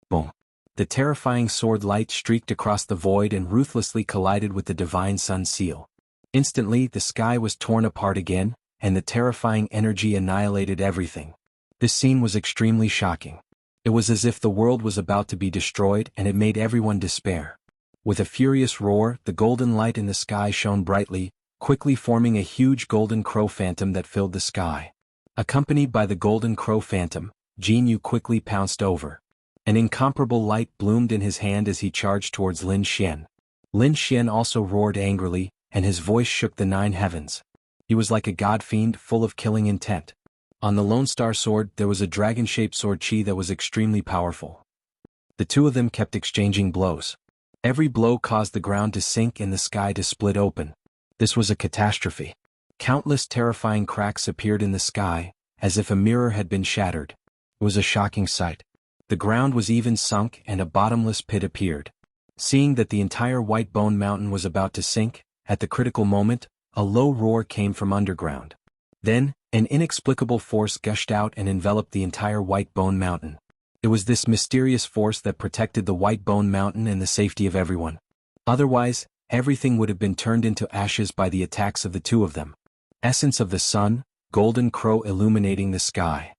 Boom. The terrifying sword light streaked across the void and ruthlessly collided with the divine sun seal. Instantly the sky was torn apart again, and the terrifying energy annihilated everything. This scene was extremely shocking. It was as if the world was about to be destroyed, and it made everyone despair. With a furious roar, the golden light in the sky shone brightly, quickly forming a huge golden crow phantom that filled the sky. Accompanied by the golden crow phantom, Jianghu quickly pounced over. An incomparable light bloomed in his hand as he charged towards Lin Xian. Lin Xian also roared angrily, and his voice shook the 9 heavens. He was like a god fiend full of killing intent. On the Lone Star sword there was a dragon-shaped sword chi that was extremely powerful. The two of them kept exchanging blows. Every blow caused the ground to sink and the sky to split open. This was a catastrophe. Countless terrifying cracks appeared in the sky, as if a mirror had been shattered. It was a shocking sight. The ground was even sunk and a bottomless pit appeared. Seeing that the entire White Bone Mountain was about to sink, at the critical moment, a low roar came from underground. Then, an inexplicable force gushed out and enveloped the entire White Bone Mountain. It was this mysterious force that protected the White Bone Mountain and the safety of everyone. Otherwise, everything would have been turned into ashes by the attacks of the two of them. Essence of the sun, golden crow illuminating the sky.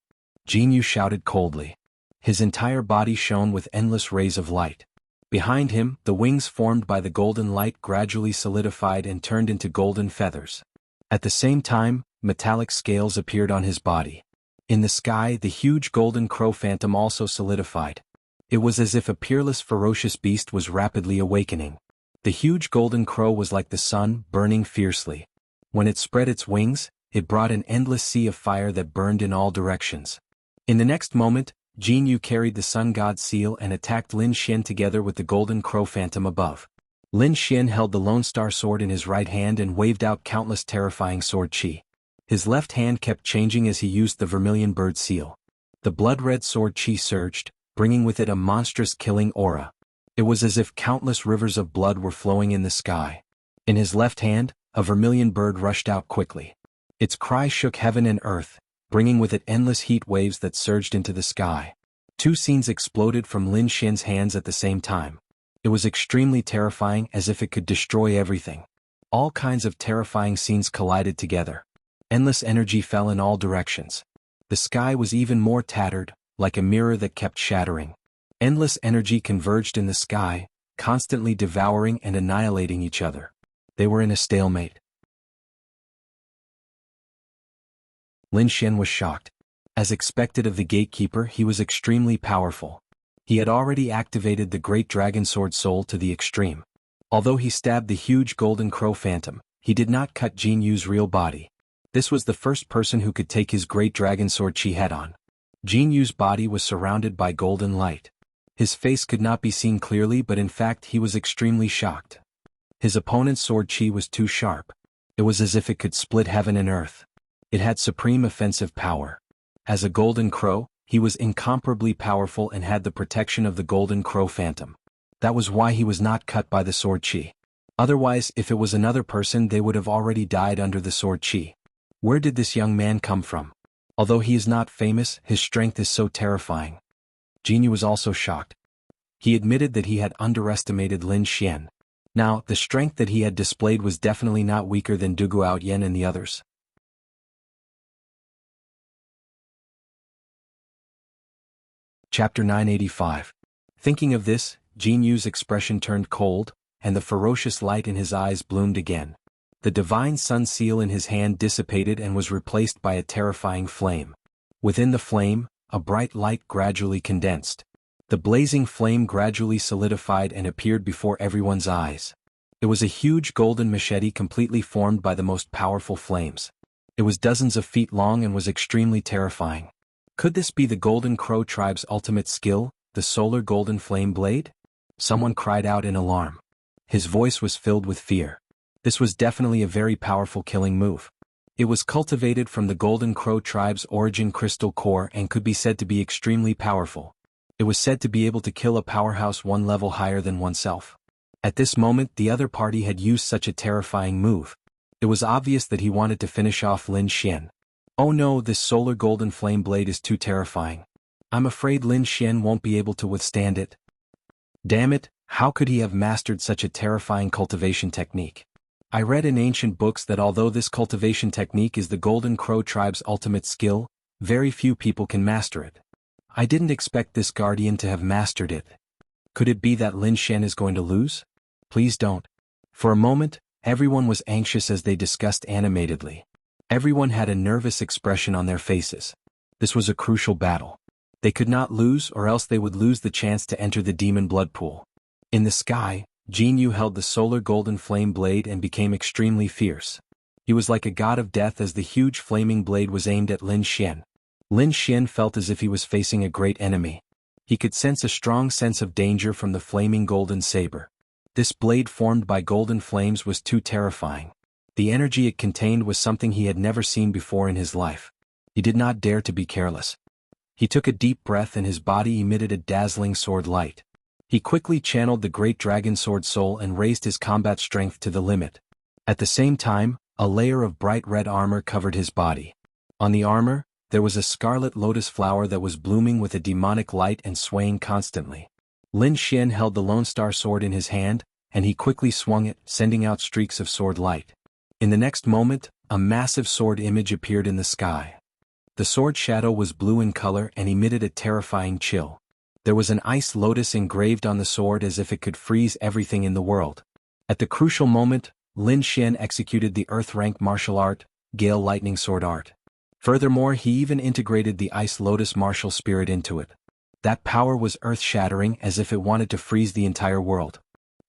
Jianghu shouted coldly. His entire body shone with endless rays of light. Behind him, the wings formed by the golden light gradually solidified and turned into golden feathers. At the same time, metallic scales appeared on his body. In the sky, the huge golden crow phantom also solidified. It was as if a peerless, ferocious beast was rapidly awakening. The huge golden crow was like the sun, burning fiercely. When it spread its wings, it brought an endless sea of fire that burned in all directions. In the next moment, Jianghu carried the sun god's seal and attacked Lin Xian together with the golden crow phantom above. Lin Xian held the Lone Star sword in his right hand and waved out countless terrifying sword chi. His left hand kept changing as he used the vermilion bird seal. The blood-red sword chi surged, bringing with it a monstrous killing aura. It was as if countless rivers of blood were flowing in the sky. In his left hand, a vermilion bird rushed out quickly. Its cry shook heaven and earth, bringing with it endless heat waves that surged into the sky. Two scenes exploded from Lin Xian's hands at the same time. It was extremely terrifying, as if it could destroy everything. All kinds of terrifying scenes collided together. Endless energy fell in all directions. The sky was even more tattered, like a mirror that kept shattering. Endless energy converged in the sky, constantly devouring and annihilating each other. They were in a stalemate. Lin Xian was shocked. As expected of the gatekeeper, he was extremely powerful. He had already activated the great dragon sword soul to the extreme. Although he stabbed the huge golden crow phantom, he did not cut Jianghu's real body. This was the first person who could take his great dragon sword chi head-on. Jianghu's body was surrounded by golden light. His face could not be seen clearly, but in fact he was extremely shocked. His opponent's sword chi was too sharp. It was as if it could split heaven and earth. It had supreme offensive power. As a golden crow, he was incomparably powerful and had the protection of the golden crow phantom. That was why he was not cut by the sword chi. Otherwise, if it was another person, they would have already died under the sword chi. Where did this young man come from? Although he is not famous, his strength is so terrifying. Jianghu was also shocked. He admitted that he had underestimated Lin Xian. Now, the strength that he had displayed was definitely not weaker than Du Guoyan and the others. Chapter 985. Thinking of this, Jianghu's expression turned cold, and the ferocious light in his eyes bloomed again. The divine sun seal in his hand dissipated and was replaced by a terrifying flame. Within the flame, a bright light gradually condensed. The blazing flame gradually solidified and appeared before everyone's eyes. It was a huge golden machete completely formed by the most powerful flames. It was dozens of feet long and was extremely terrifying. Could this be the Golden Crow tribe's ultimate skill, the solar golden flame blade? Someone cried out in alarm. His voice was filled with fear. This was definitely a very powerful killing move. It was cultivated from the Golden Crow tribe's origin crystal core and could be said to be extremely powerful. It was said to be able to kill a powerhouse one level higher than oneself. At this moment, the other party had used such a terrifying move. It was obvious that he wanted to finish off Lin Xian. Oh no, this solar golden flame blade is too terrifying. I'm afraid Lin Xian won't be able to withstand it. Damn it, how could he have mastered such a terrifying cultivation technique? I read in ancient books that although this cultivation technique is the Golden Crow tribe's ultimate skill, very few people can master it. I didn't expect this guardian to have mastered it. Could it be that Lin Xian is going to lose? Please don't. For a moment, everyone was anxious as they discussed animatedly. Everyone had a nervous expression on their faces. This was a crucial battle. They could not lose, or else they would lose the chance to enter the demon blood pool. In the sky, Jianghu held the solar golden flame blade and became extremely fierce. He was like a god of death as the huge flaming blade was aimed at Lin Xian. Lin Xian felt as if he was facing a great enemy. He could sense a strong sense of danger from the flaming golden saber. This blade formed by golden flames was too terrifying. The energy it contained was something he had never seen before in his life. He did not dare to be careless. He took a deep breath and his body emitted a dazzling sword light. He quickly channeled the great dragon sword soul and raised his combat strength to the limit. At the same time, a layer of bright red armor covered his body. On the armor, there was a scarlet lotus flower that was blooming with a demonic light and swaying constantly. Lin Xian held the Lone Star sword in his hand, and he quickly swung it, sending out streaks of sword light. In the next moment, a massive sword image appeared in the sky. The sword shadow was blue in color and emitted a terrifying chill. There was an ice lotus engraved on the sword as if it could freeze everything in the world. At the crucial moment, Lin Xian executed the earth-rank martial art, Gale Lightning Sword Art. Furthermore, he even integrated the ice lotus martial spirit into it. That power was earth-shattering, as if it wanted to freeze the entire world.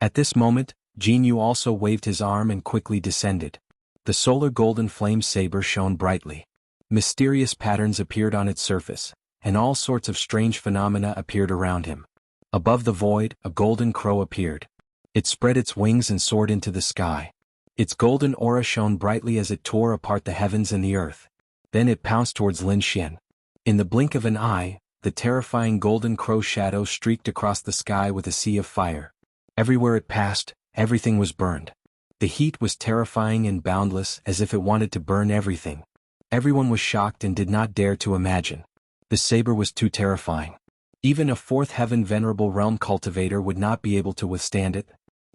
At this moment, Jianghu also waved his arm and quickly descended. The solar golden flame saber shone brightly. Mysterious patterns appeared on its surface, and all sorts of strange phenomena appeared around him. Above the void, a golden crow appeared. It spread its wings and soared into the sky. Its golden aura shone brightly as it tore apart the heavens and the earth. Then it pounced towards Lin Xian. In the blink of an eye, the terrifying golden crow shadow streaked across the sky with a sea of fire. Everywhere it passed, everything was burned. The heat was terrifying and boundless, as if it wanted to burn everything. Everyone was shocked and did not dare to imagine. The saber was too terrifying. Even a fourth heaven venerable realm cultivator would not be able to withstand it.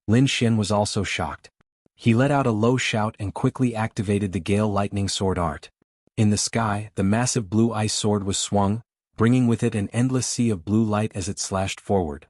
Lin Xian was also shocked. He let out a low shout and quickly activated the Gale Lightning Sword Art. In the sky, the massive blue ice sword was swung, bringing with it an endless sea of blue light as it slashed forward.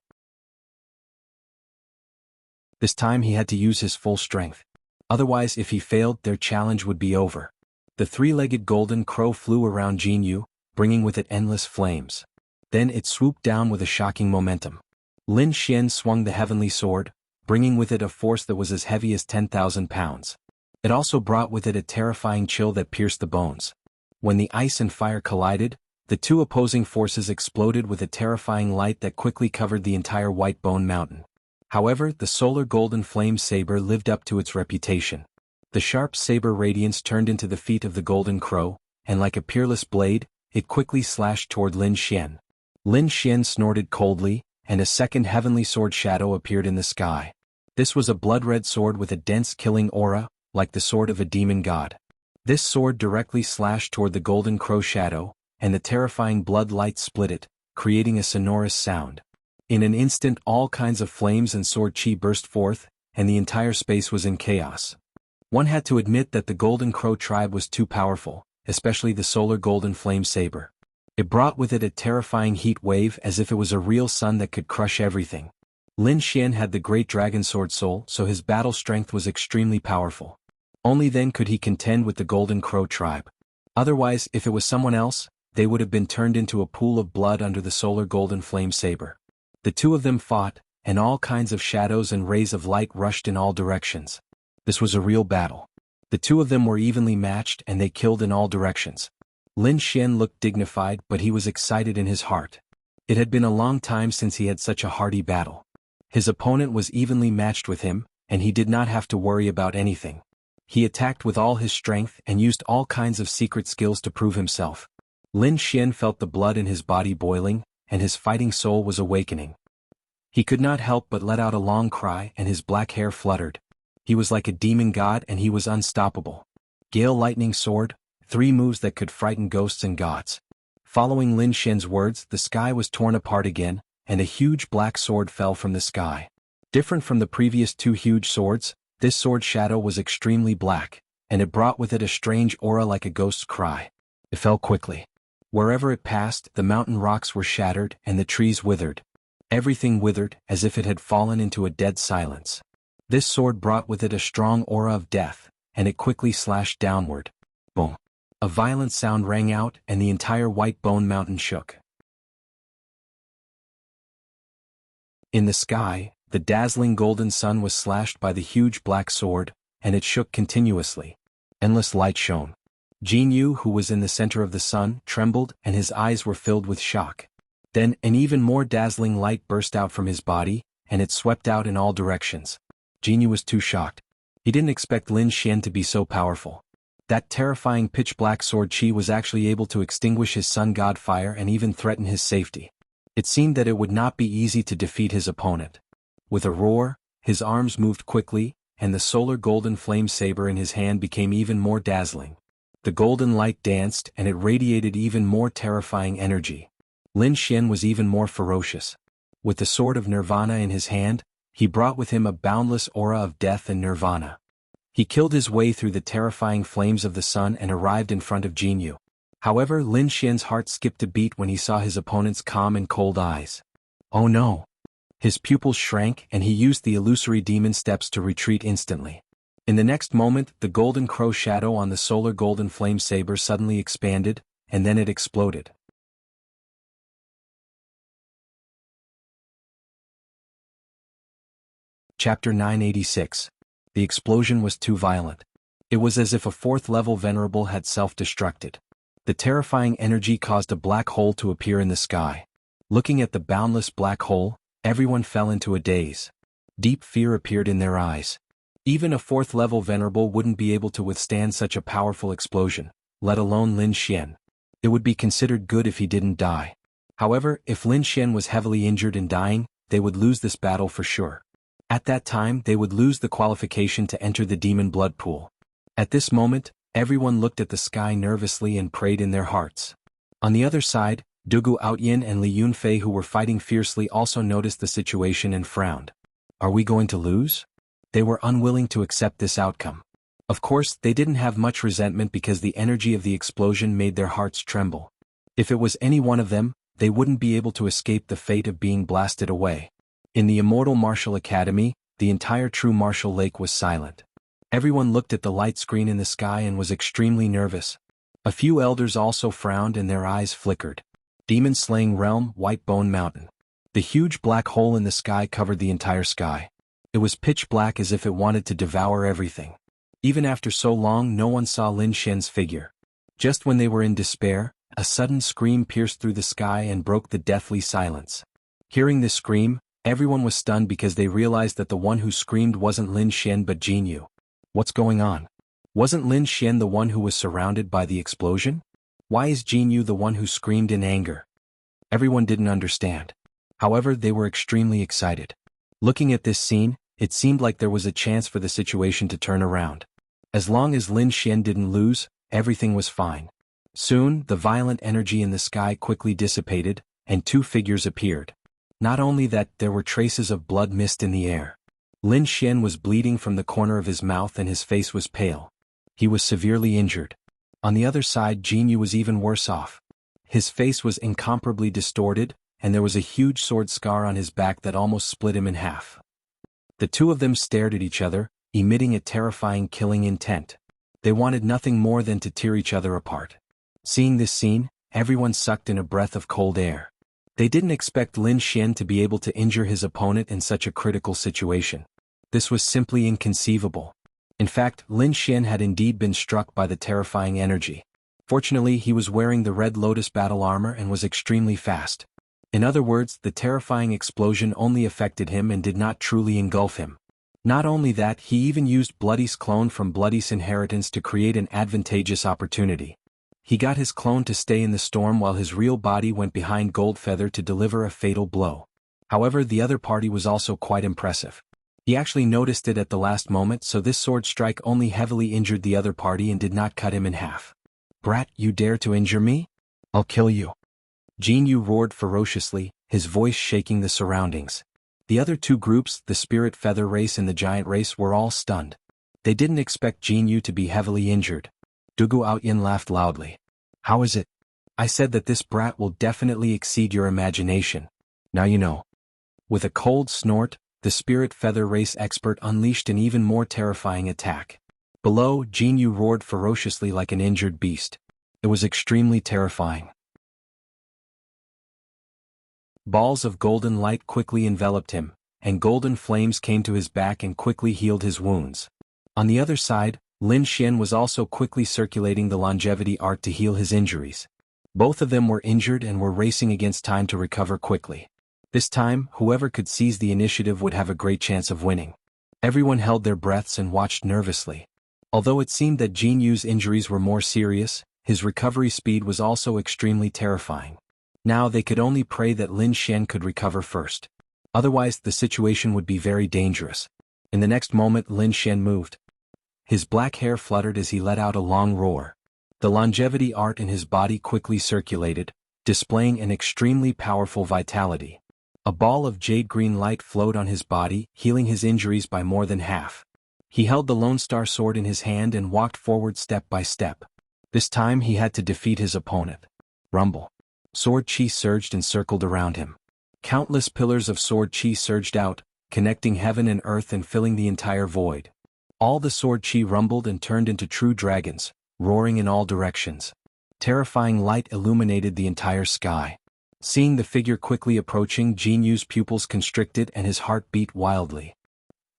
This time he had to use his full strength. Otherwise, if he failed, their challenge would be over. The three-legged golden crow flew around Jianghu, bringing with it endless flames. Then it swooped down with a shocking momentum. Lin Xian swung the heavenly sword, bringing with it a force that was as heavy as 10,000 pounds. It also brought with it a terrifying chill that pierced the bones. When the ice and fire collided, the two opposing forces exploded with a terrifying light that quickly covered the entire White Bone Mountain. However, the solar golden flame saber lived up to its reputation. The sharp saber radiance turned into the feet of the golden crow, and like a peerless blade, it quickly slashed toward Lin Xian. Lin Xian snorted coldly, and a second heavenly sword shadow appeared in the sky. This was a blood-red sword with a dense killing aura, like the sword of a demon god. This sword directly slashed toward the golden crow shadow, and the terrifying blood light split it, creating a sonorous sound. In an instant, all kinds of flames and sword chi burst forth, and the entire space was in chaos. One had to admit that the Golden Crow tribe was too powerful, especially the solar golden flame saber. It brought with it a terrifying heat wave as if it was a real sun that could crush everything. Lin Xian had the great dragon sword soul, so his battle strength was extremely powerful. Only then could he contend with the Golden Crow tribe. Otherwise, if it was someone else, they would have been turned into a pool of blood under the solar golden flame saber. The two of them fought, and all kinds of shadows and rays of light rushed in all directions. This was a real battle. The two of them were evenly matched and they killed in all directions. Lin Xian looked dignified, but he was excited in his heart. It had been a long time since he had such a hearty battle. His opponent was evenly matched with him, and he did not have to worry about anything. He attacked with all his strength and used all kinds of secret skills to prove himself. Lin Xian felt the blood in his body boiling, and his fighting soul was awakening. He could not help but let out a long cry and his black hair fluttered. He was like a demon god and he was unstoppable. Gale Lightning Sword, 3 moves that could frighten ghosts and gods. Following Lin Xian's words, the sky was torn apart again, and a huge black sword fell from the sky. Different from the previous 2 huge swords, this sword shadow was extremely black, and it brought with it a strange aura like a ghost's cry. It fell quickly. Wherever it passed, the mountain rocks were shattered and the trees withered. Everything withered, as if it had fallen into a dead silence. This sword brought with it a strong aura of death, and it quickly slashed downward. Boom! A violent sound rang out, and the entire White Bone Mountain shook. In the sky, the dazzling golden sun was slashed by the huge black sword, and it shook continuously. Endless light shone. Jianghu, who was in the center of the sun, trembled, and his eyes were filled with shock. Then, an even more dazzling light burst out from his body, and it swept out in all directions. Jianghu was too shocked. He didn't expect Lin Xian to be so powerful. That terrifying pitch-black sword chi was actually able to extinguish his sun god fire and even threaten his safety. It seemed that it would not be easy to defeat his opponent. With a roar, his arms moved quickly, and the solar golden flame saber in his hand became even more dazzling. The golden light danced and it radiated even more terrifying energy. Lin Xian was even more ferocious. With the sword of nirvana in his hand, he brought with him a boundless aura of death and nirvana. He killed his way through the terrifying flames of the sun and arrived in front of Jianghu. However, Lin Xian's heart skipped a beat when he saw his opponent's calm and cold eyes. Oh no! His pupils shrank and he used the illusory demon steps to retreat instantly. In the next moment, the golden crow shadow on the solar golden flame saber suddenly expanded, and then it exploded. Chapter 986. The explosion was too violent. It was as if a fourth-level venerable had self-destructed. The terrifying energy caused a black hole to appear in the sky. Looking at the boundless black hole, everyone fell into a daze. Deep fear appeared in their eyes. Even a fourth-level venerable wouldn't be able to withstand such a powerful explosion, let alone Lin Xian. It would be considered good if he didn't die. However, if Lin Xian was heavily injured and dying, they would lose this battle for sure. At that time, they would lose the qualification to enter the demon blood pool. At this moment, everyone looked at the sky nervously and prayed in their hearts. On the other side, Dugu Outyin and Li Yunfei, who were fighting fiercely, also noticed the situation and frowned. Are we going to lose? They were unwilling to accept this outcome. Of course, they didn't have much resentment because the energy of the explosion made their hearts tremble. If it was any one of them, they wouldn't be able to escape the fate of being blasted away. In the Immortal Martial Academy, the entire True Martial Lake was silent. Everyone looked at the light screen in the sky and was extremely nervous. A few elders also frowned and their eyes flickered. Demon Slaying Realm, White Bone Mountain. The huge black hole in the sky covered the entire sky. It was pitch black as if it wanted to devour everything. Even after so long, no one saw Lin Xian's figure. Just when they were in despair, a sudden scream pierced through the sky and broke the deathly silence. Hearing this scream, everyone was stunned because they realized that the one who screamed wasn't Lin Xian but Jianghu. What's going on? Wasn't Lin Xian the one who was surrounded by the explosion? Why is Jianghu the one who screamed in anger? Everyone didn't understand. However, they were extremely excited. Looking at this scene, it seemed like there was a chance for the situation to turn around. As long as Lin Xian didn't lose, everything was fine. Soon, the violent energy in the sky quickly dissipated, and two figures appeared. Not only that, there were traces of blood mist in the air. Lin Xian was bleeding from the corner of his mouth and his face was pale. He was severely injured. On the other side, Jianghu was even worse off. His face was incomparably distorted, and there was a huge sword scar on his back that almost split him in half. The two of them stared at each other, emitting a terrifying killing intent. They wanted nothing more than to tear each other apart. Seeing this scene, everyone sucked in a breath of cold air. They didn't expect Lin Xian to be able to injure his opponent in such a critical situation. This was simply inconceivable. In fact, Lin Xian had indeed been struck by the terrifying energy. Fortunately, he was wearing the Red Lotus battle armor and was extremely fast. In other words, the terrifying explosion only affected him and did not truly engulf him. Not only that, he even used Bloody's clone from Bloody's inheritance to create an advantageous opportunity. He got his clone to stay in the storm while his real body went behind Goldfeather to deliver a fatal blow. However, the other party was also quite impressive. He actually noticed it at the last moment, so this sword strike only heavily injured the other party and did not cut him in half. Brat, you dare to injure me? I'll kill you. Jianghu roared ferociously, his voice shaking the surroundings. The other two groups, the Spirit Feather Race and the Giant Race, were all stunned. They didn't expect Jianghu to be heavily injured. Dugu Outyin laughed loudly. How is it? I said that this brat will definitely exceed your imagination. Now you know. With a cold snort, the Spirit Feather Race expert unleashed an even more terrifying attack. Below, Jianghu roared ferociously like an injured beast. It was extremely terrifying. Balls of golden light quickly enveloped him, and golden flames came to his back and quickly healed his wounds. On the other side, Lin Xian was also quickly circulating the longevity art to heal his injuries. Both of them were injured and were racing against time to recover quickly. This time, whoever could seize the initiative would have a great chance of winning. Everyone held their breaths and watched nervously. Although it seemed that Jianghu's injuries were more serious, his recovery speed was also extremely terrifying. Now they could only pray that Lin Xian could recover first. Otherwise, the situation would be very dangerous. In the next moment, Lin Xian moved. His black hair fluttered as he let out a long roar. The longevity art in his body quickly circulated, displaying an extremely powerful vitality. A ball of jade-green light flowed on his body, healing his injuries by more than half. He held the Lone Star sword in his hand and walked forward step by step. This time he had to defeat his opponent. Rumble. Sword chi surged and circled around him. Countless pillars of sword chi surged out, connecting heaven and earth and filling the entire void. All the sword chi rumbled and turned into true dragons, roaring in all directions. Terrifying light illuminated the entire sky. Seeing the figure quickly approaching, Jianghu's pupils constricted and his heart beat wildly.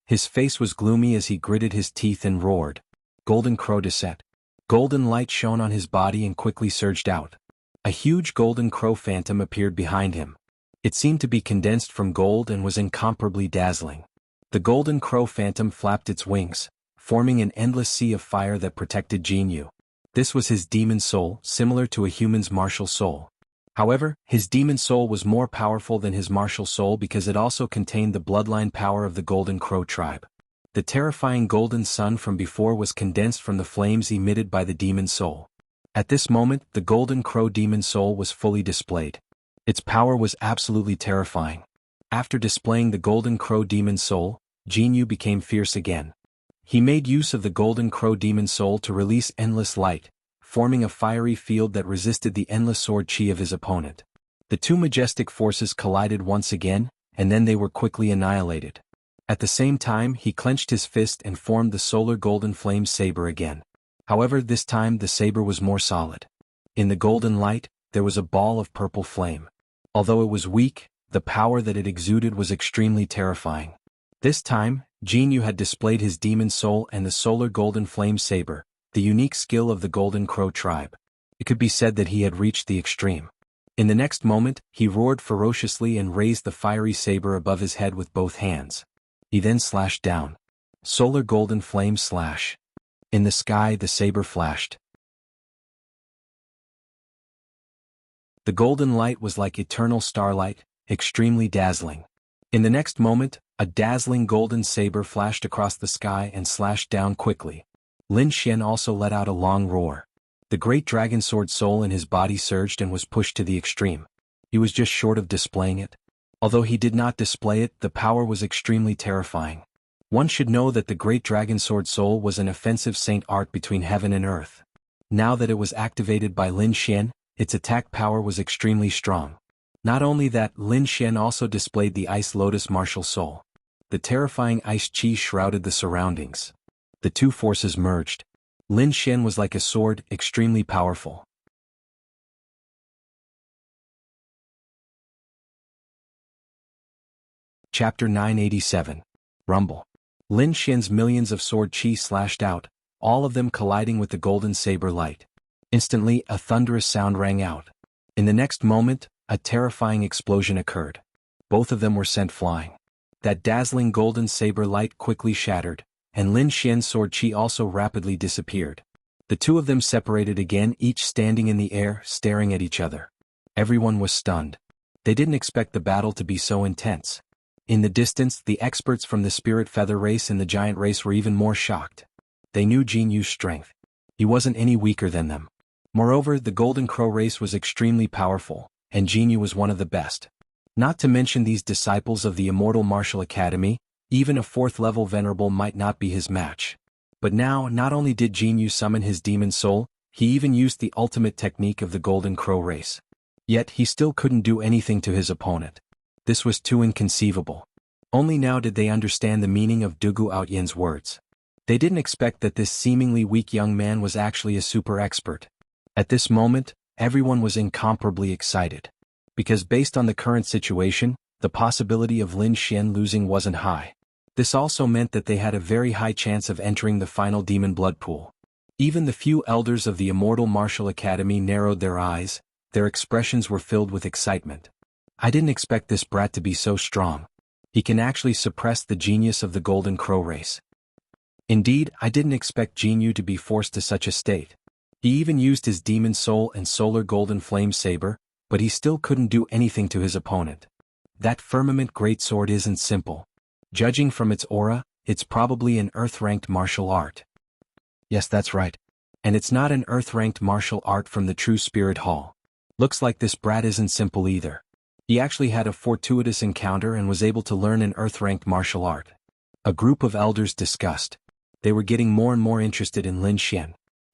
His face was gloomy as he gritted his teeth and roared. Golden Crow Descent. Golden light shone on his body and quickly surged out. A huge golden crow phantom appeared behind him. It seemed to be condensed from gold and was incomparably dazzling. The golden crow phantom flapped its wings, forming an endless sea of fire that protected Jianghu. This was his demon soul, similar to a human's martial soul. However, his demon soul was more powerful than his martial soul because it also contained the bloodline power of the Golden Crow tribe. The terrifying golden sun from before was condensed from the flames emitted by the demon soul. At this moment, the Golden Crow demon soul was fully displayed. Its power was absolutely terrifying. After displaying the Golden Crow demon soul, Jianghu became fierce again. He made use of the Golden Crow demon soul to release endless light, forming a fiery field that resisted the endless sword chi of his opponent. The two majestic forces collided once again, and then they were quickly annihilated. At the same time, he clenched his fist and formed the solar golden flame saber again. However, this time the saber was more solid. In the golden light, there was a ball of purple flame. Although it was weak, the power that it exuded was extremely terrifying. This time, Jianghu had displayed his demon soul and the solar golden flame saber, the unique skill of the Golden Crow tribe. It could be said that he had reached the extreme. In the next moment, he roared ferociously and raised the fiery saber above his head with both hands. He then slashed down. Solar golden flame slash. In the sky, the saber flashed. The golden light was like eternal starlight, extremely dazzling. In the next moment, a dazzling golden saber flashed across the sky and slashed down quickly. Lin Xian also let out a long roar. The great dragon sword soul in his body surged and was pushed to the extreme. He was just short of displaying it. Although he did not display it, the power was extremely terrifying. One should know that the great dragon sword soul was an offensive saint art between heaven and earth. Now that it was activated by Lin Xian, its attack power was extremely strong. Not only that, Lin Xian also displayed the Ice Lotus martial soul. The terrifying ice chi shrouded the surroundings. The two forces merged. Lin Xian was like a sword, extremely powerful. Chapter 987. Rumble. Lin Xian's millions of sword chi slashed out, all of them colliding with the golden saber light. Instantly, a thunderous sound rang out. In the next moment, a terrifying explosion occurred. Both of them were sent flying. That dazzling golden saber light quickly shattered, and Lin Xian's sword chi also rapidly disappeared. The two of them separated again, each standing in the air, staring at each other. Everyone was stunned. They didn't expect the battle to be so intense. In the distance, the experts from the Spirit Feather race and the Giant race were even more shocked. They knew Jianghu's strength. He wasn't any weaker than them. Moreover, the Golden Crow race was extremely powerful, and Jianghu was one of the best. Not to mention these disciples of the Immortal Martial Academy, even a fourth-level venerable might not be his match. But now, not only did Jianghu summon his demon soul, he even used the ultimate technique of the Golden Crow race. Yet he still couldn't do anything to his opponent. This was too inconceivable. Only now did they understand the meaning of Dugu Outyen's words. They didn't expect that this seemingly weak young man was actually a super expert. At this moment, everyone was incomparably excited. Because based on the current situation, the possibility of Lin Xian losing wasn't high. This also meant that they had a very high chance of entering the final demon blood pool. Even the few elders of the Immortal Martial Academy narrowed their eyes, their expressions were filled with excitement. I didn't expect this brat to be so strong. He can actually suppress the genius of the Golden Crow race. Indeed, I didn't expect Jianghu to be forced to such a state. He even used his demon soul and solar golden flame saber, but he still couldn't do anything to his opponent. That firmament greatsword isn't simple. Judging from its aura, it's probably an earth-ranked martial art. Yes, that's right. And it's not an earth-ranked martial art from the True Spirit Hall. Looks like this brat isn't simple either. He actually had a fortuitous encounter and was able to learn an earth-ranked martial art. A group of elders discussed. They were getting more and more interested in Lin Xian.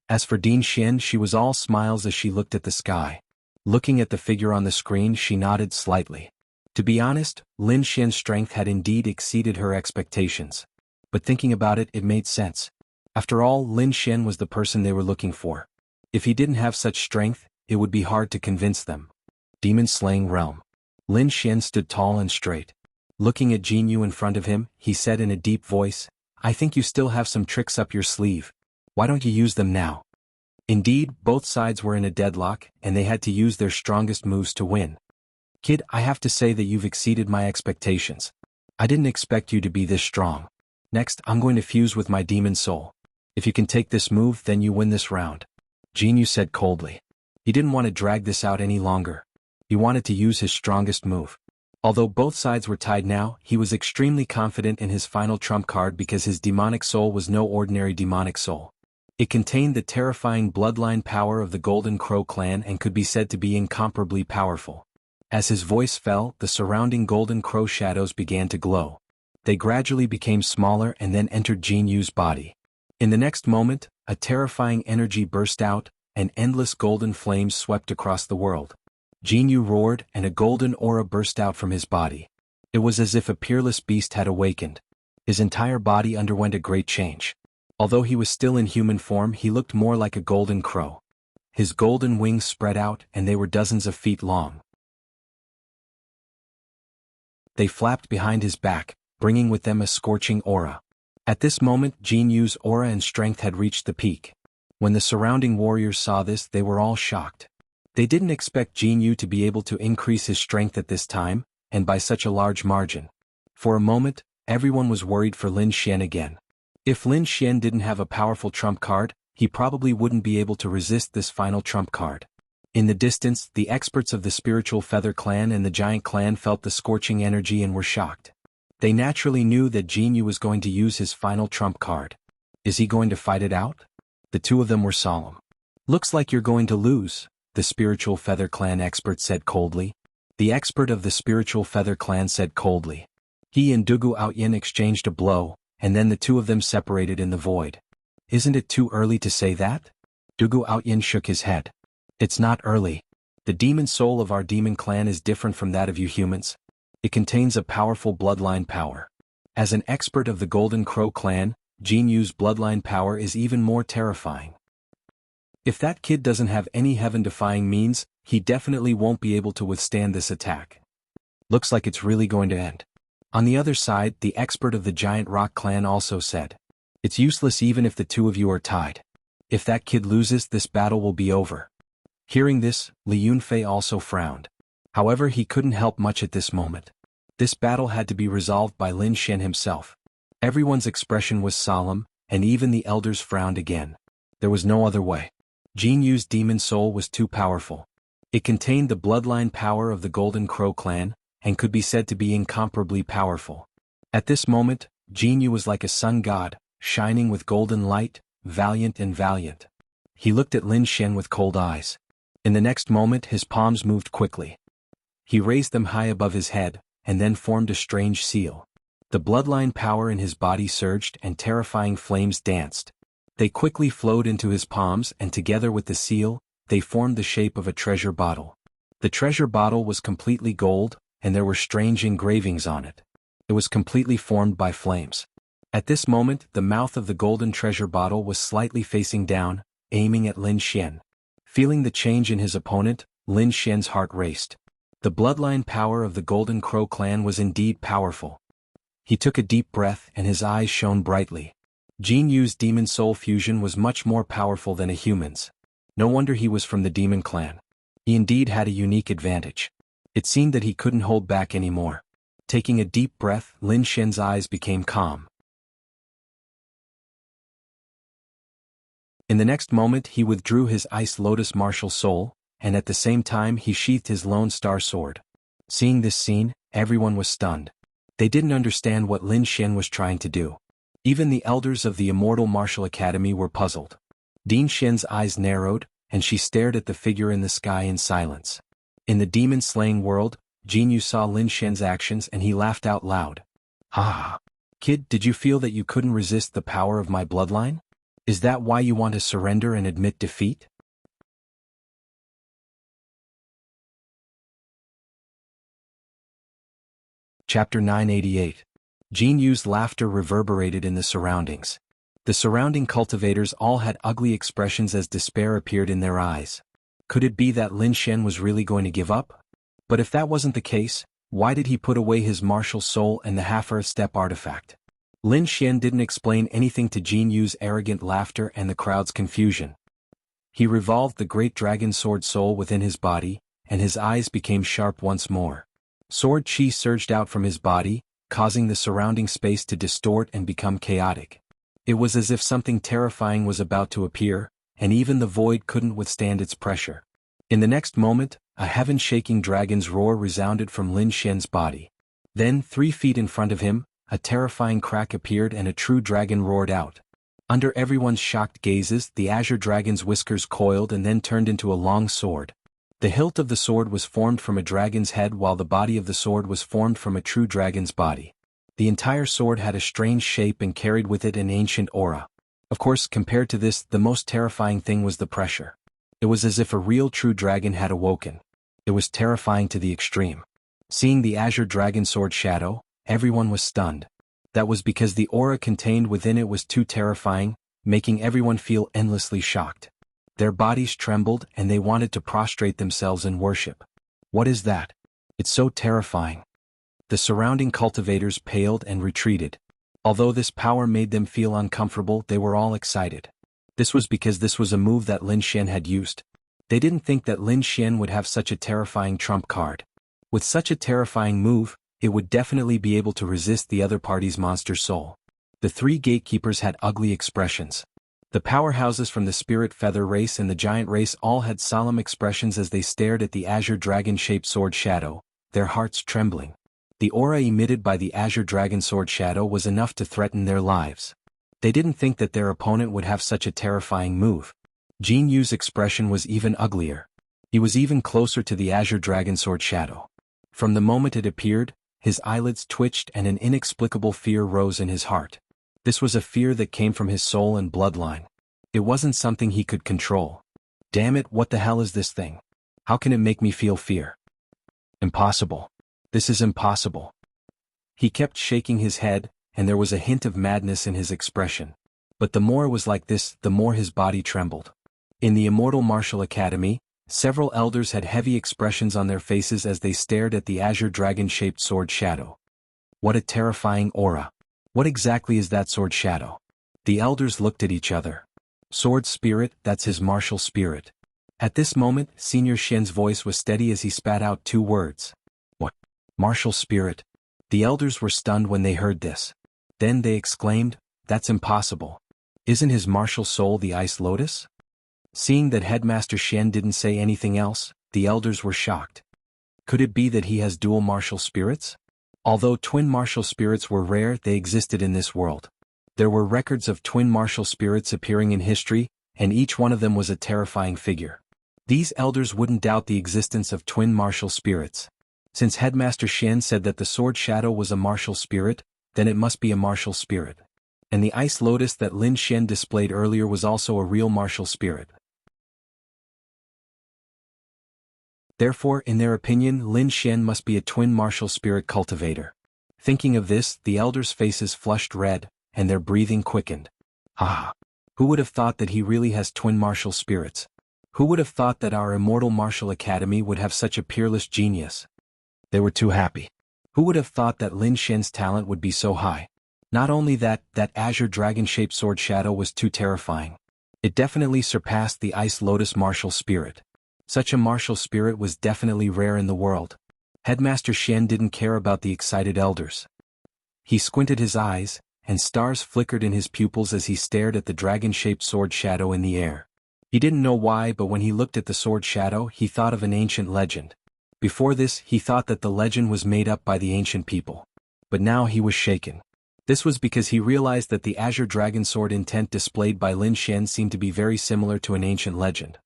As for Din Xian, she was all smiles as she looked at the sky. Looking at the figure on the screen, she nodded slightly. To be honest, Lin Xian's strength had indeed exceeded her expectations. But thinking about it, it made sense. After all, Lin Xian was the person they were looking for. If he didn't have such strength, it would be hard to convince them. Demon Slaying Realm. Lin Xian stood tall and straight. Looking at Jianghu in front of him, he said in a deep voice, "I think you still have some tricks up your sleeve. Why don't you use them now?" Indeed, both sides were in a deadlock, and they had to use their strongest moves to win. "Kid, I have to say that you've exceeded my expectations. I didn't expect you to be this strong. Next, I'm going to fuse with my demon soul. If you can take this move, then you win this round," Jianghu said coldly. He didn't want to drag this out any longer. He wanted to use his strongest move. Although both sides were tied now, he was extremely confident in his final trump card because his demonic soul was no ordinary demonic soul. It contained the terrifying bloodline power of the Golden Crow clan and could be said to be incomparably powerful. As his voice fell, the surrounding Golden Crow shadows began to glow. They gradually became smaller and then entered Jianghu's body. In the next moment, a terrifying energy burst out, and endless golden flames swept across the world. Jianghu roared, and a golden aura burst out from his body. It was as if a peerless beast had awakened. His entire body underwent a great change. Although he was still in human form, he looked more like a golden crow. His golden wings spread out, and they were dozens of feet long. They flapped behind his back, bringing with them a scorching aura. At this moment, Jianghu's aura and strength had reached the peak. When the surrounding warriors saw this, they were all shocked. They didn't expect Jianghu to be able to increase his strength at this time, and by such a large margin. For a moment, everyone was worried for Lin Xian again. If Lin Xian didn't have a powerful trump card, he probably wouldn't be able to resist this final trump card. In the distance, the experts of the Spiritual Feather Clan and the Giant Clan felt the scorching energy and were shocked. They naturally knew that Jianghu was going to use his final trump card. Is he going to fight it out? The two of them were solemn. "Looks like you're going to lose," the Spiritual Feather Clan expert said coldly. The expert of the Spiritual Feather Clan said coldly. He and Dugu Outyin exchanged a blow, and then the two of them separated in the void. "Isn't it too early to say that?" Dugu Outyin shook his head. "It's not early. The demon soul of our demon clan is different from that of you humans. It contains a powerful bloodline power. As an expert of the Golden Crow clan, Jianghu's bloodline power is even more terrifying. If that kid doesn't have any heaven-defying means, he definitely won't be able to withstand this attack. Looks like it's really going to end." On the other side, the expert of the Giant Rock clan also said, "It's useless even if the two of you are tied. If that kid loses, this battle will be over." Hearing this, Li Yunfei also frowned. However, he couldn't help much at this moment. This battle had to be resolved by Lin Xian himself. Everyone's expression was solemn, and even the elders frowned again. There was no other way. Jianghu's demon soul was too powerful. It contained the bloodline power of the Golden Crow clan, and could be said to be incomparably powerful. At this moment, Jianghu was like a sun god, shining with golden light, valiant and valiant. He looked at Lin Xian with cold eyes. In the next moment, his palms moved quickly. He raised them high above his head, and then formed a strange seal. The bloodline power in his body surged and terrifying flames danced. They quickly flowed into his palms, and together with the seal, they formed the shape of a treasure bottle. The treasure bottle was completely gold, and there were strange engravings on it. It was completely formed by flames. At this moment, the mouth of the golden treasure bottle was slightly facing down, aiming at Lin Xian. Feeling the change in his opponent, Lin Xian's heart raced. The bloodline power of the Golden Crow clan was indeed powerful. He took a deep breath and his eyes shone brightly. Jianghu's demon soul fusion was much more powerful than a human's. No wonder he was from the demon clan. He indeed had a unique advantage. It seemed that he couldn't hold back anymore. Taking a deep breath, Lin Xian's eyes became calm. In the next moment he withdrew his Ice Lotus martial soul, and at the same time he sheathed his Lone Star sword. Seeing this scene, everyone was stunned. They didn't understand what Lin Xian was trying to do. Even the elders of the Immortal Martial Academy were puzzled. Din Xian's eyes narrowed, and she stared at the figure in the sky in silence. In the demon-slaying world, Jianghu saw Lin Xian's actions and he laughed out loud. "Ha! Kid, did you feel that you couldn't resist the power of my bloodline? Is that why you want to surrender and admit defeat?" Chapter 988. Jianghu's laughter reverberated in the surroundings. The surrounding cultivators all had ugly expressions as despair appeared in their eyes. Could it be that Lin Xian was really going to give up? But if that wasn't the case, why did he put away his martial soul and the half-earth step artifact? Lin Xian didn't explain anything to Jianghu's arrogant laughter and the crowd's confusion. He revolved the great dragon sword soul within his body, and his eyes became sharp once more. Sword chi surged out from his body, causing the surrounding space to distort and become chaotic. It was as if something terrifying was about to appear, and even the void couldn't withstand its pressure. In the next moment, a heaven-shaking dragon's roar resounded from Lin Xian's body. Then, 3 feet in front of him, a terrifying crack appeared and a true dragon roared out. Under everyone's shocked gazes, the azure dragon's whiskers coiled and then turned into a long sword. The hilt of the sword was formed from a dragon's head while the body of the sword was formed from a true dragon's body. The entire sword had a strange shape and carried with it an ancient aura. Of course, compared to this, the most terrifying thing was the pressure. It was as if a real true dragon had awoken. It was terrifying to the extreme. Seeing the azure dragon sword shadow, everyone was stunned. That was because the aura contained within it was too terrifying, making everyone feel endlessly shocked. Their bodies trembled and they wanted to prostrate themselves in worship. What is that? It's so terrifying. The surrounding cultivators paled and retreated. Although this power made them feel uncomfortable, they were all excited. This was because this was a move that Lin Xian had used. They didn't think that Lin Xian would have such a terrifying trump card. With such a terrifying move, it would definitely be able to resist the other party's monster soul. The 3 gatekeepers had ugly expressions. The powerhouses from the Spirit Feather race and the Giant race all had solemn expressions as they stared at the azure dragon-shaped sword shadow, their hearts trembling. The aura emitted by the azure dragon sword shadow was enough to threaten their lives. They didn't think that their opponent would have such a terrifying move. Jianghu's expression was even uglier. He was even closer to the azure dragon sword shadow. From the moment it appeared, his eyelids twitched and an inexplicable fear rose in his heart. This was a fear that came from his soul and bloodline. It wasn't something he could control. Damn it, what the hell is this thing? How can it make me feel fear? Impossible. This is impossible. He kept shaking his head, and there was a hint of madness in his expression. But the more it was like this, the more his body trembled. In the Immortal Martial Academy, several elders had heavy expressions on their faces as they stared at the azure dragon-shaped sword shadow. What a terrifying aura. What exactly is that sword shadow? The elders looked at each other. Sword spirit, that's his martial spirit. At this moment, Senior Xian's voice was steady as he spat out 2 words. What? Martial spirit? The elders were stunned when they heard this. Then they exclaimed, that's impossible. Isn't his martial soul the Ice Lotus? Seeing that Headmaster Xian didn't say anything else, the elders were shocked. Could it be that he has dual martial spirits? Although twin martial spirits were rare, they existed in this world. There were records of twin martial spirits appearing in history, and each one of them was a terrifying figure. These elders wouldn't doubt the existence of twin martial spirits. Since Headmaster Xian said that the sword shadow was a martial spirit, then it must be a martial spirit. And the Ice Lotus that Lin Xian displayed earlier was also a real martial spirit. Therefore, in their opinion, Lin Xian must be a twin martial spirit cultivator. Thinking of this, the elders' faces flushed red, and their breathing quickened. Ah! Who would have thought that he really has twin martial spirits? Who would have thought that our Immortal Martial Academy would have such a peerless genius? They were too happy. Who would have thought that Lin Xian's talent would be so high? Not only that azure dragon-shaped sword shadow was too terrifying. It definitely surpassed the Ice Lotus martial spirit. Such a martial spirit was definitely rare in the world. Headmaster Xian didn't care about the excited elders. He squinted his eyes, and stars flickered in his pupils as he stared at the dragon-shaped sword shadow in the air. He didn't know why, but when he looked at the sword shadow, he thought of an ancient legend. Before this, he thought that the legend was made up by the ancient people. But now he was shaken. This was because he realized that the azure dragon sword intent displayed by Lin Xian seemed to be very similar to an ancient legend.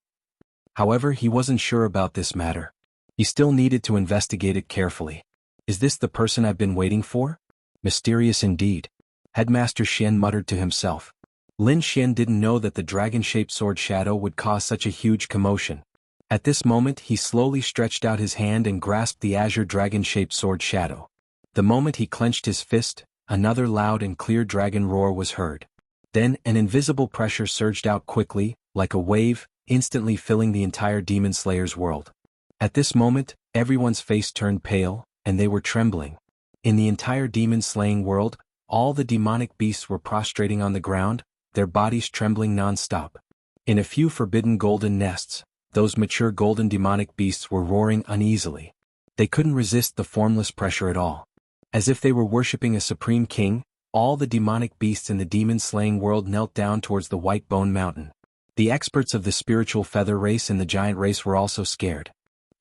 However, he wasn't sure about this matter. He still needed to investigate it carefully. Is this the person I've been waiting for? Mysterious indeed. Headmaster Xian muttered to himself. Lin Xian didn't know that the dragon-shaped sword shadow would cause such a huge commotion. At this moment he slowly stretched out his hand and grasped the azure dragon-shaped sword shadow. The moment he clenched his fist, another loud and clear dragon roar was heard. Then an invisible pressure surged out quickly, like a wave, instantly filling the entire Demon Slayer's world. At this moment, everyone's face turned pale, and they were trembling. In the entire demon-slaying world, all the demonic beasts were prostrating on the ground, their bodies trembling non-stop. In a few forbidden golden nests, those mature golden demonic beasts were roaring uneasily. They couldn't resist the formless pressure at all. As if they were worshipping a supreme king, all the demonic beasts in the demon-slaying world knelt down towards the White Bone Mountain. The experts of the spiritual feather race and the giant race were also scared.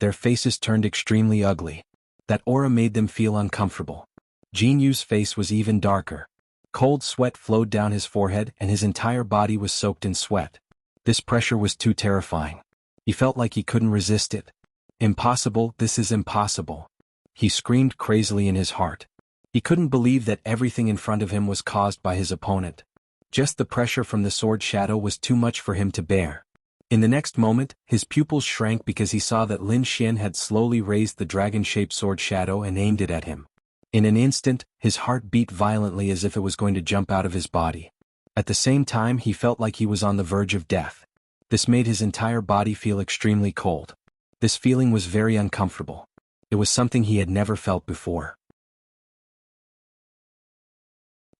Their faces turned extremely ugly. That aura made them feel uncomfortable. Jianghu's face was even darker. Cold sweat flowed down his forehead and his entire body was soaked in sweat. This pressure was too terrifying. He felt like he couldn't resist it. Impossible, this is impossible. He screamed crazily in his heart. He couldn't believe that everything in front of him was caused by his opponent. Just the pressure from the sword shadow was too much for him to bear. In the next moment, his pupils shrank because he saw that Lin Xian had slowly raised the dragon-shaped sword shadow and aimed it at him. In an instant, his heart beat violently as if it was going to jump out of his body. At the same time, he felt like he was on the verge of death. This made his entire body feel extremely cold. This feeling was very uncomfortable. It was something he had never felt before.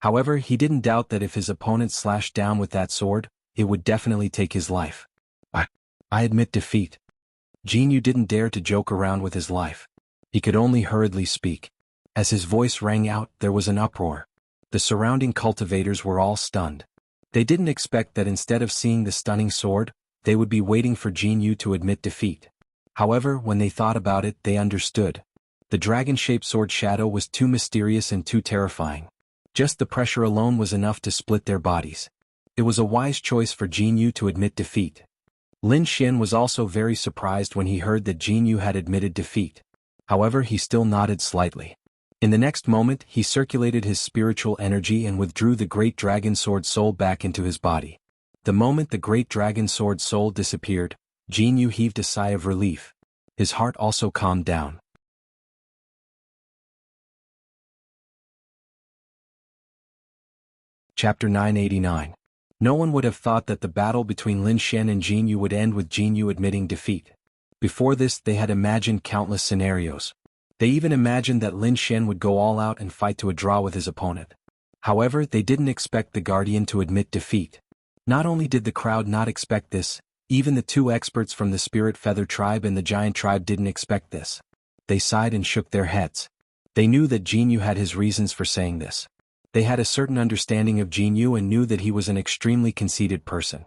However, he didn't doubt that if his opponent slashed down with that sword, it would definitely take his life. I admit defeat. Jianghu didn't dare to joke around with his life. He could only hurriedly speak. As his voice rang out, there was an uproar. The surrounding cultivators were all stunned. They didn't expect that instead of seeing the stunning sword, they would be waiting for Jianghu to admit defeat. However, when they thought about it, they understood. The dragon-shaped sword shadow was too mysterious and too terrifying. Just the pressure alone was enough to split their bodies. It was a wise choice for Jianghu to admit defeat. Lin Xian was also very surprised when he heard that Jianghu had admitted defeat. However, he still nodded slightly. In the next moment, he circulated his spiritual energy and withdrew the great dragon sword soul back into his body. The moment the great dragon sword soul disappeared, Jianghu heaved a sigh of relief. His heart also calmed down. Chapter 989. No one would have thought that the battle between Lin Xian and Jianghu would end with Jianghu admitting defeat. Before this, they had imagined countless scenarios. They even imagined that Lin Xian would go all out and fight to a draw with his opponent. However, they didn't expect the Guardian to admit defeat. Not only did the crowd not expect this, even the two experts from the Spirit Feather Tribe and the Giant Tribe didn't expect this. They sighed and shook their heads. They knew that Jianghu had his reasons for saying this. They had a certain understanding of Jianghu and knew that he was an extremely conceited person.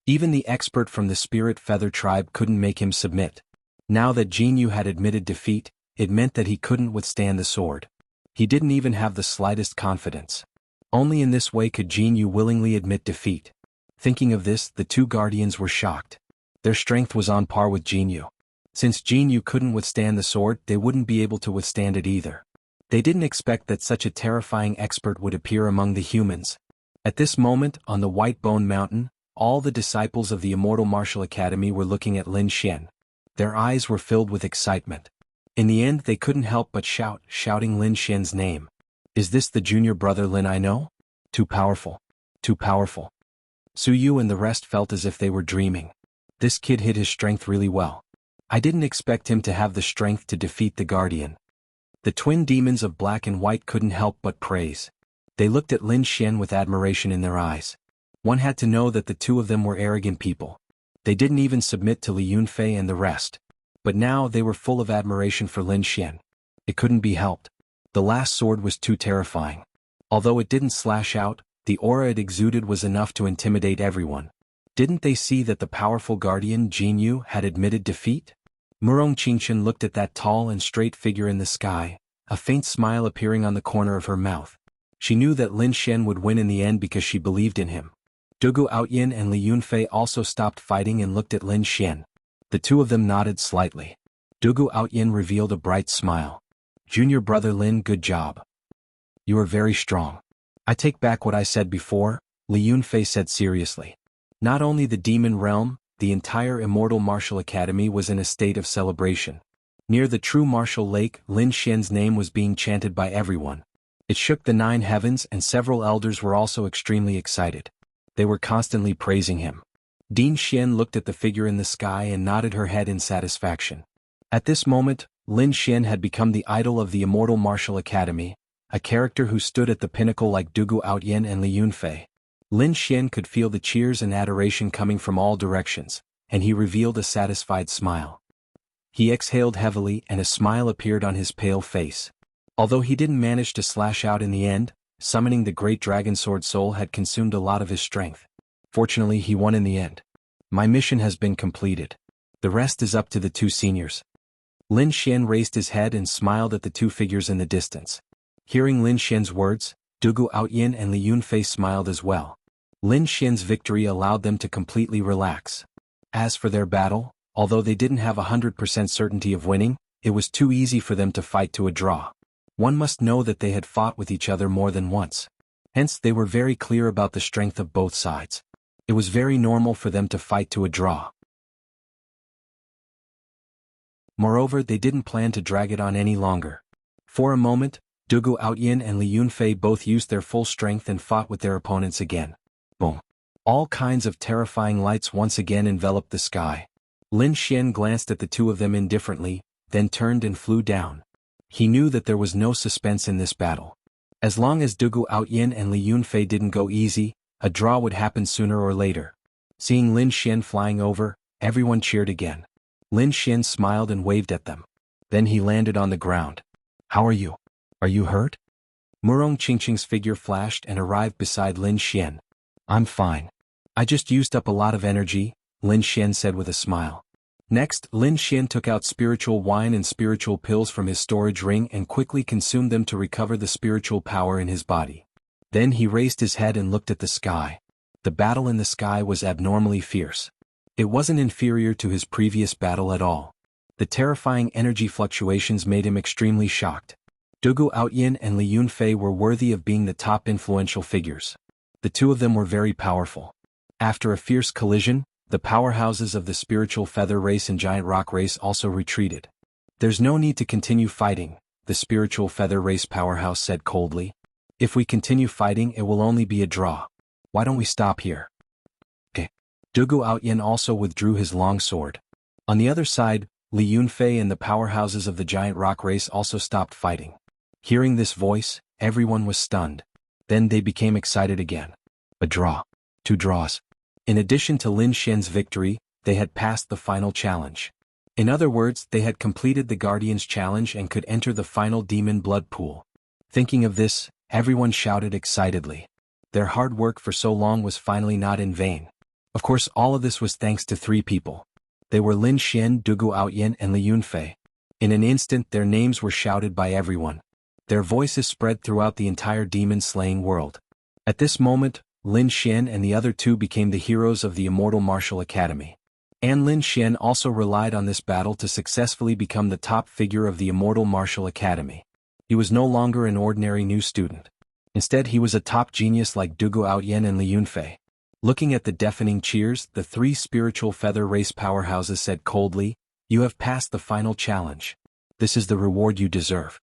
Even the expert from the Spirit Feather Tribe couldn't make him submit. Now that Jianghu had admitted defeat, it meant that he couldn't withstand the sword. He didn't even have the slightest confidence. Only in this way could Jianghu willingly admit defeat. Thinking of this, the two guardians were shocked. Their strength was on par with Jianghu. Since Jianghu couldn't withstand the sword, they wouldn't be able to withstand it either. They didn't expect that such a terrifying expert would appear among the humans. At this moment, on the White Bone Mountain, all the disciples of the Immortal Martial Academy were looking at Lin Xian. Their eyes were filled with excitement. In the end, they couldn't help but shouting Lin Xian's name. Is this the junior brother Lin I know? Too powerful. Too powerful. Su Yu and the rest felt as if they were dreaming. This kid hid his strength really well. I didn't expect him to have the strength to defeat the Guardian. The twin demons of black and white couldn't help but praise. They looked at Lin Xian with admiration in their eyes. One had to know that the two of them were arrogant people. They didn't even submit to Li Yunfei and the rest. But now they were full of admiration for Lin Xian. It couldn't be helped. The last sword was too terrifying. Although it didn't slash out, the aura it exuded was enough to intimidate everyone. Didn't they see that the powerful guardian Jianghu had admitted defeat? Murong Qingchen looked at that tall and straight figure in the sky, a faint smile appearing on the corner of her mouth. She knew that Lin Xian would win in the end because she believed in him. Dugu Outyin and Li Yunfei also stopped fighting and looked at Lin Xian. The two of them nodded slightly. Dugu Outyin revealed a bright smile. Junior brother Lin, good job. You are very strong. I take back what I said before, Li Yunfei said seriously. Not only the demon realm, the entire Immortal Martial Academy was in a state of celebration. Near the true martial lake, Lin Xian's name was being chanted by everyone. It shook the 9 heavens and several elders were also extremely excited. They were constantly praising him. Din Xian looked at the figure in the sky and nodded her head in satisfaction. At this moment, Lin Xian had become the idol of the Immortal Martial Academy, a character who stood at the pinnacle like Dugu Outyin and Li Yunfei. Lin Xian could feel the cheers and adoration coming from all directions, and he revealed a satisfied smile. He exhaled heavily and a smile appeared on his pale face. Although he didn't manage to slash out in the end, summoning the great dragon sword soul had consumed a lot of his strength. Fortunately, he won in the end. My mission has been completed. The rest is up to the 2 seniors. Lin Xian raised his head and smiled at the 2 figures in the distance. Hearing Lin Xian's words, Dugu Outyin and Li Yunfei smiled as well. Lin Xian's victory allowed them to completely relax. As for their battle, although they didn't have 100% certainty of winning, it was too easy for them to fight to a draw. One must know that they had fought with each other more than once. Hence they were very clear about the strength of both sides. It was very normal for them to fight to a draw. Moreover, they didn't plan to drag it on any longer. For a moment, Dugu Outyin and Li Yunfei both used their full strength and fought with their opponents again. Boom. All kinds of terrifying lights once again enveloped the sky. Lin Xian glanced at the 2 of them indifferently, then turned and flew down. He knew that there was no suspense in this battle. As long as Dugu Outyin and Li Yunfei didn't go easy, a draw would happen sooner or later. Seeing Lin Xian flying over, everyone cheered again. Lin Xian smiled and waved at them. Then he landed on the ground. How are you? Are you hurt? Murong Qingqing's figure flashed and arrived beside Lin Xian. I'm fine. I just used up a lot of energy, Lin Xian said with a smile. Next, Lin Xian took out spiritual wine and spiritual pills from his storage ring and quickly consumed them to recover the spiritual power in his body. Then he raised his head and looked at the sky. The battle in the sky was abnormally fierce. It wasn't inferior to his previous battle at all. The terrifying energy fluctuations made him extremely shocked. Dugu Outyin and Li Yunfei were worthy of being the top influential figures. The 2 of them were very powerful. After a fierce collision, the powerhouses of the spiritual feather race and giant rock race also retreated. There's no need to continue fighting, the spiritual feather race powerhouse said coldly. If we continue fighting, it will only be a draw. Why don't we stop here? Okay. Dugu Outyin also withdrew his long sword. On the other side, Li Yunfei and the powerhouses of the giant rock race also stopped fighting. Hearing this voice, everyone was stunned. Then they became excited again. A draw. 2 draws. In addition to Lin Xian's victory, they had passed the final challenge. In other words, they had completed the Guardian's challenge and could enter the final demon blood pool. Thinking of this, everyone shouted excitedly. Their hard work for so long was finally not in vain. Of course, all of this was thanks to 3 people. They were Lin Xian, Dugu Outyin, and Li Yunfei. In an instant, their names were shouted by everyone. Their voices spread throughout the entire demon-slaying world. At this moment, Lin Xian and the other 2 became the heroes of the Immortal Martial Academy. And Lin Xian also relied on this battle to successfully become the top figure of the Immortal Martial Academy. He was no longer an ordinary new student. Instead, he was a top genius like Dugu Outyin and Li Yunfei. Looking at the deafening cheers, the 3 spiritual feather race powerhouses said coldly, "You have passed the final challenge. This is the reward you deserve."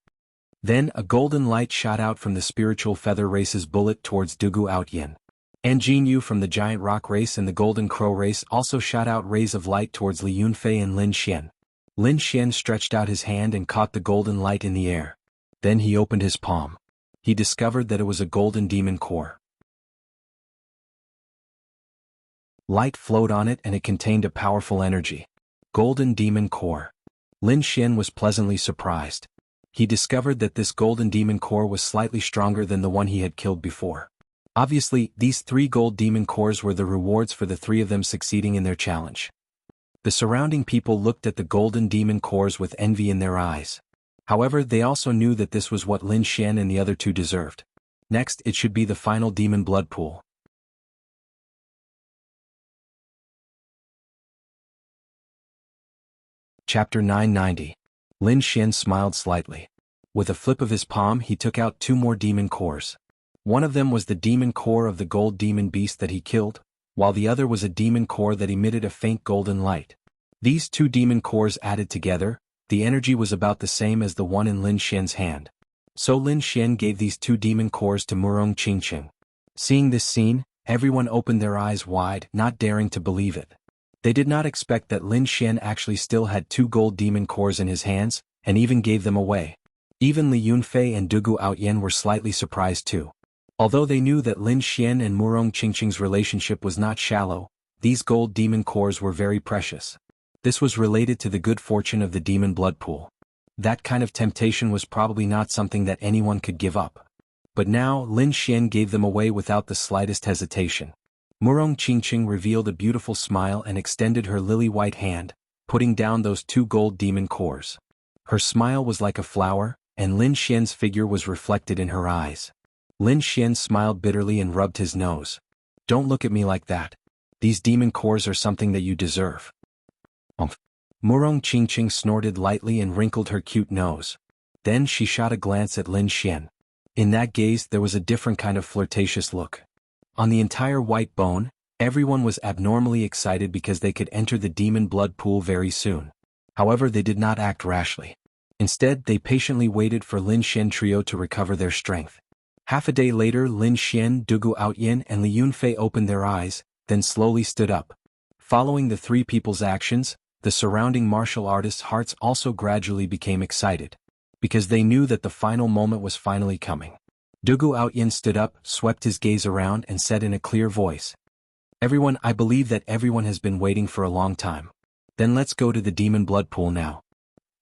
Then a golden light shot out from the spiritual feather race's bullet towards Dugu Outyin. And Jianghu from the giant rock race and the golden crow race also shot out rays of light towards Li Yunfei and Lin Xian. Lin Xian stretched out his hand and caught the golden light in the air. Then he opened his palm. He discovered that it was a golden demon core. Light flowed on it and it contained a powerful energy. Golden demon core. Lin Xian was pleasantly surprised. he discovered that this golden demon core was slightly stronger than the one he had killed before. Obviously, these 3 gold demon cores were the rewards for the 3 of them succeeding in their challenge. The surrounding people looked at the golden demon cores with envy in their eyes. However, they also knew that this was what Lin Xian and the other 2 deserved. Next, it should be the final demon blood pool. Chapter 990. Lin Xian smiled slightly. With a flip of his palm he took out 2 more demon cores. One of them was the demon core of the gold demon beast that he killed, while the other was a demon core that emitted a faint golden light. These 2 demon cores added together, the energy was about the same as the one in Lin Xian's hand. So Lin Xian gave these 2 demon cores to Murong Qingqing. Seeing this scene, everyone opened their eyes wide, not daring to believe it. They did not expect that Lin Xian actually still had 2 gold demon cores in his hands, and even gave them away. Even Li Yunfei and Dugu Outyen were slightly surprised too. Although they knew that Lin Xian and Murong Qingqing's relationship was not shallow, these gold demon cores were very precious. This was related to the good fortune of the demon blood pool. That kind of temptation was probably not something that anyone could give up. But now Lin Xian gave them away without the slightest hesitation. Murong Qingqing revealed a beautiful smile and extended her lily-white hand, putting down those 2 gold demon cores. Her smile was like a flower, and Lin Xian's figure was reflected in her eyes. Lin Xian smiled bitterly and rubbed his nose. "Don't look at me like that. These demon cores are something that you deserve." Murong Qingqing snorted lightly and wrinkled her cute nose. Then she shot a glance at Lin Xian. In that gaze there was a different kind of flirtatious look. On the entire white bone, everyone was abnormally excited because they could enter the demon blood pool very soon. However, they did not act rashly. Instead, they patiently waited for Lin Xian trio to recover their strength. Half a day later, Lin Xian, Dugu Outyen and Li Yunfei opened their eyes, then slowly stood up. Following the 3 people's actions, the surrounding martial artists' hearts also gradually became excited, because they knew that the final moment was finally coming. Dugu Outyen stood up, swept his gaze around and said in a clear voice, "Everyone, I believe that everyone has been waiting for a long time. Then let's go to the demon blood pool now."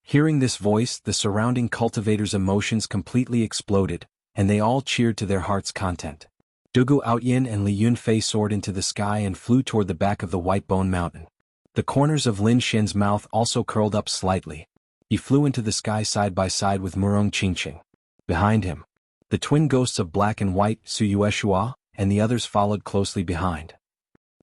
Hearing this voice, the surrounding cultivators' emotions completely exploded, and they all cheered to their heart's content. Dugu Outyen and Li Yunfei soared into the sky and flew toward the back of the White Bone Mountain. The corners of Lin Xian's mouth also curled up slightly. He flew into the sky side by side with Murong Qingqing. Behind him, the twin ghosts of Black and White, Su Yueshua, and the others followed closely behind.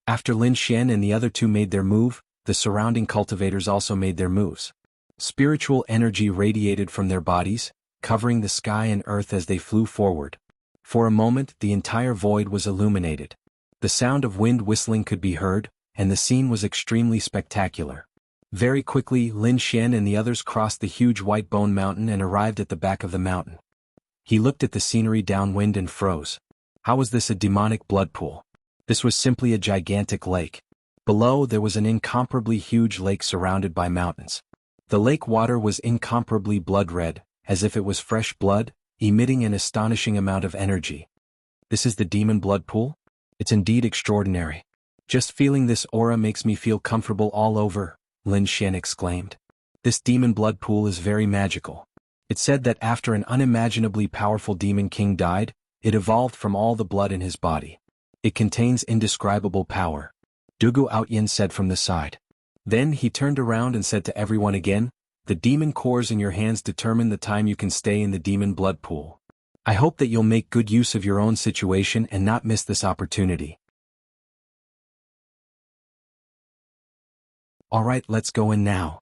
After Lin Xian and the other 2 made their move, the surrounding cultivators also made their moves. Spiritual energy radiated from their bodies, covering the sky and earth as they flew forward. For a moment, the entire void was illuminated. The sound of wind whistling could be heard, and the scene was extremely spectacular. Very quickly, Lin Xian and the others crossed the huge White Bone Mountain and arrived at the back of the mountain. He looked at the scenery downwind and froze. How was this a demonic blood pool? This was simply a gigantic lake. Below there was an incomparably huge lake surrounded by mountains. The lake water was incomparably blood-red, as if it was fresh blood, emitting an astonishing amount of energy. This is the demon blood pool? It's indeed extraordinary. Just feeling this aura makes me feel comfortable all over, Lin Xian exclaimed. This demon blood pool is very magical. It said that after an unimaginably powerful demon king died, it evolved from all the blood in his body. It contains indescribable power. Dugu Outyen said from the side. Then he turned around and said to everyone again, "The demon cores in your hands determine the time you can stay in the demon blood pool. I hope that you'll make good use of your own situation and not miss this opportunity." "Alright, let's go in now."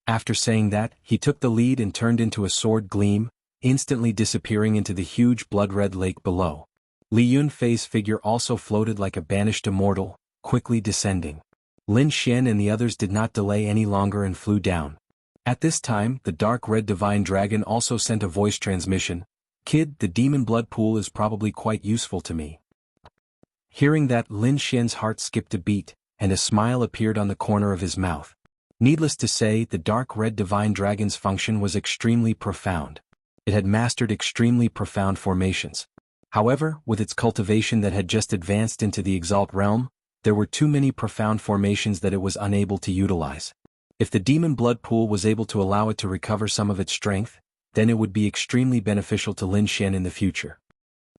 After saying that, he took the lead and turned into a sword gleam, instantly disappearing into the huge blood-red lake below. Li Yunfei's figure also floated like a banished immortal, quickly descending. Lin Xian and the others did not delay any longer and flew down. At this time, the dark red divine dragon also sent a voice transmission. "Kid, the demon blood pool is probably quite useful to me." Hearing that, Lin Xian's heart skipped a beat, and a smile appeared on the corner of his mouth. Needless to say, the dark red divine dragon's function was extremely profound. It had mastered extremely profound formations. However, with its cultivation that had just advanced into the Exalt realm, there were too many profound formations that it was unable to utilize. If the demon blood pool was able to allow it to recover some of its strength, then it would be extremely beneficial to Lin Xian in the future.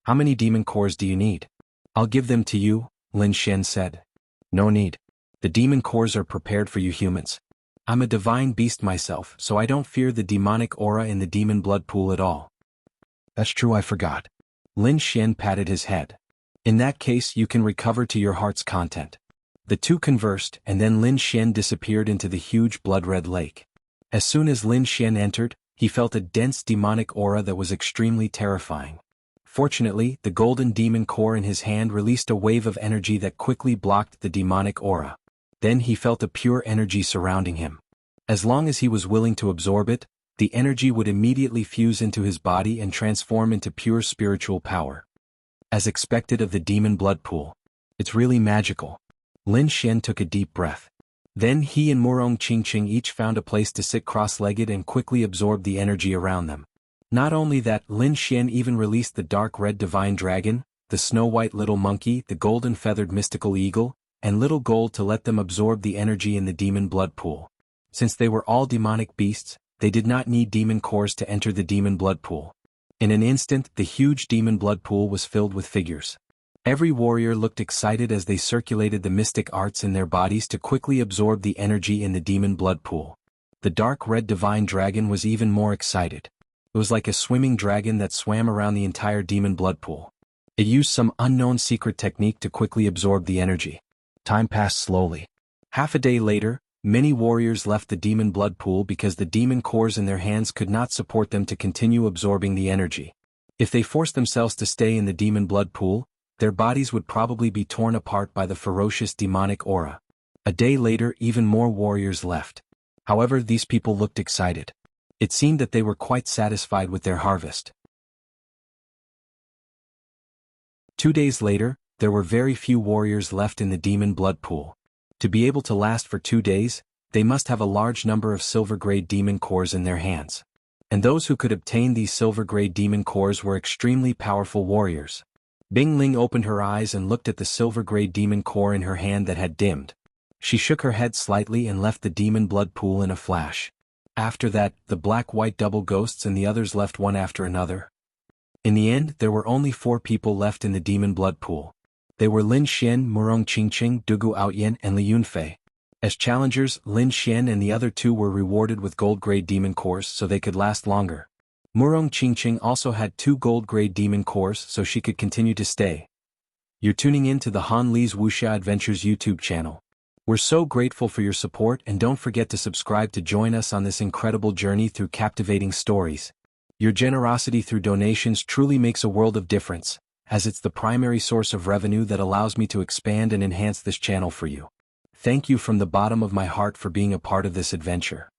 How many demon cores do you need? I'll give them to you, Lin Xian said. No need. The demon cores are prepared for you humans. I'm a divine beast myself, so I don't fear the demonic aura in the demon blood pool at all. That's true, I forgot. Lin Xian patted his head. In that case, you can recover to your heart's content. The two conversed, and then Lin Xian disappeared into the huge blood-red lake. As soon as Lin Xian entered, he felt a dense demonic aura that was extremely terrifying. Fortunately, the golden demon core in his hand released a wave of energy that quickly blocked the demonic aura. Then he felt a pure energy surrounding him. As long as he was willing to absorb it, the energy would immediately fuse into his body and transform into pure spiritual power. As expected of the demon blood pool. It's really magical. Lin Xian took a deep breath. Then he and Murong Qingqing each found a place to sit cross-legged and quickly absorbed the energy around them. Not only that, Lin Xian even released the dark red divine dragon, the snow-white little monkey, the golden feathered mystical eagle, and little gold to let them absorb the energy in the demon blood pool. Since they were all demonic beasts, they did not need demon cores to enter the demon blood pool. In an instant, the huge demon blood pool was filled with figures. Every warrior looked excited as they circulated the mystic arts in their bodies to quickly absorb the energy in the demon blood pool. The dark red divine dragon was even more excited. It was like a swimming dragon that swam around the entire demon blood pool. It used some unknown secret technique to quickly absorb the energy. Time passed slowly. Half a day later, many warriors left the demon blood pool because the demon cores in their hands could not support them to continue absorbing the energy. If they forced themselves to stay in the demon blood pool, their bodies would probably be torn apart by the ferocious demonic aura. A day later, even more warriors left. However, these people looked excited. It seemed that they were quite satisfied with their harvest. 2 days later, there were very few warriors left in the demon blood pool. To be able to last for 2 days, they must have a large number of silver-grade demon cores in their hands. And those who could obtain these silver-grade demon cores were extremely powerful warriors. Bing Ling opened her eyes and looked at the silver-grade demon core in her hand that had dimmed. She shook her head slightly and left the demon blood pool in a flash. After that, the black-white double ghosts and the others left one after another. In the end, there were only 4 people left in the demon blood pool. They were Lin Xian, Murong Qingqing, Dugu Aoyan, and Li Yunfei. As challengers, Lin Xian and the other 2 were rewarded with gold-grade demon cores so they could last longer. Murong Qingqing also had 2 gold-grade demon cores so she could continue to stay. You're tuning in to the Han Li's Wuxia Adventures YouTube channel. We're so grateful for your support, and don't forget to subscribe to join us on this incredible journey through captivating stories. Your generosity through donations truly makes a world of difference, as it's the primary source of revenue that allows me to expand and enhance this channel for you. Thank you from the bottom of my heart for being a part of this adventure.